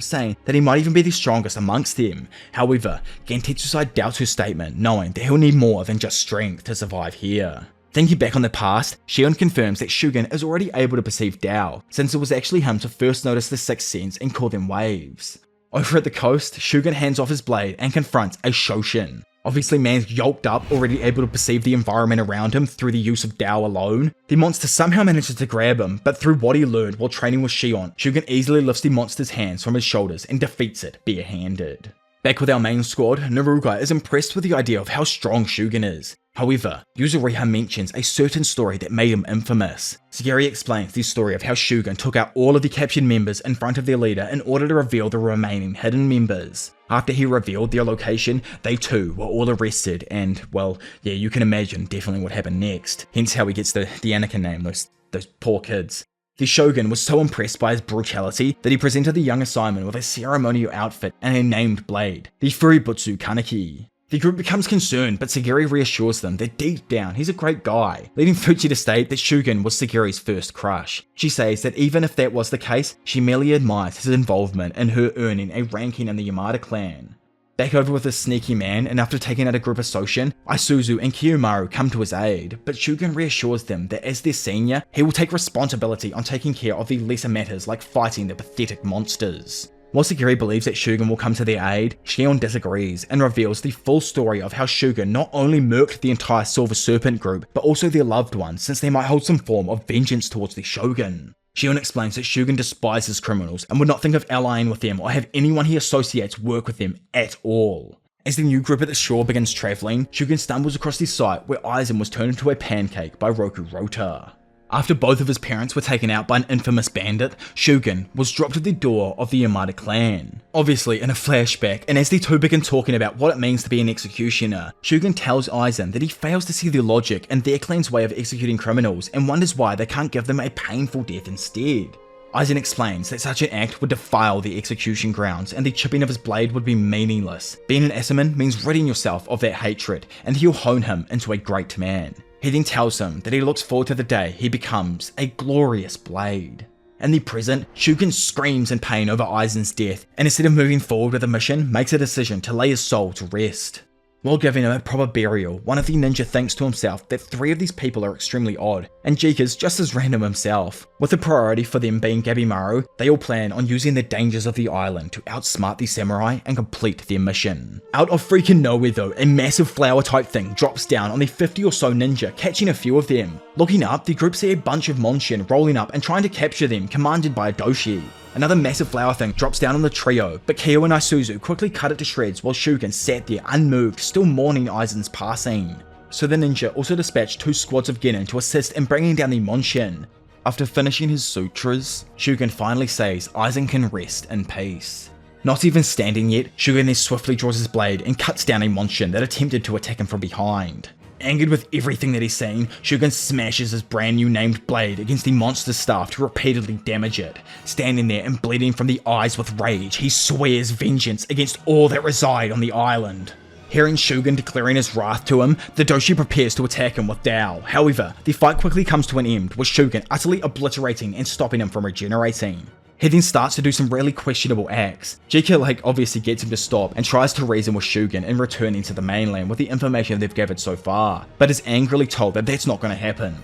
saying that he might even be the strongest amongst them. However, Gentetsu-sai doubts her statement, knowing that he'll need more than just strength to survive here. Thinking back on the past, Shion confirms that Shogun is already able to perceive Dao, since it was actually him to first notice the sixth sense and call them waves. Over at the coast, Shogun hands off his blade and confronts a Shoshin. Obviously, man's yoked up, already able to perceive the environment around him through the use of Dao alone. The monster somehow manages to grab him, but through what he learned while training with Shion, Shogun easily lifts the monster's hands from his shoulders and defeats it barehanded. Back with our main squad, Naruga is impressed with the idea of how strong Shogun is. However, Yuzuriha mentions a certain story that made him infamous. Sagiri explains the story of how Shogun took out all of the captured members in front of their leader in order to reveal the remaining hidden members. After he revealed their location, they too were all arrested and, well, yeah, you can imagine definitely what happened next. Hence how he gets the Anakin name, those poor kids. The Shogun was so impressed by his brutality that he presented the young Asaemon with a ceremonial outfit and a named blade, the Fuributsu Kaneki. The group becomes concerned, but Sagiri reassures them that deep down he's a great guy, leading Fuchi to state that Shogun was Sagiri's first crush. She says that even if that was the case, she merely admires his involvement in her earning a ranking in the Yamada clan. Back over with this sneaky man, and after taking out a group of Soshin, Isuzu and Kiyomaru come to his aid, but Shogun reassures them that as their senior, he will take responsibility on taking care of the lesser matters like fighting the pathetic monsters. While Sagiri believes that Shogun will come to their aid, Shion disagrees and reveals the full story of how Shogun not only murked the entire Silver Serpent group, but also their loved ones, since they might hold some form of vengeance towards the Shogun. Shion explains that Shogun despises criminals and would not think of allying with them or have anyone he associates work with them at all. As the new group at the shore begins travelling, Shogun stumbles across the site where Aizen was turned into a pancake by Roku Rota. After both of his parents were taken out by an infamous bandit, Shogun was dropped at the door of the Yamada clan. Obviously in a flashback, and as the two begin talking about what it means to be an executioner, Shogun tells Aizen that he fails to see the logic in their clan's way of executing criminals and wonders why they can't give them a painful death instead. Aizen explains that such an act would defile the execution grounds and the chipping of his blade would be meaningless. Being an Asaemon means ridding yourself of that hatred, and he'll hone him into a great man. He then tells him that he looks forward to the day he becomes a glorious blade. In the present, Shogun screams in pain over Aizen's death, and instead of moving forward with the mission, makes a decision to lay his soul to rest. While giving him a proper burial, one of the ninja thinks to himself that 3 of these people are extremely odd, and Jika's just as random himself. With the priority for them being Gabimaru, they all plan on using the dangers of the island to outsmart the samurai and complete their mission. Out of freaking nowhere though, a massive flower type thing drops down on the 50 or so ninja, catching a few of them. Looking up, the group see a bunch of Monshin rolling up and trying to capture them, commanded by a Doshi. Another massive flower thing drops down on the trio, but Kyo and Isuzu quickly cut it to shreds while Shogun sat there unmoved, still mourning Aizen's passing. So the ninja also dispatched 2 squads of Genin to assist in bringing down the Monshin. After finishing his sutras, Shogun finally says Aizen can rest in peace. Not even standing yet, Shogun then swiftly draws his blade and cuts down a Monshin that attempted to attack him from behind. Angered with everything that he's seen, Shogun smashes his brand new named blade against the monster's staff to repeatedly damage it. Standing there and bleeding from the eyes with rage, he swears vengeance against all that reside on the island. Hearing Shogun declaring his wrath to him, the Doshi prepares to attack him with Dao. However, the fight quickly comes to an end, with Shogun utterly obliterating and stopping him from regenerating. He then starts to do some really questionable acts. Jika obviously gets him to stop and tries to reason with Shogun in returning to the mainland with the information they've gathered so far, but is angrily told that that's not going to happen.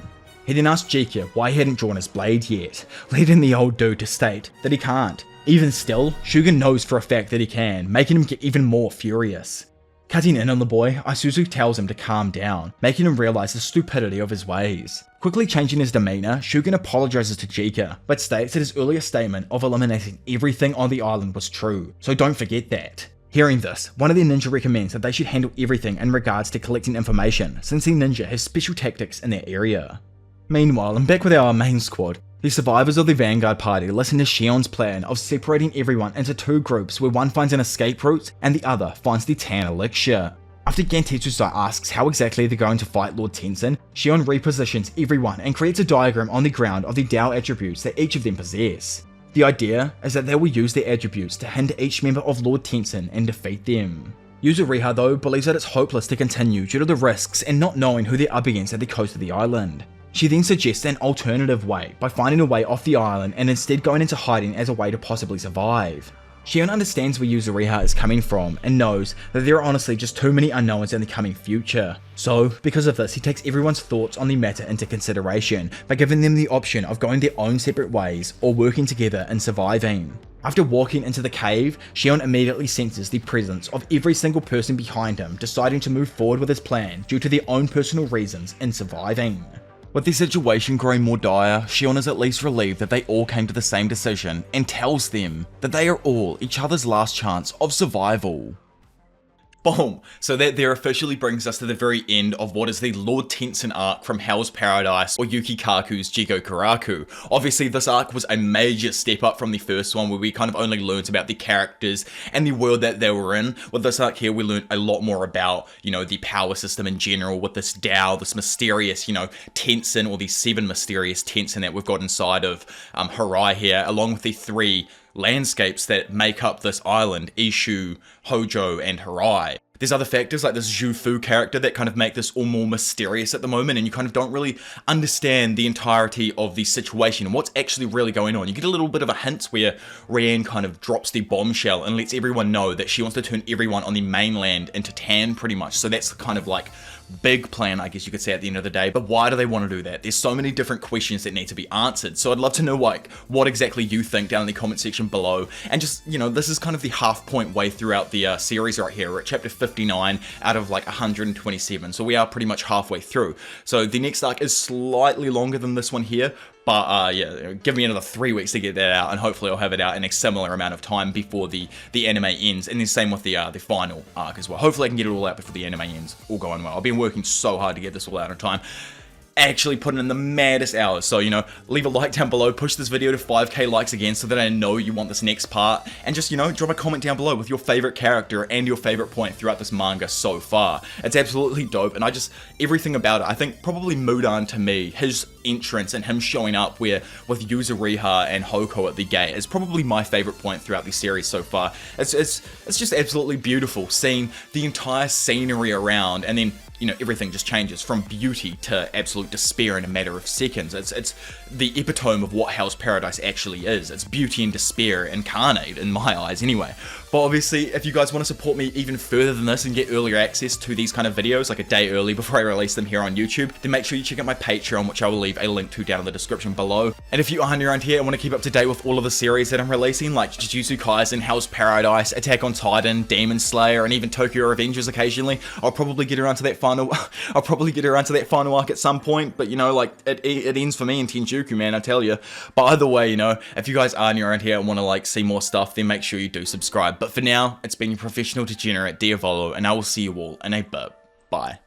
He then asks Jika why he hadn't drawn his blade yet, leading the old dude to state that he can't. Even still, Shogun knows for a fact that he can, making him get even more furious. Cutting in on the boy, Isuzu tells him to calm down, making him realize the stupidity of his ways. Quickly changing his demeanor, Shogun apologizes to Jika, but states that his earlier statement of eliminating everything on the island was true, so don't forget that. Hearing this, one of the ninja recommends that they should handle everything in regards to collecting information, since the ninja has special tactics in their area. Meanwhile, I'm back with our main squad. The survivors of the Vanguard party listen to Shion's plan of separating everyone into two groups where one finds an escape route and the other finds the Tan Elixir. After Gentetsu asks how exactly they're going to fight Lord Tensen, Shion repositions everyone and creates a diagram on the ground of the Tao attributes that each of them possess. The idea is that they will use their attributes to hinder each member of Lord Tensen and defeat them. Yuzuriha though believes that it's hopeless to continue due to the risks and not knowing who they're up against at the coast of the island. She then suggests an alternative way by finding a way off the island and instead going into hiding as a way to possibly survive. Shion understands where Yuzuriha is coming from and knows that there are honestly just too many unknowns in the coming future. So, because of this, he takes everyone's thoughts on the matter into consideration by giving them the option of going their own separate ways or working together and surviving. After walking into the cave, Shion immediately senses the presence of every single person behind him deciding to move forward with his plan due to their own personal reasons in surviving. With the situation growing more dire, Shion is at least relieved that they all came to the same decision and tells them that they are all each other's last chance of survival. Boom! So that there officially brings us to the very end of what is the Lord Tensen arc from Hell's Paradise or Yuki Kaku's Jigokuraku. Obviously this arc was a major step up from the first one where we kind of only learned about the characters and the world that they were in. With this arc here we learned a lot more about, the power system in general with this Tao, this mysterious, Tensen, or the 7 mysterious Tensen that we've got inside of Harai here, along with the 3 landscapes that make up this island, Ishu, Hojo, and Harai. There's other factors like this Jufu character that kind of make this all more mysterious at the moment, and you kind of don't really understand the entirety of the situation and what's actually really going on. You get a little bit of a hint where Rian kind of drops the bombshell and lets everyone know that she wants to turn everyone on the mainland into Tan pretty much. So that's the kind of like big plan, I guess you could say, at the end of the day. But why do they want to do that? There's so many different questions that need to be answered. So I'd love to know what exactly you think down in the comment section below. And just, this is kind of the half point way throughout the series right here. We're at chapter 59 out of like 127. So we are pretty much halfway through. So the next arc is slightly longer than this one here. But yeah, give me another 3 weeks to get that out, and hopefully I'll have it out in a similar amount of time before the anime ends. And the same with the final arc as well. Hopefully I can get it all out before the anime ends, all going well. I've been working so hard to get this all out on time. Actually putting in the maddest hours. So, leave a like down below, push this video to 5k likes again so that I know you want this next part, and just, drop a comment down below with your favorite character and your favorite point throughout this manga so far. It's absolutely dope, and everything about it, I think probably Mudan to me, his entrance and him showing up with Yuzuriha and Hoko at the gate is probably my favorite point throughout the series so far. It's just absolutely beautiful seeing the entire scenery around, and then everything just changes from beauty to absolute despair in a matter of seconds. It's the epitome of what Hell's Paradise actually is. It's beauty and despair incarnate, in my eyes anyway. But obviously, if you guys want to support me even further than this and get earlier access to these kind of videos, like a day early before I release them here on YouTube, then make sure you check out my Patreon, which I will leave a link to down in the description below. And if you are new around here and want to keep up to date with all of the series that I'm releasing, like Jujutsu Kaisen, Hell's Paradise, Attack on Titan, Demon Slayer, and even Tokyo Revengers occasionally, I'll probably get around to that final arc at some point, but it ends for me in Tenjuku, man, I tell you. But either way, if you guys are new around here and want to see more stuff, then make sure you do subscribe. But for now, it's been your professional degenerate Diavolo, and I will see you all in a bit. Bye.